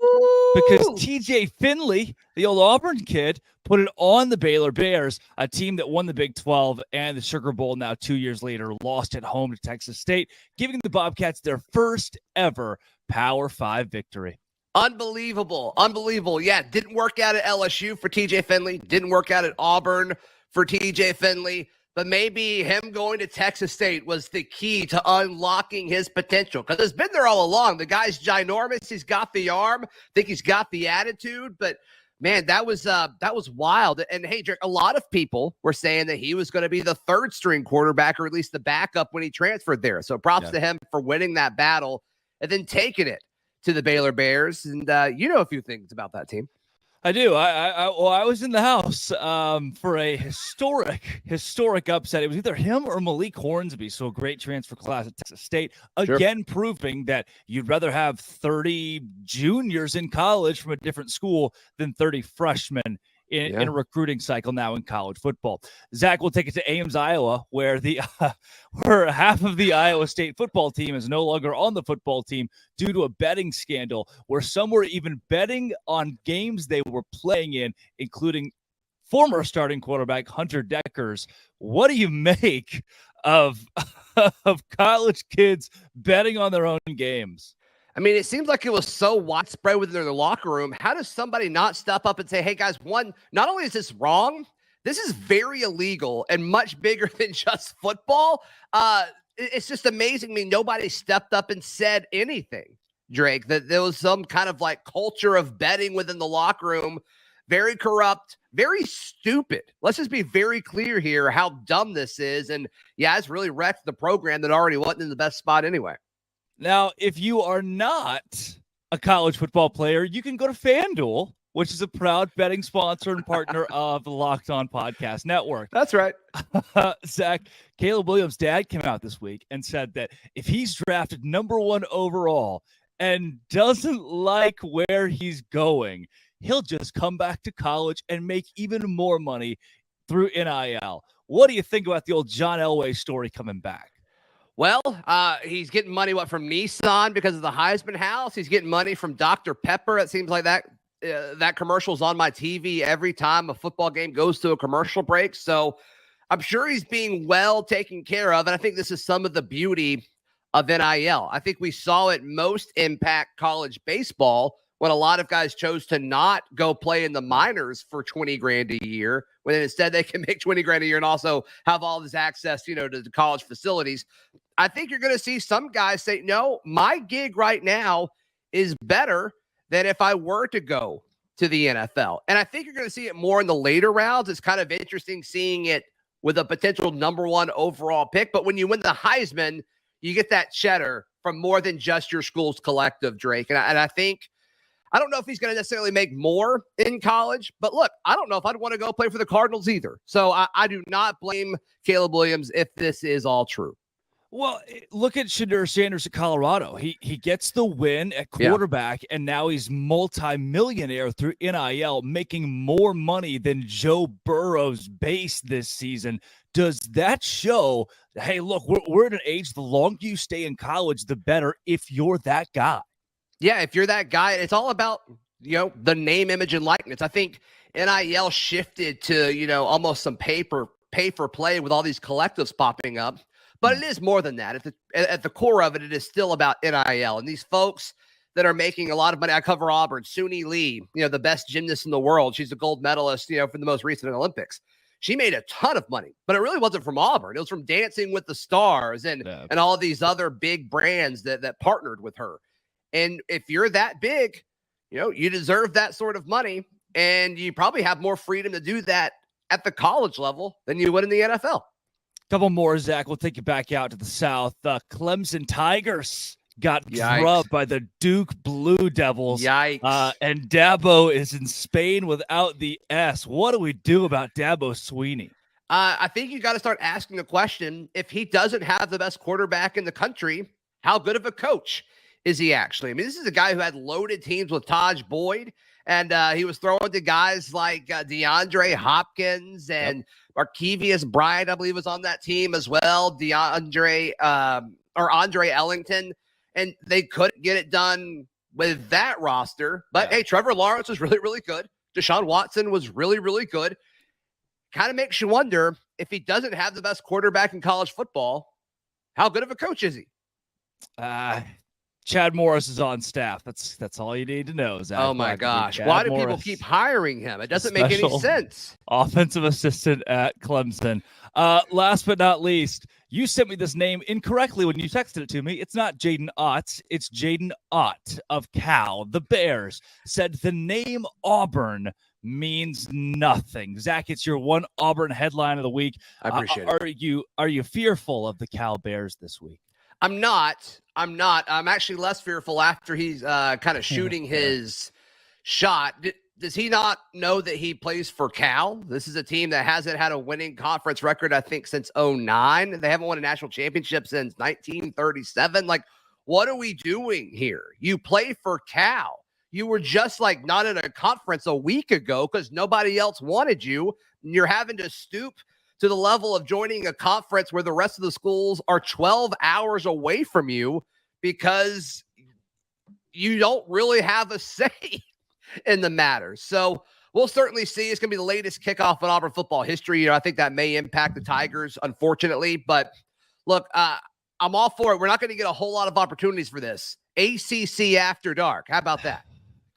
because TJ Finley, the old Auburn kid, put it on the Baylor Bears, a team that won the Big 12 and the Sugar Bowl now 2 years later, lost at home to Texas State, giving the Bobcats their first ever Power 5 victory. Unbelievable. Yeah, didn't work out at LSU for TJ Finley. Didn't work out at Auburn for TJ Finley. But maybe him going to Texas State was the key to unlocking his potential, because it's been there all along. The guy's ginormous. He's got the arm. I think he's got the attitude. But, man, that was wild. And, hey, Drake, a lot of people were saying that he was going to be the third-string quarterback, or at least the backup when he transferred there. So props to him for winning that battle and then taking it to the Baylor Bears. And you know a few things about that team. I do. I was in the house for a historic upset. It was either him or Malik Hornsby, so a great transfer class at Texas State. Again, proving that you'd rather have 30 juniors in college from a different school than 30 freshmen in a recruiting cycle now in college football. Zach will take it to Ames, Iowa, where where half of the Iowa State football team is no longer on the football team due to a betting scandal, where some were even betting on games they were playing in, including former starting quarterback Hunter Deckers. What do you make of college kids betting on their own games? I mean, it seems like it was so widespread within their locker room. How does somebody not step up and say, hey, guys, not only is this wrong, this is very illegal and much bigger than just football. It's just amazing. I mean, nobody stepped up and said anything, Drake, that there was some kind of like culture of betting within the locker room. Very corrupt, very stupid. Let's just be very clear here how dumb this is. And, yeah, it's really wrecked the program that already wasn't in the best spot anyway. Now, if you are not a college football player, you can go to FanDuel, which is a proud betting sponsor and partner of the Locked On Podcast Network. That's right. Zach, Caleb Williams' dad came out this week and said that if he's drafted number 1 overall and doesn't like where he's going, he'll just come back to college and make even more money through NIL. What do you think about the old John Elway story coming back? Well, he's getting money, from Nissan because of the Heisman House? He's getting money from Dr. Pepper. It seems like that commercial's on my TV every time a football game goes to a commercial break. So I'm sure he's being well taken care of. And I think this is some of the beauty of NIL. I think we saw it most impact college baseball when a lot of guys chose to not go play in the minors for $20,000 a year, when instead they can make $20,000 a year and also have all this access, to the college facilities. I think you're going to see some guys say, no, my gig right now is better than if I were to go to the NFL. And I think you're going to see it more in the later rounds. It's kind of interesting seeing it with a potential number 1 overall pick. But when you win the Heisman, you get that cheddar from more than just your school's collective, Drake. And I think, I don't know if he's going to necessarily make more in college, but look, I don't know if I'd want to go play for the Cardinals either. So I do not blame Caleb Williams if this is all true. Well, look at Deion Sanders at Colorado. He gets the win at quarterback, and now he's multi-millionaire through NIL, making more money than Joe Burrow's base this season. Does that show, hey, look, we're at an age, the longer you stay in college, the better if you're that guy? Yeah, if you're that guy, it's all about, the name, image, and likeness. I think NIL shifted to, almost some pay for play with all these collectives popping up. But it is more than that. At the core of it, it is still about NIL. And these folks that are making a lot of money, I cover Auburn, Swinney Lee, the best gymnast in the world. She's a gold medalist, for the most recent Olympics. She made a ton of money, but it really wasn't from Auburn. It was from Dancing with the Stars and all these other big brands that partnered with her. And if you're that big, you deserve that sort of money, and you probably have more freedom to do that at the college level than you would in the NFL. Couple more, Zach. We'll take you back out to the South. Clemson Tigers got drubbed by the Duke Blue Devils. Yikes. And Dabo is in Spain without the S. What do we do about Dabo Swinney? I think you got to start asking the question, if he doesn't have the best quarterback in the country, how good of a coach is he actually? I mean, this is a guy who had loaded teams with Taj Boyd, and he was throwing to guys like DeAndre Hopkins and Markevius Bryant, I believe, was on that team as well. Andre Ellington, and they couldn't get it done with that roster. But hey, Trevor Lawrence was really, really good. Deshaun Watson was really, really good. Kind of makes you wonder, if he doesn't have the best quarterback in college football, how good of a coach is he? Chad Morris is on staff. That's all you need to know, Zach. Oh my gosh. Why do people keep hiring him? It doesn't make any sense. Offensive assistant at Clemson. Last but not least, you sent me this name incorrectly when you texted it to me. It's not Jaden Ott. It's Jaden Ott of Cal. The Bears said the name Auburn means nothing. Zach, it's your one Auburn headline of the week. I appreciate it. Are you fearful of the Cal Bears this week? I'm not. I'm actually less fearful after he's kind of shooting his shot. Does he not know that he plays for Cal? This is a team that hasn't had a winning conference record, I think, since 2009. They haven't won a national championship since 1937. Like, what are we doing here? You play for Cal. You were just like not in a conference a week ago because nobody else wanted you. And you're having to stoop to the level of joining a conference where the rest of the schools are 12 hours away from you because you don't really have a say in the matter. So we'll certainly see. It's going to be the latest kickoff in Auburn football history. I think that may impact the Tigers, unfortunately. But look, I'm all for it. We're not going to get a whole lot of opportunities for this. ACC After Dark. How about that?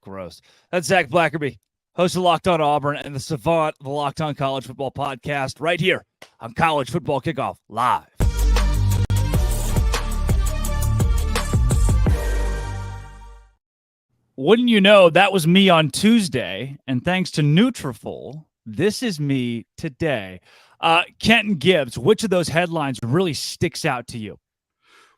Gross. That's Zach Blackerby, host of Locked On Auburn and the savant, the Locked On College Football Podcast, right here on College Football Kickoff Live. Wouldn't you know, that was me on Tuesday, and thanks to Nutrafol, this is me today. Kenton Gibbs, which of those headlines really sticks out to you?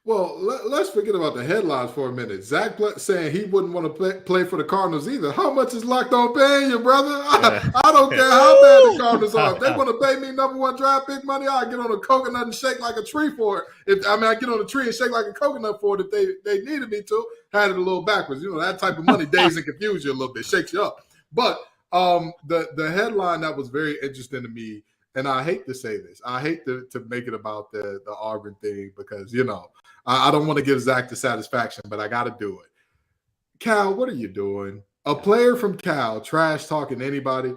Well, let's forget about the headlines for a minute. Zach saying he wouldn't want to play for the Cardinals either. How much is Locked On paying you, brother? I don't care how bad the Cardinals are. If they want to pay me #1 draft pick money, I'll get on a coconut and shake like a tree for it. I get on a tree and shake like a coconut for it if they needed me to. Had it a little backwards. That type of money dazes and confuses you a little bit, shakes you up. But the headline that was very interesting to me, and I hate to say this, I hate to make it about the Auburn thing because, I don't want to give Zach the satisfaction, but I got to do it. Cal, what are you doing? A player from Cal trash talking anybody?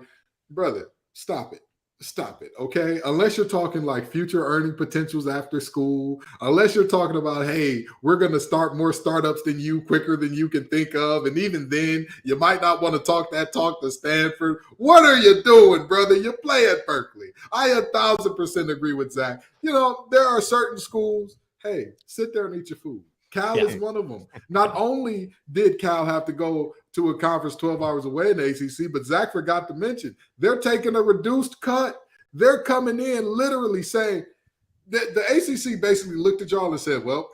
Brother, stop it. Stop it, okay? Unless you're talking like future earning potentials after school, unless you're talking about, hey, we're going to start more startups than you quicker than you can think of, and even then, you might not want to talk to Stanford. What are you doing, brother? You play at Berkeley. I 1,000% agree with Zach. There are certain schools, hey, sit there and eat your food. Cal is one of them. Not only did Cal have to go to a conference 12 hours away in the ACC, but Zach forgot to mention, they're taking a reduced cut. They're coming in literally saying, the ACC basically looked at y'all and said, well,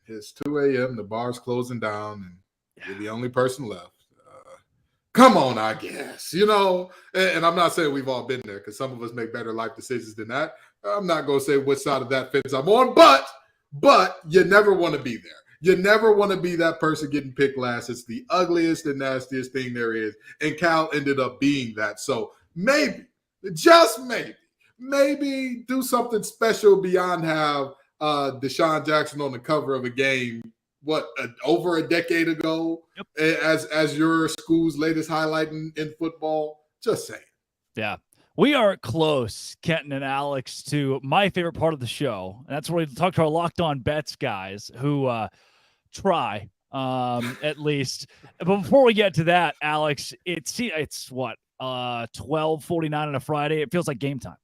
it's 2 a.m., the bar's closing down, and you're the only person left. Come on, I guess, and I'm not saying we've all been there because some of us make better life decisions than that. I'm not going to say which side of that fence I'm on, but you never want to be there. You never want to be that person getting picked last. It's the ugliest and nastiest thing there is. And Cal ended up being that. So maybe, just maybe do something special beyond have Deshaun Jackson on the cover of a game, over a decade ago, as your school's latest highlight in football. Just saying. Yeah. We are close, Kenton and Alex, to my favorite part of the show. And that's where we talk to our Locked On Bets guys who try, at least. But before we get to that, Alex, it's what, 12:49 on a Friday? It feels like game time.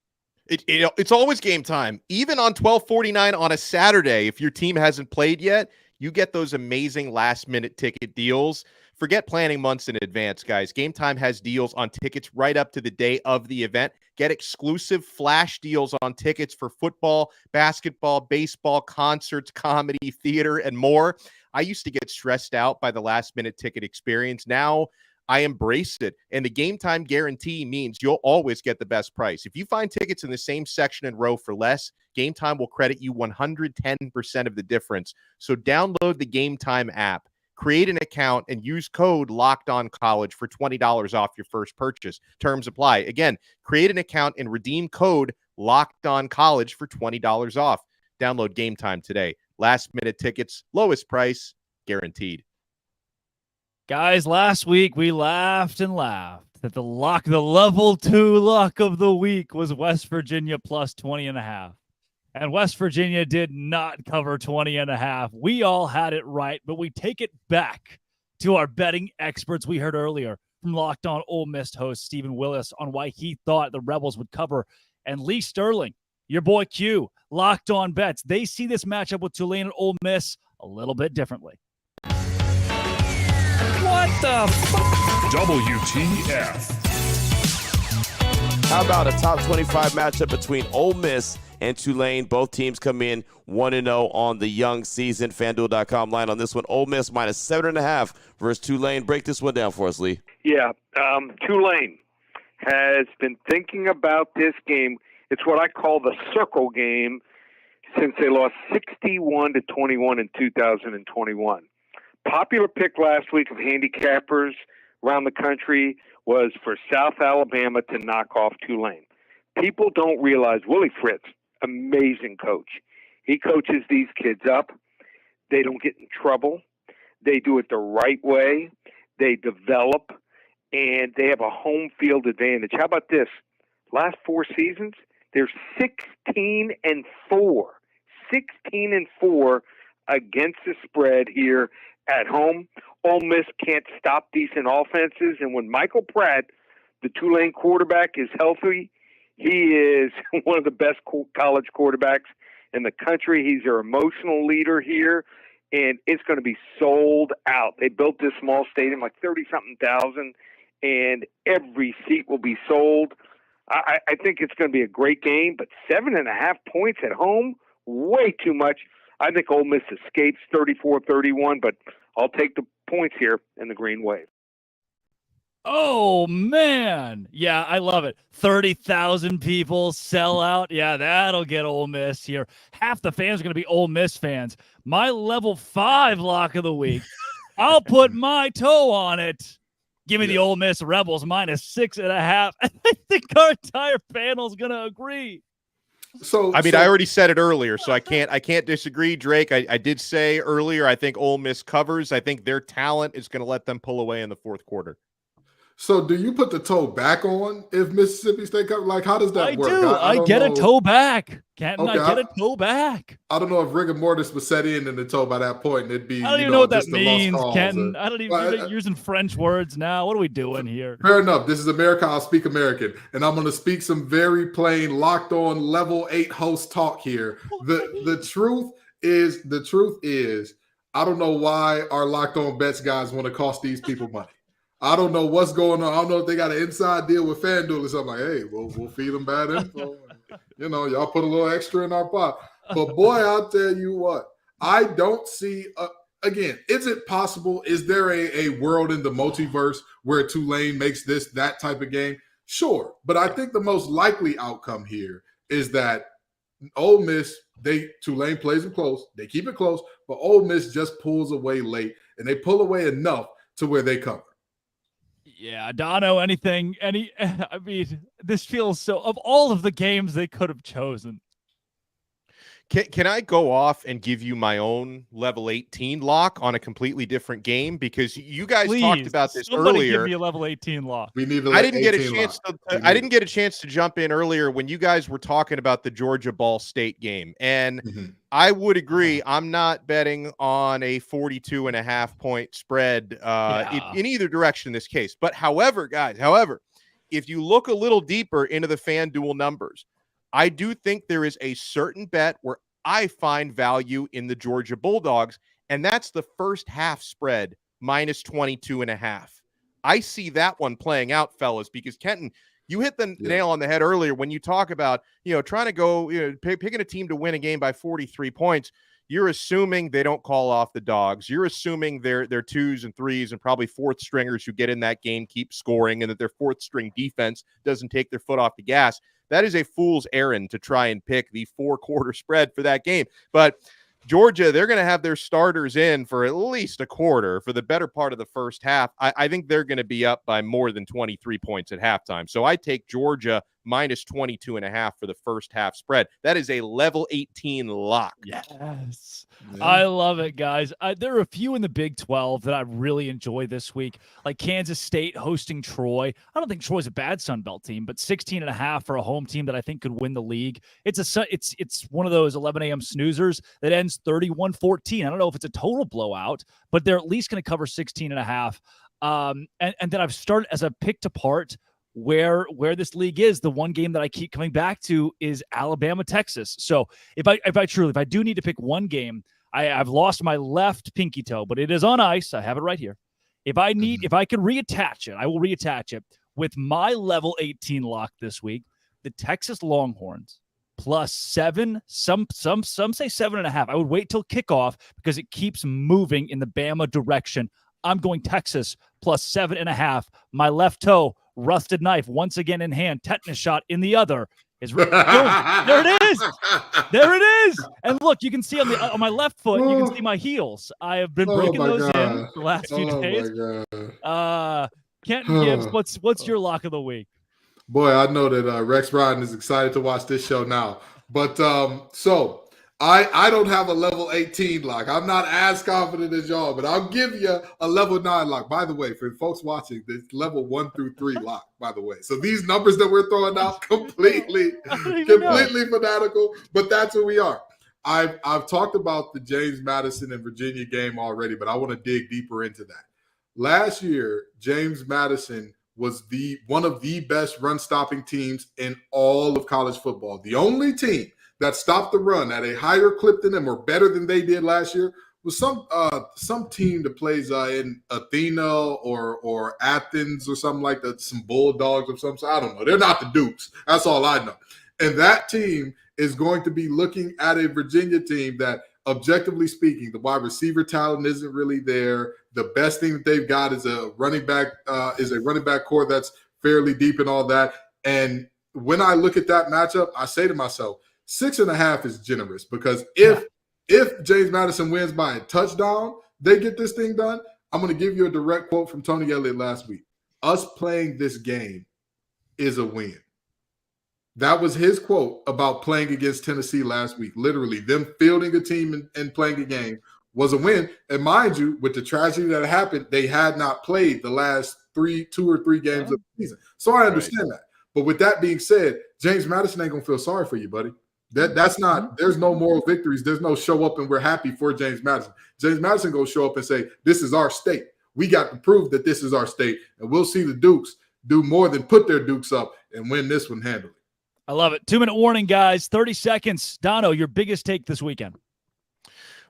It's always game time. Even on 12:49 on a Saturday, if your team hasn't played yet, you get those amazing last-minute ticket deals. Forget planning months in advance, guys. Game Time has deals on tickets right up to the day of the event. Get exclusive flash deals on tickets for football, basketball, baseball, concerts, comedy, theater, and more. I used to get stressed out by the last-minute ticket experience. Now I embrace it. And the game time guarantee means you'll always get the best price. If you find tickets in the same section and row for less, Game Time will credit you 110% of the difference. So download the Game Time app, create an account, and use code LOCKEDONCollege for $20 off your first purchase. Terms apply. Again, create an account and redeem code LOCKEDONCollege for $20 off. Download Game Time today. Last-minute tickets, lowest price, guaranteed. Guys, last week we laughed and laughed that the level 2 lock of the week was West Virginia plus 20.5. And West Virginia did not cover 20.5. We all had it right, but we take it back to our betting experts we heard earlier from Locked On Ole Miss host Stephen Willis on why he thought the Rebels would cover. And Lee Sterling, your boy Q, Locked On Bets, they see this matchup with Tulane and Ole Miss a little bit differently. What the WTF? How about a top 25 matchup between Ole Miss and Tulane? Both teams come in 1-0 on the young season. FanDuel.com line on this one. Ole Miss minus 7.5 versus Tulane. Break this one down for us, Lee. Yeah, Tulane has been thinking about this game. It's what I call the circle game since they lost 61-21 in 2021. Popular pick last week of handicappers around the country was for South Alabama to knock off Tulane. People don't realize Willie Fritz, amazing coach. He coaches these kids up. They don't get in trouble. They do it the right way. They develop, and they have a home field advantage. How about this? Last 4 seasons, they're 16-4. 16-4 against the spread here at home. Ole Miss can't stop decent offenses, and when Michael Pratt, the Tulane quarterback, is healthy, he is one of the best college quarterbacks in the country. He's their emotional leader here, and it's going to be sold out. They built this small stadium, like 30-something thousand, and every seat will be sold. I think it's going to be a great game, but 7.5 points at home, way too much. I think Ole Miss escapes 34-31, but I'll take the points here in the Green Wave. Oh, man. Yeah, I love it. 30,000 people sell out. Yeah, that'll get Ole Miss here. Half the fans are going to be Ole Miss fans. My level 5 lock of the week, I'll put my toe on it. Give me the Ole Miss Rebels minus 6.5. I think our entire panel is going to agree. I already said it earlier, so I can't disagree, Drake. I did say earlier, I think Ole Miss covers. I think their talent is going to let them pull away in the fourth quarter. So do you put the toe back on if Mississippi State cover? Like, how does that work? I get a toe back. Can't I get a toe back? I don't know if rigor mortis was set in the toe by that point. It'd be. I don't even know what that means, Kenton. I don't even you're using French words now. What are we doing here? Fair enough. This is America. I'll speak American, and I'm going to speak some very plain, locked on level 8 host talk here. The truth is, I don't know why our locked on bets guys want to cost these people money. I don't know what's going on. I don't know if they got an inside deal with FanDuel or something. Like, hey, we'll feed them bad info. Y'all put a little extra in our pot. But boy, I'll tell you what, I don't see. Again, is it possible? Is there a world in the multiverse where Tulane makes that type of game? Sure, but I think the most likely outcome here is that Ole Miss, Tulane plays them close. They keep it close, but Ole Miss just pulls away late, and they pull away enough to where they cover. Yeah, Dono, this feels so, of all of the games they could have chosen. Can I go off and give you my own level 18 lock on a completely different game? Because you guys talked about this earlier. Give me a level 18 lock. We need I didn't get a chance to jump in earlier when you guys were talking about the Georgia Ball State game. And I would agree. I'm not betting on a 42.5 point spread in either direction in this case. But however, if you look a little deeper into the FanDuel numbers, I do think there is a certain bet where I find value in the Georgia Bulldogs, and that's the first half spread minus 22.5. I see that one playing out, fellas, because Kenton, you hit the nail on the head earlier when you talk about, trying to go, picking a team to win a game by 43 points. you're assuming they don't call off the dogs. You're assuming their 2s and 3s and probably 4th stringers who get in that game keep scoring, and that their 4th string defense doesn't take their foot off the gas. That is a fool's errand to try and pick the 4-quarter spread for that game. But Georgia, they're going to have their starters in for at least a quarter for the better part of the first half. I think they're going to be up by more than 23 points at halftime. So I take Georgia minus 22.5 for the first half spread. That is a level 18 lock. Yes. I love it, guys. There are a few in the Big 12 that I really enjoy this week, like Kansas State hosting Troy. I don't think Troy's a bad Sunbelt team, but 16.5 for a home team that I think could win the league. It's one of those 11 a.m. snoozers that ends 31-14. I don't know if it's a total blowout, but they're at least going to cover 16.5. And then I've started as I've picked apart where this league is. The one game that I keep coming back to is Alabama, Texas. So if I do need to pick one game, I've lost my left pinky toe, but it is on ice. I have it right here. If I can reattach it, I will reattach it with my level 18 lock this week. The Texas Longhorns plus 7. Some say 7.5. I would wait till kickoff because it keeps moving in the Bama direction. I'm going Texas plus 7.5. My left toe, rusted knife once again in hand, tetanus shot in the other. There it is. There it is. And look, you can see on my left foot, you can see my heels. I have been breaking those in the last few days. Kenton Gibbs, what's your lock of the week? Boy, I know that Rex Ryan is excited to watch this show now. But so I don't have a level 18 lock. I'm not as confident as y'all, but I'll give you a level 9 lock. By the way, for folks watching, it's level 1 through 3 lock, by the way. So these numbers that we're throwing out, completely fanatical, but that's who we are. I've talked about the James Madison and Virginia game already, but I want to dig deeper into that. Last year, James Madison was one of the best run-stopping teams in all of college football. The only team that stopped the run at a higher clip than them or better than they did last year was some team that plays in Athena or Athens or something like that, some Bulldogs or something. I don't know. They're not the Dukes. That's all I know. And that team is going to be looking at a Virginia team that, objectively speaking, the wide receiver talent isn't really there. The best thing that they've got is a running back core that's fairly deep and all that. And when I look at that matchup, I say to myself, 6.5 is generous, because if James Madison wins by a touchdown, they get this thing done. I'm going to give you a direct quote from Tony Elliott last week. Us playing this game is a win. That was his quote about playing against Tennessee last week. Literally, them fielding a team and playing a game was a win. And mind you, with the tragedy that happened, they had not played the last 2 or 3 games of the season. So I understand that. But with that being said, James Madison ain't going to feel sorry for you, buddy. That's not, there's no moral victories. There's no show up and we're happy for James Madison. James Madison going to show up and say, this is our state. We got to prove that this is our state. And we'll see the Dukes do more than put their Dukes up and win this one handily. I love it. 2-minute warning, guys. 30 seconds. Dono, your biggest take this weekend.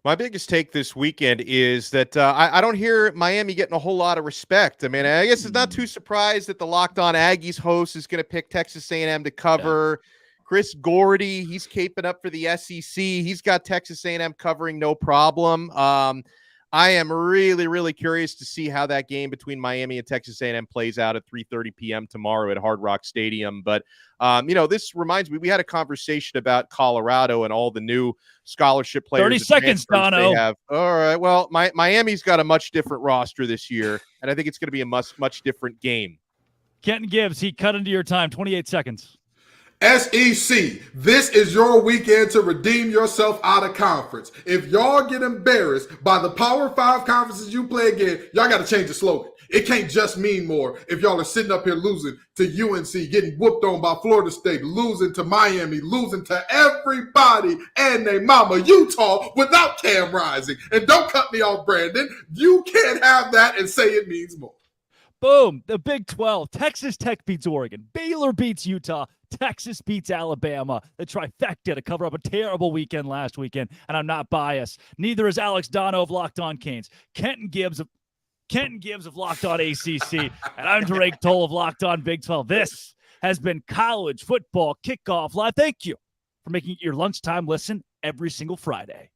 My biggest take this weekend is that I don't hear Miami getting a whole lot of respect. I mean, I guess it's not too surprised that the Locked On Aggies host is going to pick Texas A&M to cover. Yeah. Chris Gordy, he's caping up for the SEC. He's got Texas A&M covering no problem. I am really, really curious to see how that game between Miami and Texas A&M plays out at 3:30 p.m. tomorrow at Hard Rock Stadium. But, this reminds me, we had a conversation about Colorado and all the new scholarship players. 30 seconds, Dono. All right. Well, Miami's got a much different roster this year, and I think it's going to be a much different game. Kenton Gibbs, he cut into your time. 28 seconds. SEC, this is your weekend to redeem yourself out of conference. If y'all get embarrassed by the Power 5 conferences you play again, y'all got to change the slogan. It can't just mean more if y'all are sitting up here losing to UNC, getting whooped on by Florida State, losing to Miami, losing to everybody and their mama, Utah, without Cam Rising. And don't cut me off, Brandon. You can't have that and say it means more. Boom. The Big 12. Texas Tech beats Oregon. Baylor beats Utah. Texas beats Alabama. The trifecta to cover up a terrible weekend last weekend. And I'm not biased. Neither is Alex Dono of Locked On Canes. Kenton Gibbs of Locked On ACC. And I'm Drake Toll of Locked On Big 12. This has been College Football Kickoff Live. Thank you for making it your lunchtime listen every single Friday.